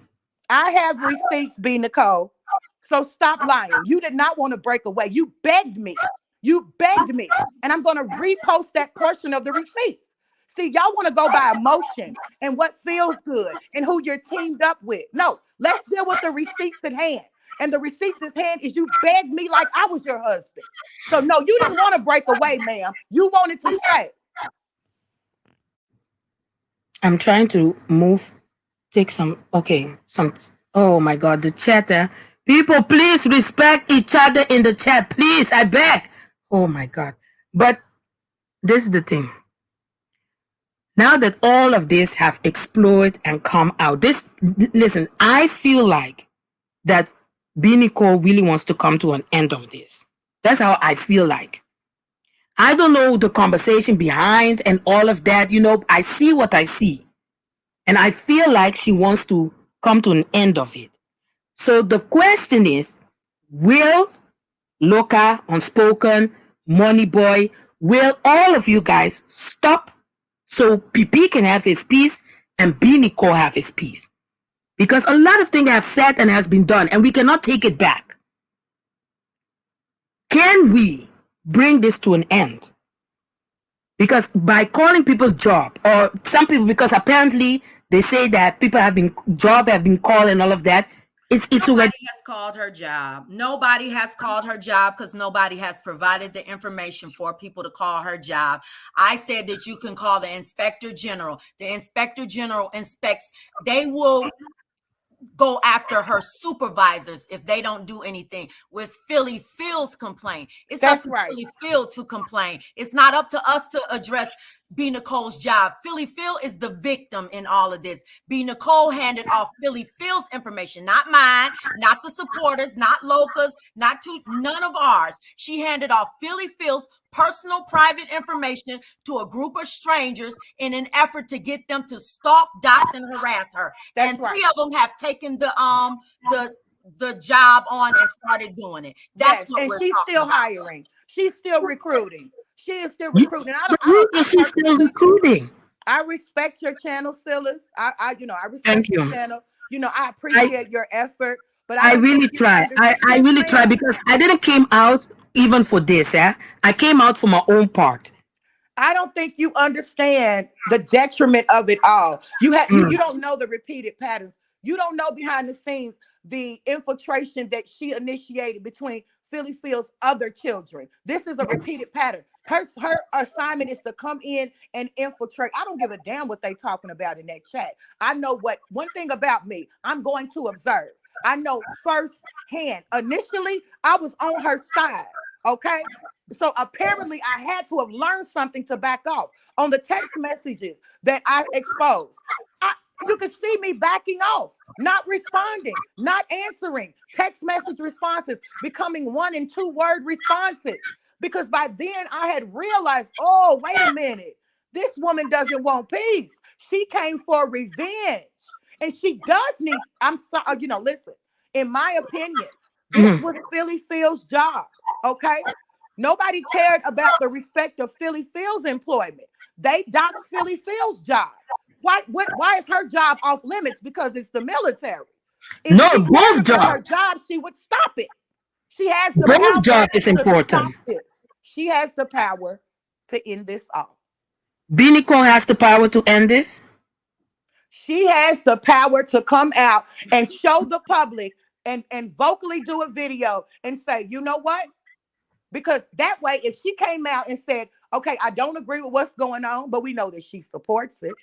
I have receipts, B. Nicole. So stop lying. You did not want to break away. You begged me. You begged me. And I'm going to repost that portion of the receipts. See, y'all want to go by emotion and what feels good and who you're teamed up with. No, let's deal with the receipts at hand. And the receipts at hand is you begged me like I was your husband. So no, you didn't want to break away, ma'am. You wanted to stay. I'm trying to move. Take some. Okay. Some. Oh my God. The chatter. People, please respect each other in the chat. Please, I beg. Oh my God. But this is the thing. Now that all of this have exploded and come out, listen, I feel like that B. Nicole really wants to come to an end of this. That's how I feel like. I don't know the conversation behind and all of that. You know, I see what I see. And I feel like she wants to come to an end of it. So the question is, will Loca, Unspoken, Money Boy, will all of you guys stop so PP can have his peace and B. Nicole have his peace? Because a lot of things have said and has been done, and we cannot take it back. Can we bring this to an end? Because by calling people's job, or some people, because apparently they say that people have been called and all of that. Nobody has called her job. Nobody has called her job because nobody has provided the information for people to call her job. I said that you can call the inspector general. The inspector general inspects. They will go after her supervisors if they don't do anything. With Philly Phil's complaint, it's up to Philly Phil to complain. It's not up to us to address B. Nicole's job. Philly Phil is the victim in all of this. B. Nicole handed off Philly Phil's information, not mine, not the supporters, not Locas, none of ours. She handed off Philly Phil's personal private information to a group of strangers in an effort to get them to stalk, dox, and harass her. And three of them have taken the job on and started doing it. That's what we're she's still about. hiring. She's still recruiting. She is still recruiting. She's still recruiting. I respect your channel, Silas. I respect your channel. You know, I appreciate your effort. But I really try. I really try because I didn't came out even for this. I came out for my own part. I don't think you understand the detriment of it all. You don't know the repeated patterns. You don't know behind the scenes the infiltration that she initiated between Philly Phil's other children. This is a repeated pattern. Her assignment is to come in and infiltrate. I don't give a damn what they talking about in that chat. I know one thing about me, I'm going to observe. I know firsthand. Initially, I was on her side. Okay. So apparently I had to have learned something to back off on the text messages that I exposed. You could see me backing off, not responding, not answering text message responses, becoming 1 and 2 word responses. Because by then I had realized, oh, wait a minute, this woman doesn't want peace. She came for revenge. And she does need, I'm sorry, listen, in my opinion, this was Philly Phil's job. Okay. Nobody cared about the respect of Philly Phil's employment. They doxed Philly Phil's job. Why is her job off limits? Because it's the military. If both jobs. Her job, she would stop it. She has the both job is important. She has the power to end this all. B. Nicole has the power to end this. She has the power to come out and show the public and vocally do a video and say, you know what? Because that way, if she came out and said, okay, I don't agree with what's going on, but we know that she supports it.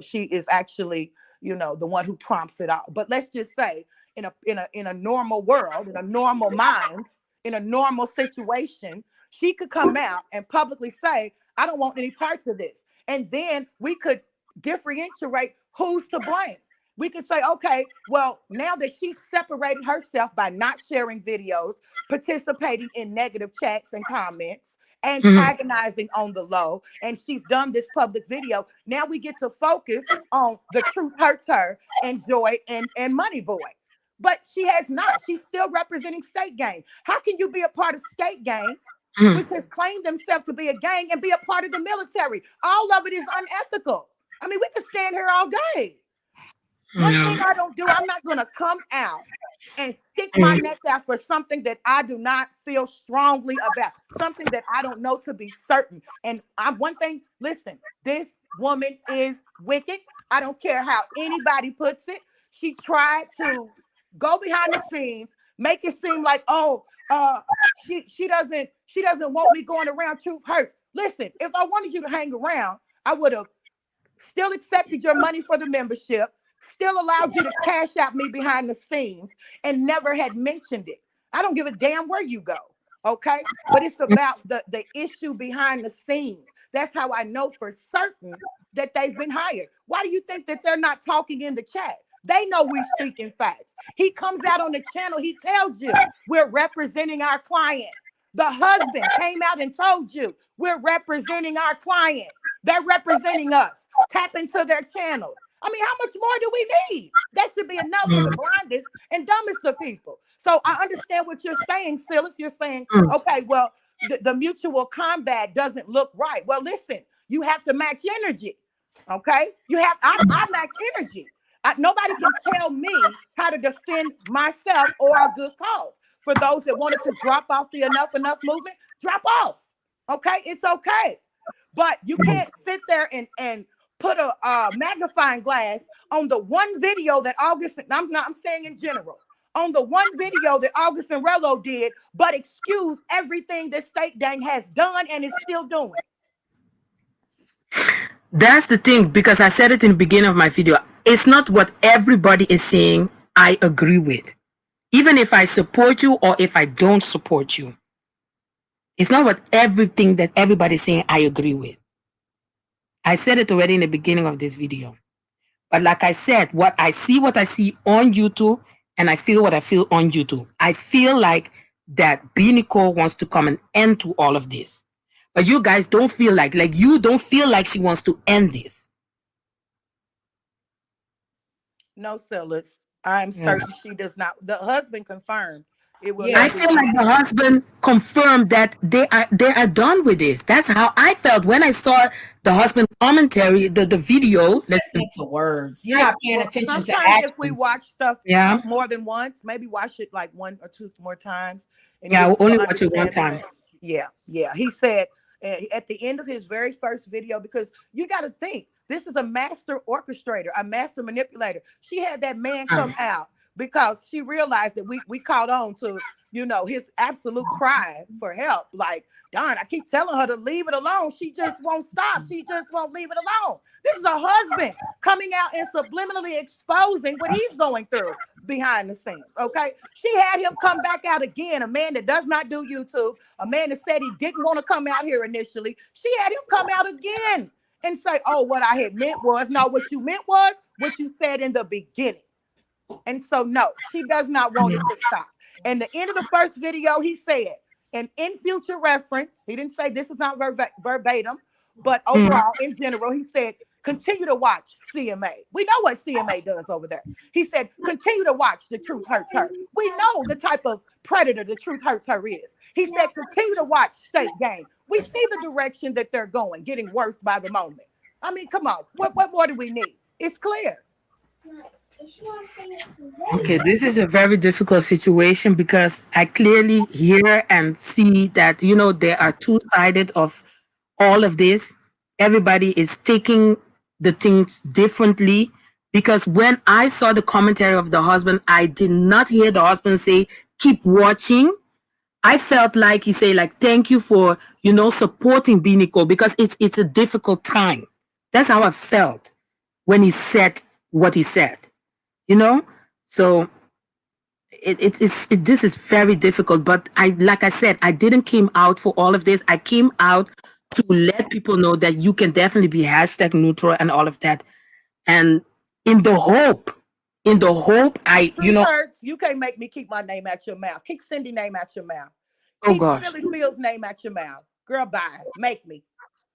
She is actually, the one who prompts it all. But let's just say in a normal world, in a normal mind, in a normal situation, she could come out and publicly say, I don't want any parts of this. And then we could differentiate who's to blame. We could say, okay, well, now that she separated herself by not sharing videos, participating in negative chats and comments, antagonizing on the low, and she's done this public video, now we get to focus on the Truth Hurts Her and Joy and Money Boy. but she has not. She's still representing State Gang. How can you be a part of State Gang, which has claimed themselves to be a gang, and be a part of the military? All of it is unethical. I mean, we could stand here all day. One thing I don't do, I'm not going to come out and stick my neck out for something that I do not feel strongly about, something that I don't know to be certain. And one thing, listen, this woman is wicked. I don't care how anybody puts it. She tried to go behind the scenes, make it seem like, she doesn't want me going around. Truth hurts. Listen, if I wanted you to hang around, I would have still accepted your money for the membership, still allowed you to cash out me behind the scenes, and never had mentioned it. I don't give a damn where you go, okay? But it's about the issue behind the scenes. That's how I know for certain that they've been hired. Why do you think that they're not talking in the chat? They know we're speaking facts. He comes out on the channel, he tells you we're representing our client. The husband came out and told you we're representing our client. They're representing us. Tap into their channels. I mean, how much more do we need? That should be enough for the blindest and dumbest of people. So I understand what you're saying, Silas. You're saying, okay, well, the mutual combat doesn't look right. Well, listen, you have to match energy. Okay? I match energy. Nobody can tell me how to defend myself or a good cause. For those that wanted to drop off the enough movement, drop off. Okay? It's okay. But you can't sit there and put a magnifying glass on the one video that I'm saying in general, on the one video that August and Rello did, but excuse everything that State Gang has done and is still doing. That's the thing, because I said it in the beginning of my video. It's not what everybody is saying I agree with. Even if I support you or if I don't support you. It's not what everything that everybody's saying I agree with. I said it already in the beginning of this video. But like I said, what I see on YouTube, and I feel what I feel on YouTube. I feel like that B. Nicole wants to come an end to all of this. But you guys don't feel like you don't feel like she wants to end this. No, Silas. I'm certain she does not. The husband confirmed it will. I feel like the husband confirmed that they are done with this. That's how I felt when I saw the husband commentary, the video. Listen to words. You're not paying attention to actions. Sometimes if we watch stuff more than once, maybe watch it like one or two more times. And I will only watch it one time. Yeah. He said at the end of his very first video, because you got to think, this is a master orchestrator, a master manipulator. She had that man come out because she realized that we caught on to, his absolute cry for help. Like, darn, I keep telling her to leave it alone. She just won't stop. She just won't leave it alone. This is a husband coming out and subliminally exposing what he's going through behind the scenes, okay? She had him come back out again, a man that does not do YouTube, a man that said he didn't want to come out here initially. She had him come out again and say, oh, what I had meant was, no, what you meant was what you said in the beginning. And so, no, she does not want it to stop. And the end of the first video, he said, and in future reference, he didn't say this is not verbatim, but overall, in general, he said, continue to watch CMA. We know what CMA does over there. He said, continue to watch The Truth Hurts Her. We know the type of predator The Truth Hurts Her is. He said, continue to watch State Gang. We see the direction that they're going, getting worse by the moment. I mean, come on. What more do we need? It's clear. Okay, this is a very difficult situation because I clearly hear and see that, there are two-sided of all of this. Everybody is taking the things differently, because when I saw the commentary of the husband, I did not hear the husband say, keep watching. I felt like he said, thank you for, supporting B. Nicole, because it's a difficult time. That's how I felt when he said what he said, So this is very difficult. But like I said, I didn't came out for all of this. I came out to let people know that you can definitely be #neutral and all of that. And in the hope, Hurts, you can't make me keep my name out your mouth. Keep Cindy name out your mouth. Keep Billy Fields name out your mouth. Girl, bye. Make me.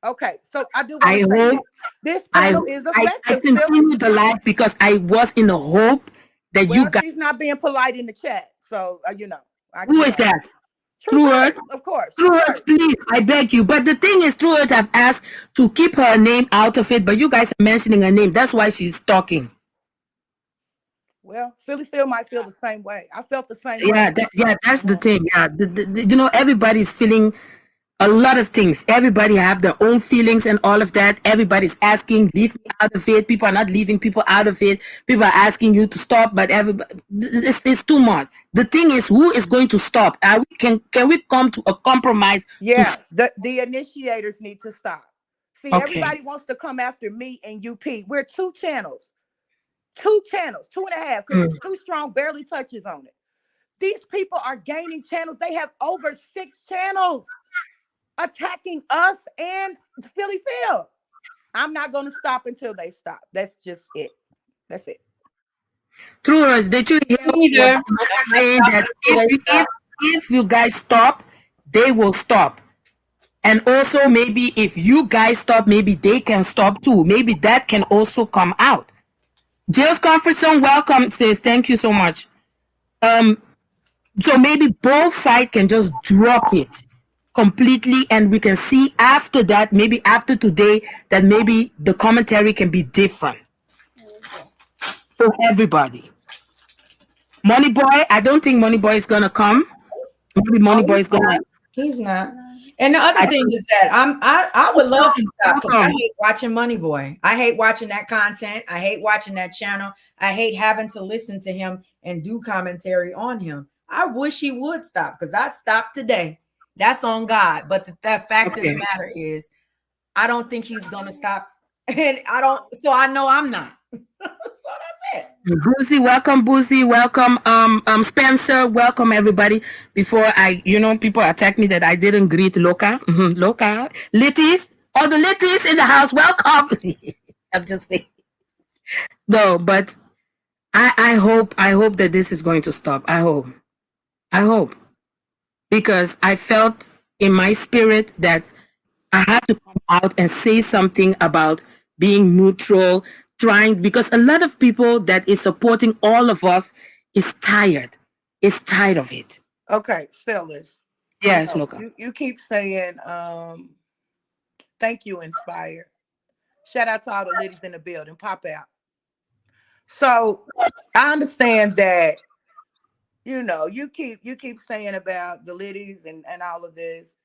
Okay, so I do want to say this panel is effective. I continue the live because I was in the hope that Well, you guys? she's not being polite in the chat, so Who is that? True True Earth, Earth? of course. True Earth, please, I beg you. But the thing is, True Earth have asked to keep her name out of it, but you guys are mentioning her name. That's why she's talking. Well, Philly Phil might feel the same way. I felt the same way. Yeah, that's the thing. Yeah, everybody's feeling a lot of things. Everybody have their own feelings and all of that. Everybody's asking, leave me out of it. People are not leaving people out of it. People are asking you to stop, but everybody, it's too much. The thing is, who is going to stop? Can we come to a compromise? Yeah, the initiators need to stop. See, Okay. everybody wants to come after me and UP. We're 2 channels, 2.5, because it's too strong, barely touches on it. These people are gaining channels. They have over 6 channels attacking us and Philly Phil. I'm not going to stop until they stop. That's just it. That's it. True Earth, did you hear what I'm saying? That if you guys stop, they will stop. And also, maybe if you guys stop, maybe they can stop too. Maybe that can also come out. Jill's Comfort Zone, welcome, sis. Thank you so much. So maybe both sides can just drop it completely, and we can see after that, maybe after today, that maybe the commentary can be different for everybody. Money Boy, I don't think Money Boy is gonna come. Maybe Money Boy is gonna. He's not. And the other thing is that I would love to stop, because I hate watching Money Boy. I hate watching that content. I hate watching that channel. I hate having to listen to him and do commentary on him. I wish he would stop, because I stopped today. That's on God. But the fact of the matter is, I don't think he's gonna stop. And so I know I'm not. So that's it. Boozy, welcome, Boozy, welcome, Spencer, welcome everybody. Before people attack me that I didn't greet Loca, Loca, Litties, all the Litties in the house, welcome. I'm just saying. No, but I hope that this is going to stop. I hope, because I felt in my spirit that I had to come out and say something about being neutral, because a lot of people that is supporting all of us is tired of it. Okay, Silas. Yes, Loca. You keep saying, thank you, Inspire. Shout out to all the ladies in the building. Pop out. So I understand that, you keep saying about the ladies and all of this.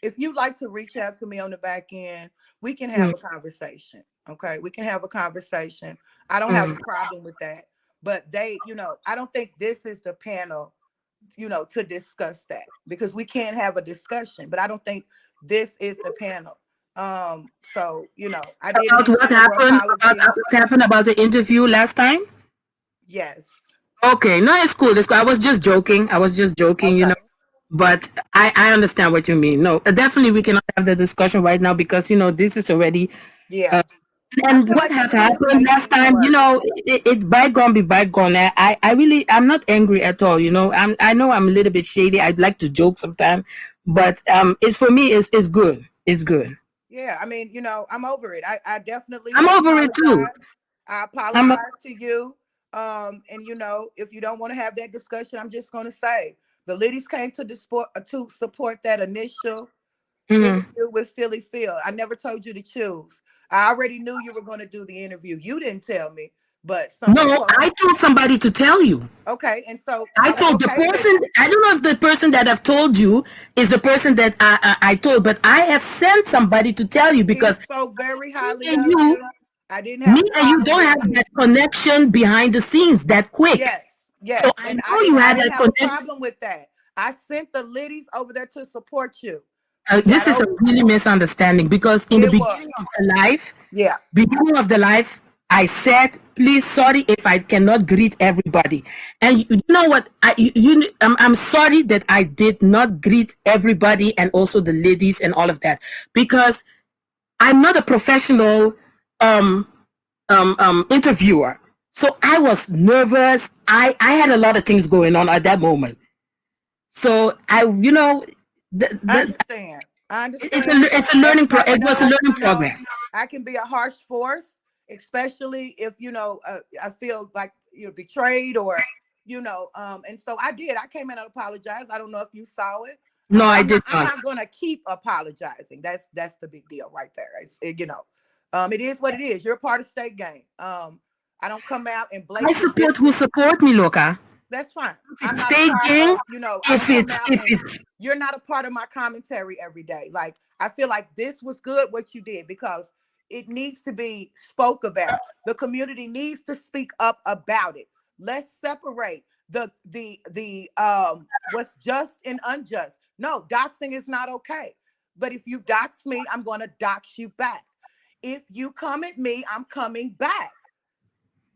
If you'd like to reach out to me on the back end, we can have a conversation. Okay, we can have a conversation. I don't have a problem with that. But I don't think this is the panel, to discuss that, because we can't have a discussion. But I don't think this is the panel. So I did. About what happened about the interview last time? Yes. Okay, no, it's cool. I was just joking. Okay. But I understand what you mean. No, definitely we cannot have the discussion right now, because this is already and what has happened last time, it bygone be bygone. I'm not angry at all. I know I'm a little bit shady. I'd like to joke sometimes, but it's for me. It's good. It's good. Yeah, I mean, I'm over it. I definitely. I'm over it too. I apologize to you. And if you don't want to have that discussion, I'm just going to say the ladies came to support that initial interview with Philly Phil. I never told you to choose. I already knew you were going to do the interview. You didn't tell me, but I told somebody to tell you. Okay, and so I told the person. I don't know if the person that I've told you is the person that I told, but I have sent somebody to tell you, because he spoke very highly of you. I didn't have me and you don't have that connection behind the scenes that quick. Yes. So I know you had that connection. No problem with that. I sent the ladies over there to support you. This is a really misunderstanding, because in the beginning of the life, I said, please, sorry if I cannot greet everybody. And you know what? I'm sorry that I did not greet everybody, and also the ladies and all of that, because I'm not a professional interviewer. So I was nervous. I had a lot of things going on at that moment. So I understand. It's a learning it was a learning progress. I can be a harsh force, especially if I feel like betrayed or, and so I did. I came in and apologized. I don't know if you saw it. No, I did I'm not. not going to keep apologizing. That's the big deal right there. It is what it is. You're a part of state game. I don't come out and blame. I support who support me, Loka. That's fine. I'm not State a part gang. You're not a part of my commentary every day. Like, I feel like this was good what you did because it needs to be spoke about. The community needs to speak up about it. Let's separate the what's just and unjust. No, doxing is not okay. But if you dox me, I'm going to dox you back. If you come at me, I'm coming back.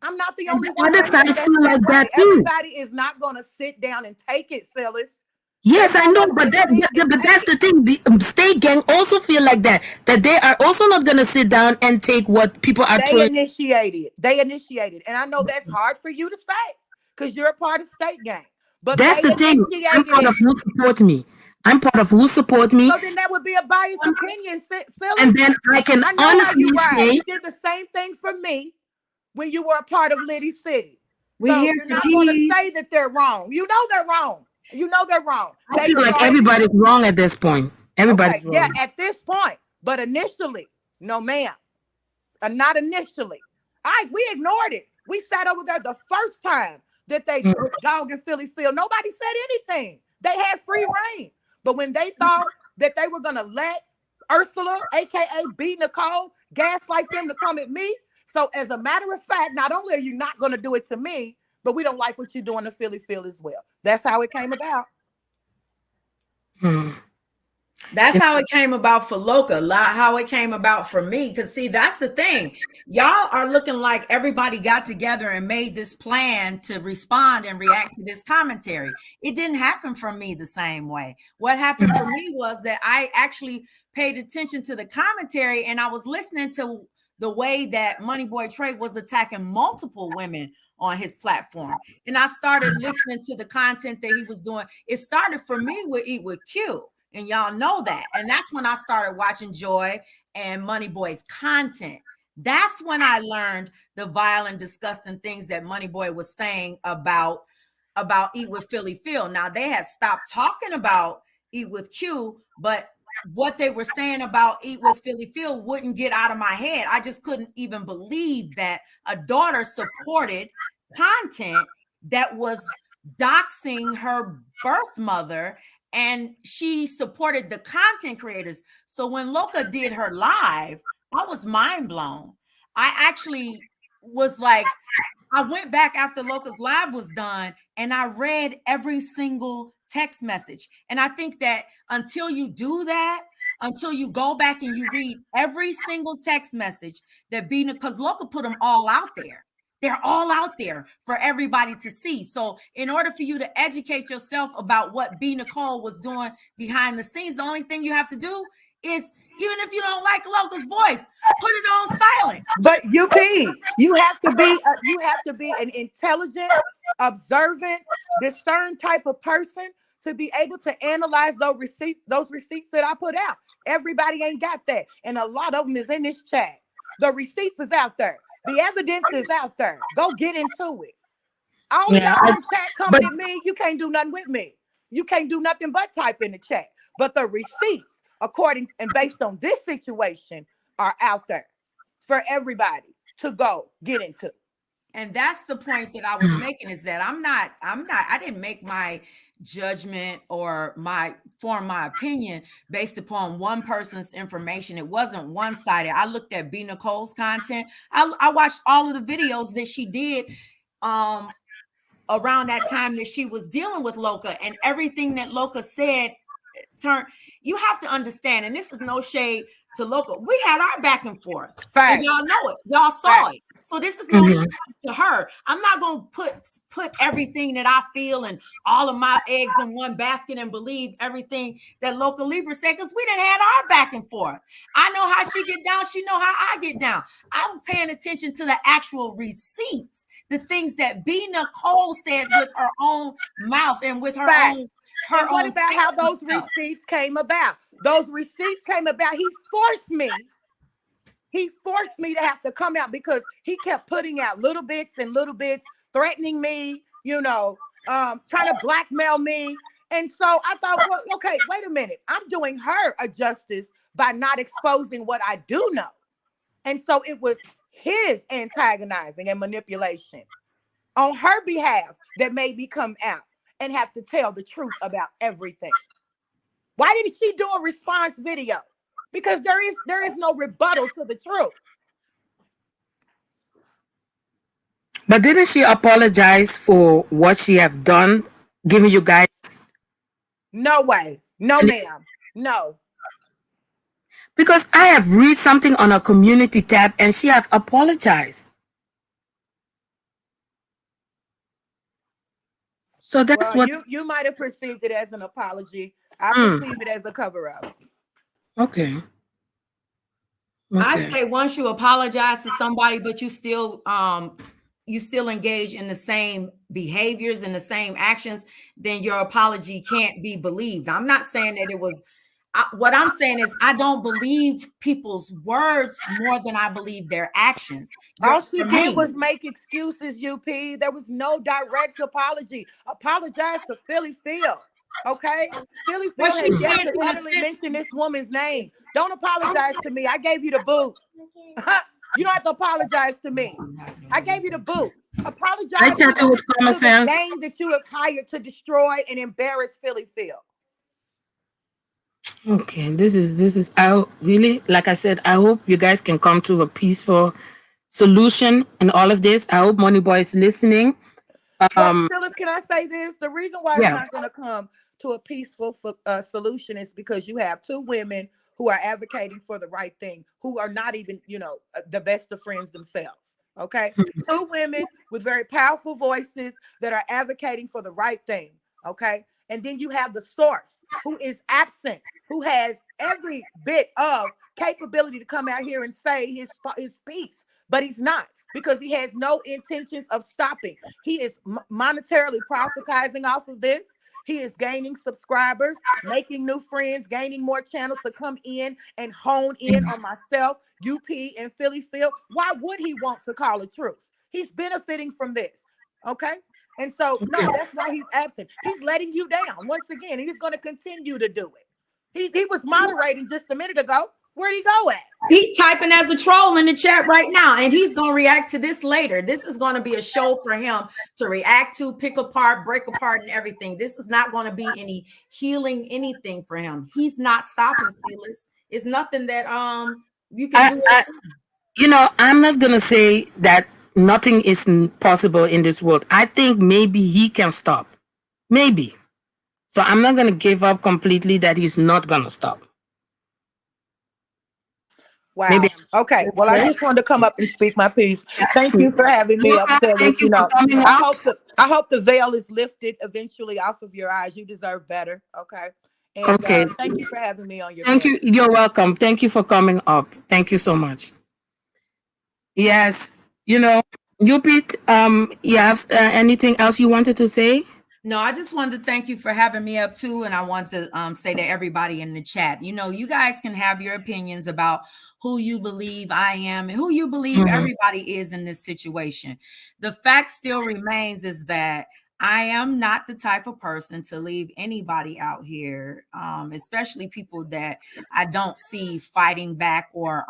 I'm not the only one. Everybody is not going to sit down and take it, Silas. Yes, I know, but that's the thing. The state gang also feel like that they are also not going to sit down and take what people are trying. They initiated. And I know that's hard for you to say because you're a part of state gang. But that's the thing. I'm part of who support me. So then that would be a biased opinion, Silas. And then I can honestly say you did the same thing for me when you were a part of Liddy City. So you're not going to say that they're wrong. You know they're wrong. I feel like everybody's wrong at this point. Everybody's wrong. Yeah, at this point. But initially, no, ma'am. Not initially. We ignored it. We sat over there the first time that they dog in Philly Phil. Nobody said anything. They had free reign. But when they thought that they were going to let Ursula, a.k.a. B. Nicole, gaslight them to come at me. So as a matter of fact, not only are you not going to do it to me, but we don't like what you're doing to Philly Phil as well. That's how it came about. That's how it came about for Loka, how it came about for me. Because see, that's the thing. Y'all are looking like everybody got together and made this plan to respond and react to this commentary. It didn't happen for me the same way. What happened for me was that I actually paid attention to the commentary and I was listening to the way that Money Boy Trey was attacking multiple women on his platform. And I started listening to the content that he was doing. It started for me with Eat With Q. And y'all know that. And that's when I started watching Joy and Money Boy's content. That's when I learned the vile and disgusting things that Money Boy was saying about Eat With Philly Phil. Now, they had stopped talking about Eat With Q, but what they were saying about Eat With Philly Phil wouldn't get out of my head. I just couldn't even believe that a daughter supported content that was doxing her birth mother, and she supported the content creators. So when Loka did her live, I was mind blown. I actually was like, I went back after Loka's live was done and I read every single text message. And I think that until you do that, until you go back and you read every single text message that because Loka put them all out there. They're all out there for everybody to see. So in order for you to educate yourself about what B. Nicole was doing behind the scenes, the only thing you have to do is, even if you don't like Loka's voice, put it on silent. But you have to be an intelligent, observant, discerned type of person to be able to analyze those receipts that I put out. Everybody ain't got that. And a lot of them is in this chat. The receipts is out there. The evidence is out there. Go get into it. All y'all in the chat coming at me, you can't do nothing with me. You can't do nothing but type in the chat. But the receipts, according and based on this situation, are out there for everybody to go get into. And that's the point that I was making, is that I didn't make my judgment or form my opinion based upon one person's information. It wasn't one-sided. I looked at B. Nicole's content. I watched all of the videos that she did around that time that she was dealing with Loka, and everything that Loka said you have to understand, and this is no shade to Loka. We had our back and forth. And y'all know it. Y'all saw it. So this is no shade to her. I'm not going to put everything that I feel and all of my eggs in one basket and believe everything that Loka Libra said, because we didn't have our back and forth. I know how she get down. She know how I get down. I'm paying attention to the actual receipts, the things that B. Nicole said with her own mouth and with her own. What about how those receipts came about? Those receipts came about. He forced me to have to come out because he kept putting out little bits threatening me, trying to blackmail me. And so I thought, well, okay, wait a minute. I'm doing her a justice by not exposing what I do know. And so it was his antagonizing and manipulation on her behalf that made me come out and have to tell the truth about everything. Why did she do a response video? Because there is no rebuttal to the truth. But didn't she apologize for what she have done, giving you guys? No way. No, ma'am. No. Because I have read something on a community tab and she have apologized. So that's what you might have perceived it as an apology. I perceive it as a cover-up. Okay. I say once you apologize to somebody, but you still engage in the same behaviors and the same actions, then your apology can't be believed. I'm not saying that it was. What I'm saying is I don't believe people's words more than I believe their actions. All she did was make excuses, UP. There was no direct apology. Apologize to Philly Phil. Okay? Philly Phil has yet to utterly mention this woman's name. Don't apologize to me. I gave you the boot. You don't have to apologize to me. I gave you the boot. Apologize to the gang that you have hired to destroy and embarrass Philly Phil. Okay, this is I really, like I said, I hope you guys can come to a peaceful solution in all of this. I hope Moneyboy is listening. Silas, can I say this? The reason why it's not going to come to a peaceful solution is because you have two women who are advocating for the right thing, who are not even, the best of friends themselves. Okay, two women with very powerful voices that are advocating for the right thing. Okay. And then you have the source who is absent, who has every bit of capability to come out here and say his piece, but he's not, because he has no intentions of stopping. He is monetarily profitizing off of this. He is gaining subscribers, making new friends, gaining more channels to come in and hone in on myself, UP, and Philly Phil. Why would he want to call a truce? He's benefiting from this. Okay. And so, no, that's why he's absent. He's letting you down once again. He's going to continue to do it. He was moderating just a minute ago. Where'd he go at? He's typing as a troll in the chat right now, and he's going to react to this later. This is going to be a show for him to react to, pick apart, break apart, and everything. This is not going to be any healing anything for him. He's not stopping, Silas. It's nothing that you can do. I'm not going to say that nothing is possible in this world. I think maybe he can stop. Maybe. So I'm not going to give up completely that he's not going to stop. Wow. Maybe. Okay. Well, I just wanted to come up and speak my piece. Thank you for having me up there. I hope the veil is lifted eventually off of your eyes. You deserve better. Okay. And thank you for having me on your Thank you. You're welcome. Thank you for coming up. Thank you so much. Yes. You, Pete, you have anything else you wanted to say? No, I just wanted to thank you for having me up too. And I want to say to everybody in the chat, you guys can have your opinions about who you believe I am and who you believe everybody is in this situation. The fact still remains is that I am not the type of person to leave anybody out here, especially people that I don't see fighting back or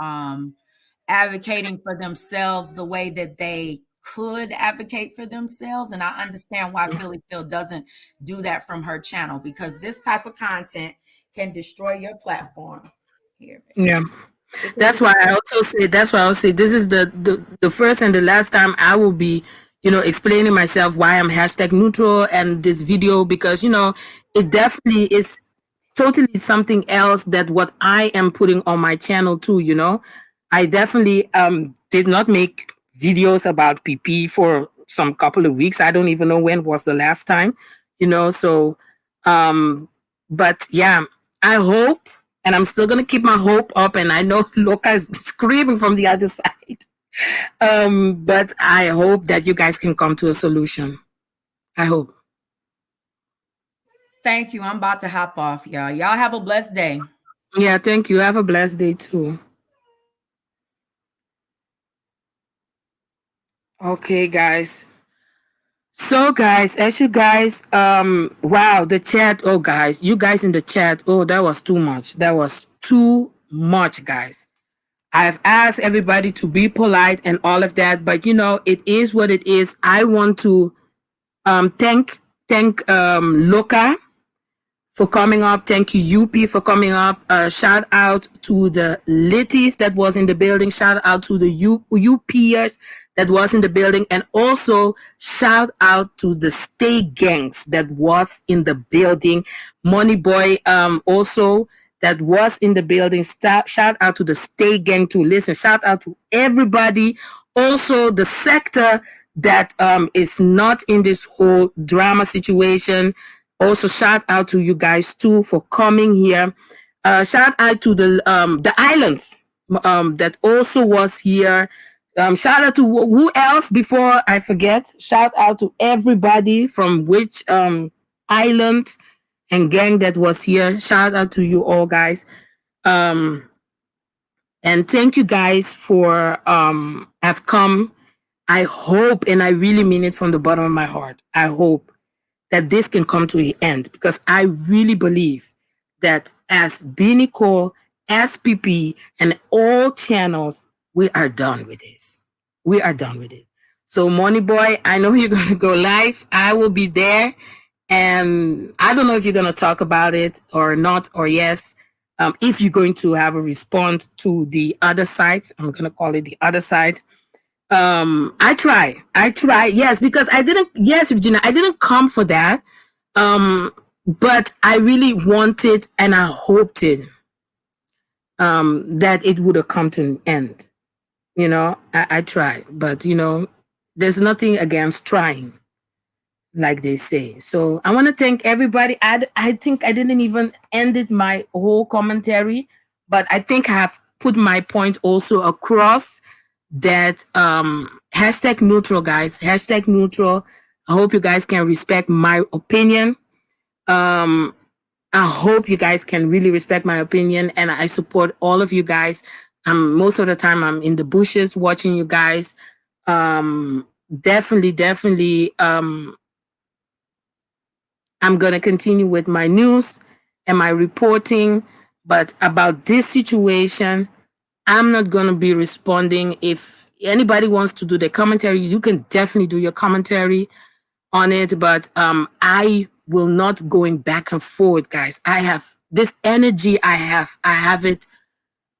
advocating for themselves the way that they could advocate for themselves. And I understand why Philly Phil doesn't do that from her channel, because this type of content can destroy your platform here. Yeah. That's why I also say this is the first and the last time I will be, explaining myself why I'm #neutral and this video, because, it definitely is totally something else that what I am putting on my channel too, I definitely did not make videos about PP for some couple of weeks. I don't even know when was the last time, so but yeah, I hope, and I'm still gonna keep my hope up, and I know Loka is screaming from the other side, but I hope that you guys can come to a solution. I hope. Thank you. I'm about to hop off, y'all. Y'all have a blessed day. Yeah, thank you. Have a blessed day too. Okay, guys. So guys, as you guys, wow, the chat. Oh guys, you guys in the chat. Oh, that was too much. That was too much, guys. I've asked everybody to be polite and all of that, but you know, it is what it is. I want to thank Loka for coming up. Thank you, UP, for coming up. Shout out to the Litties that was in the building. Shout out to the UPers that was in the building. And also shout out to the Stay Gangs that was in the building. Money Boy also that was in the building. Shout out to the Stay Gang too. Listen, shout out to everybody. Also the sector that is not in this whole drama situation. Also, shout out to you guys too for coming here. Shout out to the islands that also was here. Shout out to who else before I forget. Shout out to everybody from which island and gang that was here. Shout out to you all, guys. And thank you guys for have come. I hope, and I really mean it from the bottom of my heart, I hope that this can come to an end, because I really believe that as Binico, as PP, and all channels, we are done with this. We are done with it. So Money Boy, I know you're going to go live. I will be there. And I don't know if you're going to talk about it or not, or yes. If you're going to have a response to the other side, I'm going to call it the other side. I try, yes, because Regina, I didn't come for that, but I really wanted and I hoped it, that it would have come to an end. You know, I tried, but you know, there's nothing against trying, like they say. So I want to thank everybody. I think I didn't even ended my whole commentary, but I think I have put my point also across, that hashtag neutral, guys, hashtag neutral. I hope you guys can respect my opinion. I hope you guys can really respect my opinion, and I support all of you guys. Most of the time I'm in the bushes watching you guys. Definitely I'm gonna continue with my news and my reporting, but about this situation, I'm not going to be responding. If anybody wants to do the commentary, you can definitely do your commentary on it. But I will not going back and forth, guys. I have this energy. I have it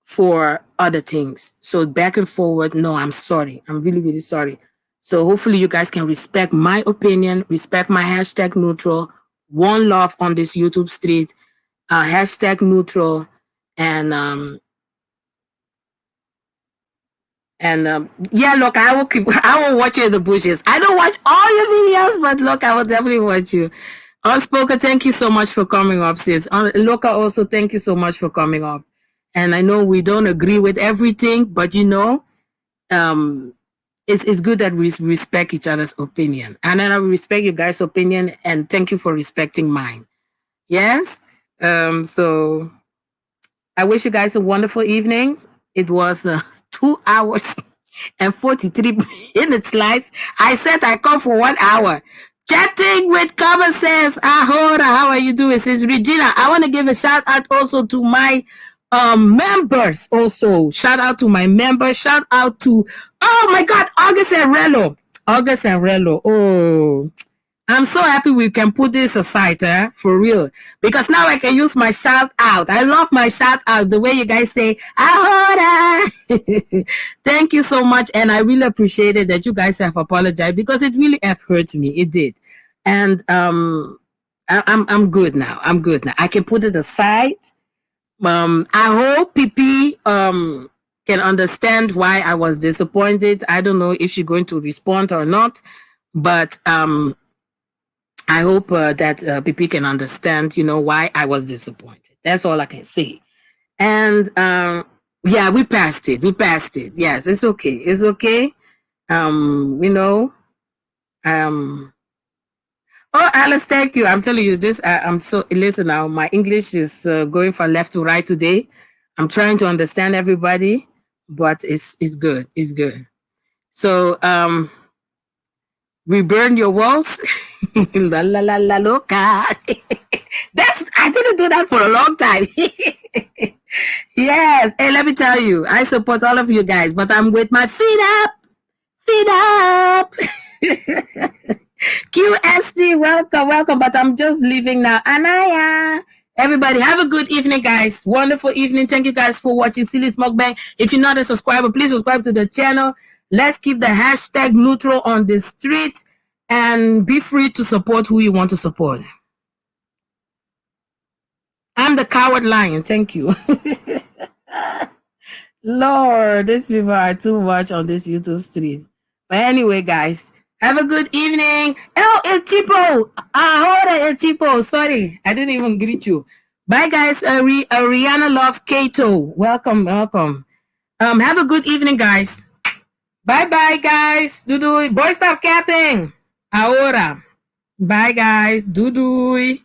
for other things. So back and forward, no, I'm sorry. I'm really, really sorry. So hopefully you guys can respect my opinion, respect my hashtag neutral. One love on this YouTube street. Hashtag neutral. And yeah, look, I will watch you in the bushes. I don't watch all your videos, but look, I will definitely watch you. Unspoken, thank you so much for coming up, sis. Loka, also, thank you so much for coming up. And I know we don't agree with everything, but you know, it's good that we respect each other's opinion. And then I will respect you guys' opinion, and thank you for respecting mine. Yes? So I wish you guys a wonderful evening. It was 2 hours and 43 minutes live. I said I come for 1 hour. Chatting with Common Sense. Ahora, how are you doing? Says Regina. I want to give a shout out also to my members. Also, shout out to my members. Shout out to, oh my God, August and Rello. August and Rello. Oh, I'm so happy we can put this aside, for real. Because now I can use my shout out. I love my shout out, the way you guys say, ahora. Thank you so much. And I really appreciate it that you guys have apologized, because it really have hurt me. It did. And I'm good now. I'm good now. I can put it aside. I hope PP can understand why I was disappointed. I don't know if she's going to respond or not, but I hope that PP can understand, you know, why I was disappointed. That's all I can say. And yeah, we passed it. We passed it. Yes, it's okay. It's okay. You know. Oh, Alice, thank you. I'm telling you this. I'm so, listen now. My English is going from left to right today. I'm trying to understand everybody, but it's good. It's good. So We burn your walls. La la la la loca. I didn't do that for a long time. Yes. Hey, let me tell you, I support all of you guys, but I'm with my feet up. Feet up. QST, welcome. But I'm just leaving now. Anaya. Everybody, have a good evening, guys. Wonderful evening. Thank you guys for watching Sylismukbang. If you're not a subscriber, please subscribe to the channel. Let's keep the hashtag neutral on the street and be free to support who you want to support. I'm the coward lion. Thank you. Lord, these people are too much on this YouTube street. But anyway, guys, have a good evening. Oh, El Chipo. Ahora El Chipo. Sorry, I didn't even greet you. Bye, guys. Rihanna loves Kato. Welcome. Have a good evening, guys. Bye, guys. Boy, stop capping. Ahora. Bye, guys. Dudui.